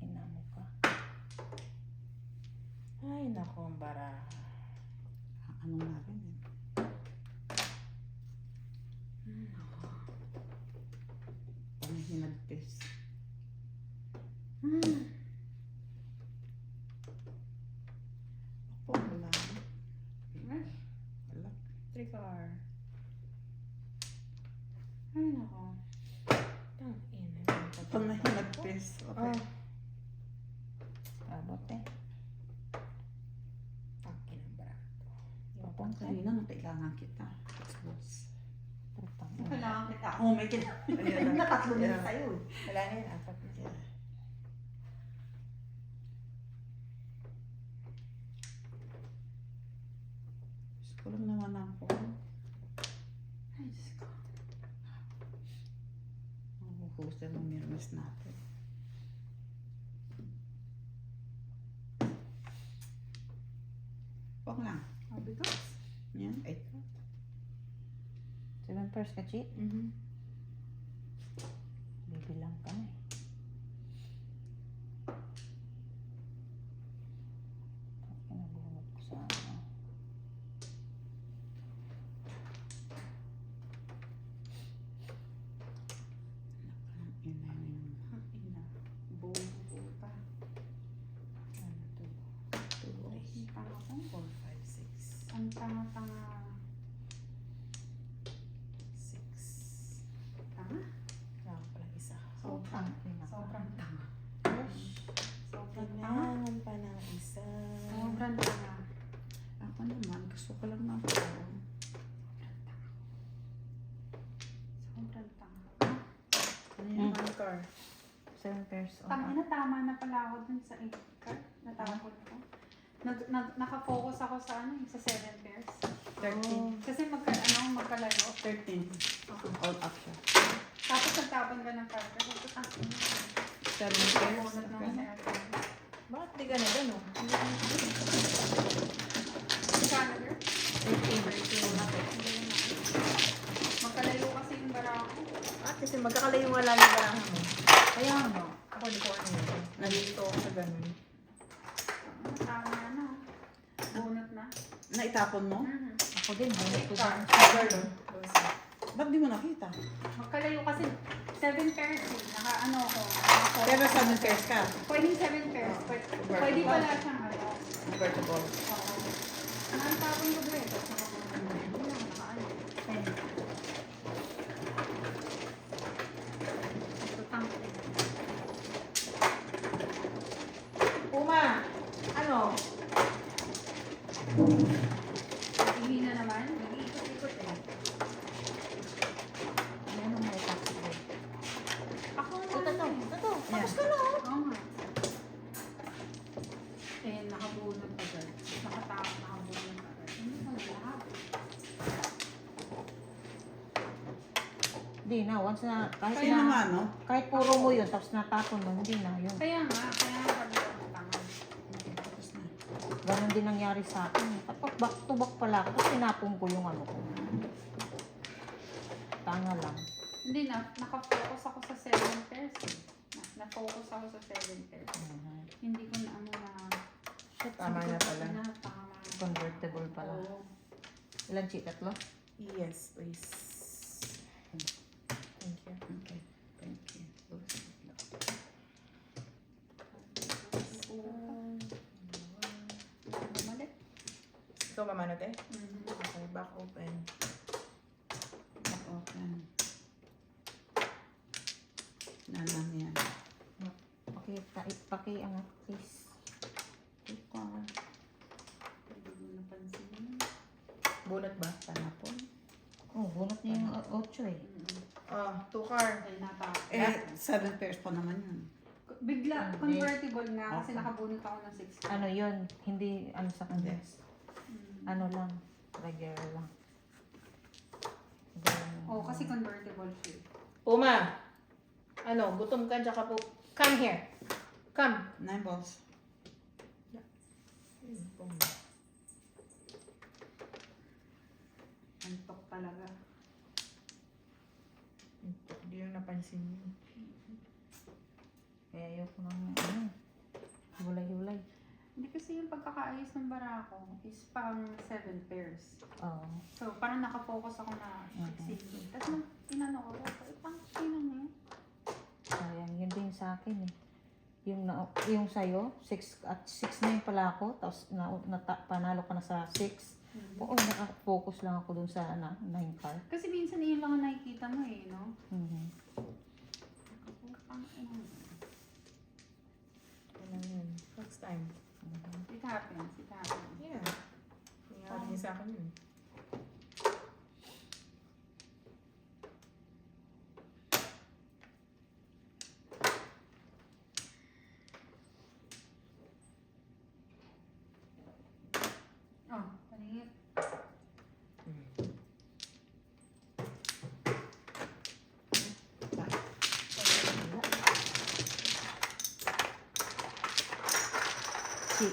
[SPEAKER 2] Ina mo ka.
[SPEAKER 3] Ay, nako, ang bara.
[SPEAKER 4] Ano nga rin eh. Panahinagpis. Ako, wala na. Wala.
[SPEAKER 3] Trikar.
[SPEAKER 1] Ay, nako.
[SPEAKER 3] Tangina.
[SPEAKER 4] Panahinagpis. Okay.
[SPEAKER 2] Abot eh.
[SPEAKER 3] Tangina, ang bara.
[SPEAKER 2] Papong ka.
[SPEAKER 4] Kanina nung kailangan kita.
[SPEAKER 2] Putang.
[SPEAKER 1] Kailangan kita.
[SPEAKER 4] Oh, may kailangan. Natatlo na tayo.
[SPEAKER 3] Wala na yun, apat na sila.
[SPEAKER 4] Gusto ko lang naman ako.
[SPEAKER 1] Ay, Diyos ko.
[SPEAKER 4] Mahuhusay ng mirrors natin. Huwag lang.
[SPEAKER 1] Oh, because.
[SPEAKER 4] Yan. Ay.
[SPEAKER 2] 7 pairs ka, Chi? Bibilang ka na eh. Pinabunod ko sa ano.
[SPEAKER 4] Ina yun.
[SPEAKER 1] Ang ina. Buo pa.
[SPEAKER 3] Ano to?
[SPEAKER 1] Ang tanga ko.
[SPEAKER 3] 4, 5, 6.
[SPEAKER 1] Ang tanga-tanga.
[SPEAKER 3] 6.
[SPEAKER 1] Tanga?
[SPEAKER 3] Wala ko palang isa.
[SPEAKER 2] Sobrang ina ka.
[SPEAKER 1] Sobrang tanga. Sobrang tanga.
[SPEAKER 3] Kailangan pa ng isa.
[SPEAKER 1] Sobrang tanga.
[SPEAKER 4] Ako naman, gusto ko lang ako.
[SPEAKER 1] Sobrang tanga.
[SPEAKER 3] Ano yung marker?
[SPEAKER 2] 7 pairs.
[SPEAKER 1] Tangina, tama na pala ako dun sa 8 card. Natapon ko. Nakafocus ako sa ano, sa 7 pairs.
[SPEAKER 4] 13.
[SPEAKER 1] Kasi magkalayo.
[SPEAKER 4] 13. All up siya.
[SPEAKER 1] Tapos nagtapon ka ng card. Kasi ito,
[SPEAKER 4] 7
[SPEAKER 1] bunot
[SPEAKER 4] pairs.
[SPEAKER 1] naman sa atin.
[SPEAKER 3] Bakit di ka na gano'n?
[SPEAKER 1] Calendar?
[SPEAKER 2] 13.
[SPEAKER 1] Magkalayo kasi yung bara ko.
[SPEAKER 3] At kasi magkakalayo nga lalo barahan mo.
[SPEAKER 2] Kaya ano?
[SPEAKER 3] Ako di ko ano yun. Nalilito ako sa gano'n.
[SPEAKER 1] Tama na. Bunot na.
[SPEAKER 4] Naitapon mo?
[SPEAKER 2] Ako din. Bunod ko dyan.
[SPEAKER 4] Ba't di mo nakita?
[SPEAKER 1] Magkalayo kasi 7 pairs eh. Naka-ano ko.
[SPEAKER 4] Pero 7 pairs ka.
[SPEAKER 1] Pwedeng 7 pairs. Pwede pala siyang ano.
[SPEAKER 4] Convertible.
[SPEAKER 1] Oo. Ang tapon ko ba eh. Tapos nakaano. Ito tangko.
[SPEAKER 3] Uma! Ano?
[SPEAKER 1] Ihina naman. Nag-iikot-ikot eh.
[SPEAKER 2] Ano mo ito?
[SPEAKER 1] Ako
[SPEAKER 2] Ito.
[SPEAKER 1] naman eh.
[SPEAKER 2] Ito.
[SPEAKER 4] Tapos
[SPEAKER 2] ka na.
[SPEAKER 1] Oo nga. Eh, nakabunod pa dyan. Nakatapos, nakabunod pa dyan. Hindi mo lahat.
[SPEAKER 2] Hindi na. Once na. Kahit
[SPEAKER 4] Kaya
[SPEAKER 2] na.
[SPEAKER 4] naman, no?
[SPEAKER 2] Kahit puro mo yun. Tapos natapon mo. Hindi na yun.
[SPEAKER 1] Kaya nga sabi ko, tanga.
[SPEAKER 4] Tapos na.
[SPEAKER 2] Ganon din nangyari sa akin. Tapos back to back pala ako. Tapos tinapon ko yung ano ko. Tanga lang.
[SPEAKER 1] Hindi na, nakafocus ako sa 7 pairs eh. Na-focus ako sa 7 pairs. Hindi ko na ano na...
[SPEAKER 3] Tama na pala.
[SPEAKER 1] Tama.
[SPEAKER 2] Convertible pala.
[SPEAKER 1] Oo.
[SPEAKER 2] Ilan, Chi? 3?
[SPEAKER 3] Yes, please. Thank you.
[SPEAKER 4] Okay. Thank you.
[SPEAKER 1] Bumalik.
[SPEAKER 3] Ikaw mamano, te?
[SPEAKER 1] Mhm.
[SPEAKER 3] Okay, back open.
[SPEAKER 4] Open. Nanan yan.
[SPEAKER 2] Paki-angat, please.
[SPEAKER 4] Ito.
[SPEAKER 1] Hindi ko napansin.
[SPEAKER 3] Bunot ba?
[SPEAKER 4] Panapon.
[SPEAKER 2] Oh, bunot niya yung 8 eh.
[SPEAKER 3] Oh, 2 card.
[SPEAKER 1] Ay, natapos.
[SPEAKER 4] Eh, 7 pairs pa naman yun.
[SPEAKER 1] Bigla,
[SPEAKER 2] Hindi.
[SPEAKER 1] convertible nga kasi
[SPEAKER 4] Okay.
[SPEAKER 1] nakabunot ako ng 6.
[SPEAKER 2] Ano yun? Hindi, ano sa kanya.
[SPEAKER 1] Mm.
[SPEAKER 2] Ano lang. Regular lang.
[SPEAKER 1] Oo, kasi convertible siya.
[SPEAKER 3] Uma! Ano, gutom ka, tsaka po. Come here. Come.
[SPEAKER 4] 9 balls.
[SPEAKER 3] cellphone.
[SPEAKER 1] Antok talaga.
[SPEAKER 3] Hindi yung napansin mo.
[SPEAKER 2] Kaya ayoko nang hiwalay-hiwalay.
[SPEAKER 1] Hindi kasi yung pagkakaayos ng barako is pang 7 pairs.
[SPEAKER 2] Oo.
[SPEAKER 1] So, parang nakafocus ako na succeeding. Tapos nung tinanong ko, pang tinan mo yun?
[SPEAKER 2] Sayang, yun din sa akin eh. Yung sa'yo, 6 na yun pala ako, tapos panalo ka na sa 6. Oo, nakafocus lang ako dun sa 9 car.
[SPEAKER 1] Kasi minsan yun lang ang nakikita mo eh, no?
[SPEAKER 2] Mhm.
[SPEAKER 3] Kailan yun? Next time.
[SPEAKER 1] It happens, it happens.
[SPEAKER 3] Yeah. Nangyari niya sa akin yun.
[SPEAKER 1] Oh, paningit.
[SPEAKER 2] Si.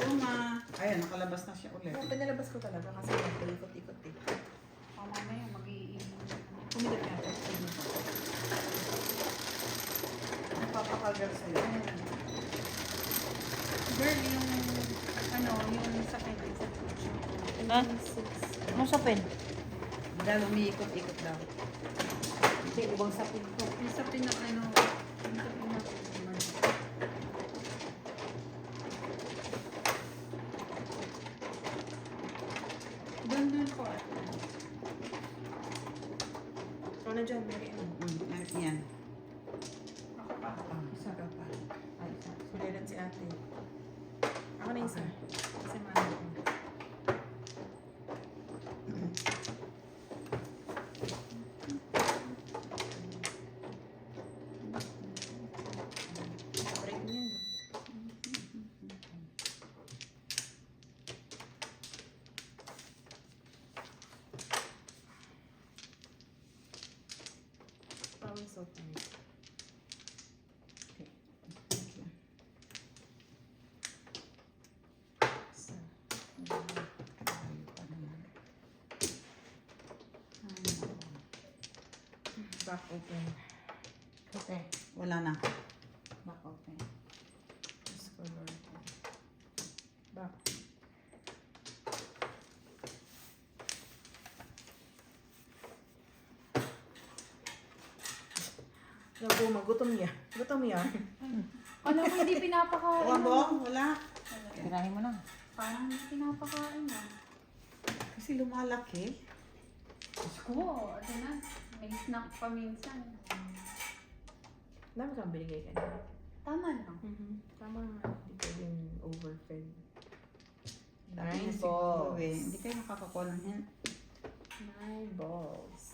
[SPEAKER 4] Uma. Ayan, nakalabas na siya ulit.
[SPEAKER 3] Kaya pinalabas ko talaga kasi nagpaikot-ikot eh.
[SPEAKER 1] Oh, mamaya mag-iinom.
[SPEAKER 3] Pumilip niya ako.
[SPEAKER 4] Nagpapakagal sa'yo.
[SPEAKER 1] Girl, yung yung sa pwede sa kitchen.
[SPEAKER 2] Ha? Ano sa pen?
[SPEAKER 4] Dahil umiikot-ikot daw.
[SPEAKER 2] Hindi, ibang sapin ko.
[SPEAKER 1] Yung sa yung sa Doon po.
[SPEAKER 3] Ikaw na dyan, Mary Ann.
[SPEAKER 4] Yan.
[SPEAKER 1] Ako pa.
[SPEAKER 2] Isa ka pa. Ay, isa.
[SPEAKER 3] Sulilan si ate. Ako na isa. Kasi mahal ko. Break niya. Probably so funny. So, back open.
[SPEAKER 2] Okay.
[SPEAKER 4] Wala na.
[SPEAKER 2] Back open.
[SPEAKER 3] Just color. Back. Naguma, gutom niya. Gutom niya.
[SPEAKER 1] Ano mo hindi pinapakain?
[SPEAKER 4] Wala mo? Wala.
[SPEAKER 2] Tirahin mo na.
[SPEAKER 1] Parang hindi pinapakain ah.
[SPEAKER 4] Kasi lumalaki.
[SPEAKER 1] Oo, ano na. May snack pa minsan.
[SPEAKER 3] Dami kang binigay kanina.
[SPEAKER 1] Tama lang.
[SPEAKER 3] Tama nga. Hindi pwedeng overfed.
[SPEAKER 4] Dami
[SPEAKER 3] 9
[SPEAKER 4] siguro
[SPEAKER 3] balls.
[SPEAKER 4] eh. Hindi kayo nakakakuha ng hint.
[SPEAKER 3] 9 balls.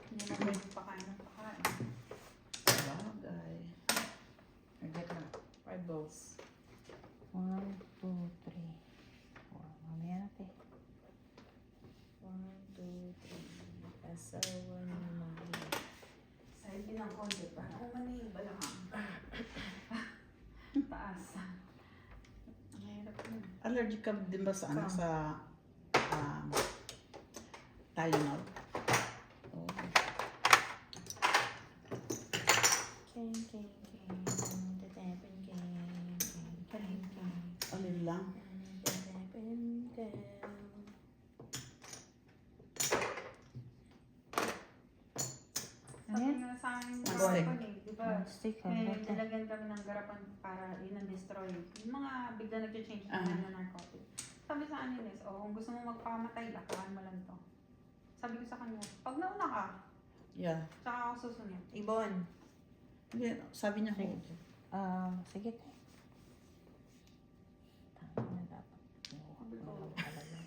[SPEAKER 1] Hindi na pwede pakain ng pakain.
[SPEAKER 4] Bagay.
[SPEAKER 2] Forget na.
[SPEAKER 3] 5 balls.
[SPEAKER 2] 1, 2, 3, 4. Mamaya natin.
[SPEAKER 3] 1, 2, 3. Asawa ni Maria.
[SPEAKER 1] Sa'yo din ang konti para umaniba lang ang taas. Ang hirap yun.
[SPEAKER 4] Allergic ka din ba sa ano?
[SPEAKER 3] Ka.
[SPEAKER 4] Sa Tylenol? Oh.
[SPEAKER 3] King, king, king. Tatapin, king, king, king, king.
[SPEAKER 4] Alin lang?
[SPEAKER 3] Tatapin, king.
[SPEAKER 1] Sabi nga sa akin,
[SPEAKER 4] Ang
[SPEAKER 1] hapon eh, di ba?
[SPEAKER 2] Stick ha.
[SPEAKER 1] May nilagyan kami ng garapan para yun ang destroy. Yung mga bigla nag-change na narcotic. Sabi sa kanila is, kung gusto mo magpakamatay, lakahan mo lang to. Sabi ko sa kanya, pag nauna ka,
[SPEAKER 4] Yeah.
[SPEAKER 1] tsaka ako susunod.
[SPEAKER 3] Ibon.
[SPEAKER 4] Hindi, sabi niya
[SPEAKER 2] Sige.
[SPEAKER 4] hold.
[SPEAKER 2] Sige. Tama na dapat.
[SPEAKER 1] Sabi ko,
[SPEAKER 2] Wala talaga.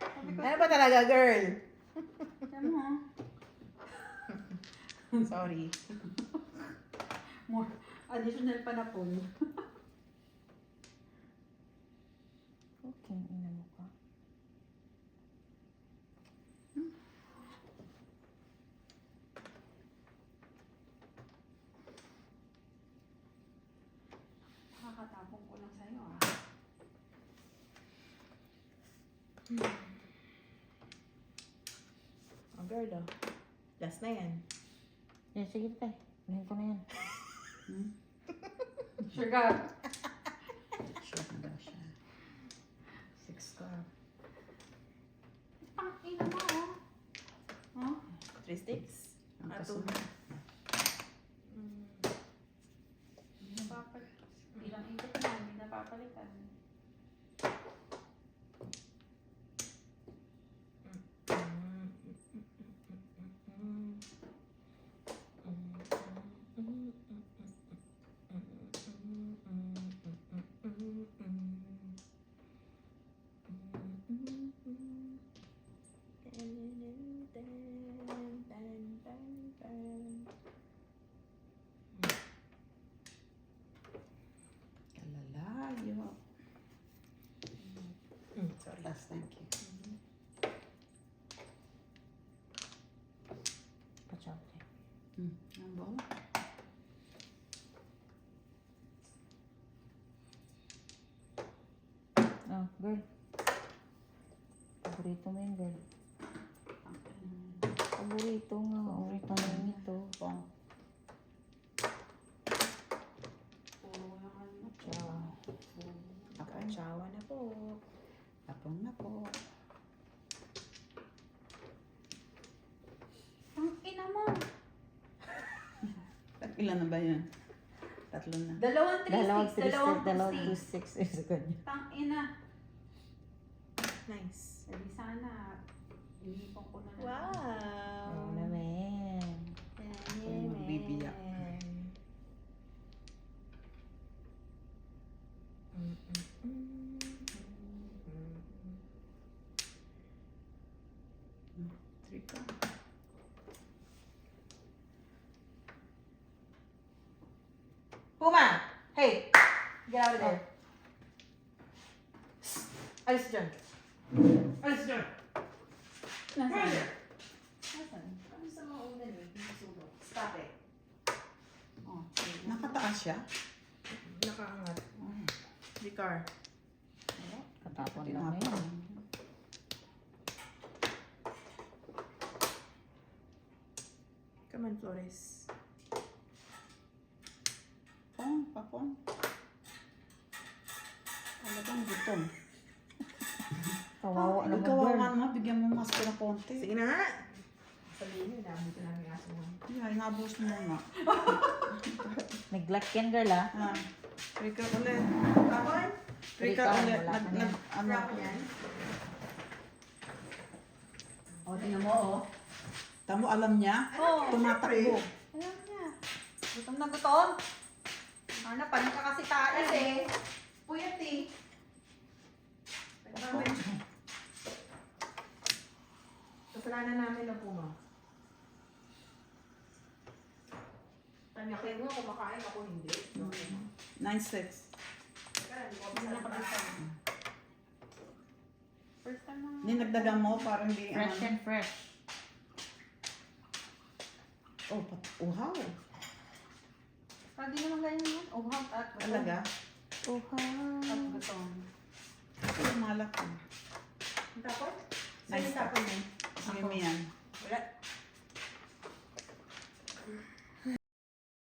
[SPEAKER 1] sabi ko,
[SPEAKER 3] Ano ba talaga, girl?
[SPEAKER 1] sabi mo,
[SPEAKER 3] Sorry.
[SPEAKER 1] More. Additional pa na po.
[SPEAKER 2] Okay, ina mo ka.
[SPEAKER 1] Kakatapong ko lang sa'yo ah.
[SPEAKER 3] Oh, girl, oh. Last na yan.
[SPEAKER 2] Yan, sige tay. Unahin ko na yan.
[SPEAKER 1] Sure ka.
[SPEAKER 4] Sure na daw siya. 6 ka.
[SPEAKER 1] Ang ina mo oh. Oh?
[SPEAKER 3] 3 sticks.
[SPEAKER 4] Ang
[SPEAKER 3] Ah,
[SPEAKER 4] kasunod.
[SPEAKER 3] two.
[SPEAKER 1] Napapalit. Bilang ikot na, hindi napapalitan.
[SPEAKER 4] Kalalayo.
[SPEAKER 3] Sorry.
[SPEAKER 4] Last, thank you.
[SPEAKER 2] Pachow tay.
[SPEAKER 4] Ang bola.
[SPEAKER 2] Ah, girl. Paborito mo yun, girl. Paborito nga. Oh, tanong ito.
[SPEAKER 4] Pong.
[SPEAKER 1] Puro yung ano.
[SPEAKER 2] Ciao.
[SPEAKER 3] Kachawa na po.
[SPEAKER 4] Tapong na po.
[SPEAKER 1] Ang ina mo.
[SPEAKER 4] Ilan na ba yan? 3 na.
[SPEAKER 1] Dalawang 3
[SPEAKER 2] Dalawang
[SPEAKER 1] sticks. Dalawang
[SPEAKER 2] 2
[SPEAKER 1] sticks.
[SPEAKER 2] 6 is good.
[SPEAKER 1] Tang ina.
[SPEAKER 3] Nice.
[SPEAKER 1] Sabi sana. Inipon ko na lang.
[SPEAKER 3] Wow.
[SPEAKER 2] Oo naman.
[SPEAKER 4] Kung magbibiyak. Three ka.
[SPEAKER 3] Puma! Hey! Get out of there. Alis dyan. Alis dyan.
[SPEAKER 1] Nasaan?
[SPEAKER 3] Further.
[SPEAKER 1] Nasaan?
[SPEAKER 3] Ano sa mga unan eh? Stop it.
[SPEAKER 1] Oh,
[SPEAKER 4] Nakataas siya?
[SPEAKER 3] Nakaangat.
[SPEAKER 4] Oh.
[SPEAKER 3] Vicar.
[SPEAKER 2] Katapon lang na
[SPEAKER 4] Tinapon.
[SPEAKER 2] yan.
[SPEAKER 3] Come on, Flores.
[SPEAKER 4] Pong, papong. Talagang gutom.
[SPEAKER 2] Kawawa naman,
[SPEAKER 4] Kawawa
[SPEAKER 2] girl.
[SPEAKER 4] naman, bigyan mo mas na konti.
[SPEAKER 3] Sige na nga. Sabihin nyo, nabuto namin yung aso mo.
[SPEAKER 4] Yeah, inabos mo nga.
[SPEAKER 2] Neglect yan, girl, ah.
[SPEAKER 4] Ah, Rika ulit.
[SPEAKER 3] Kapon?
[SPEAKER 4] Rika
[SPEAKER 2] Rika,
[SPEAKER 4] ulit.
[SPEAKER 2] wala ka na.
[SPEAKER 4] Ano?
[SPEAKER 3] Rap yan.
[SPEAKER 1] O, tingnan mo oh.
[SPEAKER 4] Tamo, alam niya?
[SPEAKER 1] Oh,
[SPEAKER 4] Tumatakbo.
[SPEAKER 1] alam niya. Gutom na gutom. Ano, parang kakasitaan eh.
[SPEAKER 3] Puyat eh. Kasalanan namin na Puma. Tanyakin mo, kumakain ako hindi.
[SPEAKER 4] 9-6.
[SPEAKER 1] Hindi na kabisa. First time na.
[SPEAKER 4] Ninagdagan mo para hindi
[SPEAKER 2] Fresh and fresh.
[SPEAKER 4] Oh, uhaw.
[SPEAKER 1] Pwede naman ganyan yan. Uhaw at gutom.
[SPEAKER 4] Talaga?
[SPEAKER 1] At gutom.
[SPEAKER 4] Ay, malak ko.
[SPEAKER 3] Ang tapon?
[SPEAKER 4] Nice.
[SPEAKER 3] Saan yung tapon mo?
[SPEAKER 4] Sige mo yan.
[SPEAKER 3] Wala.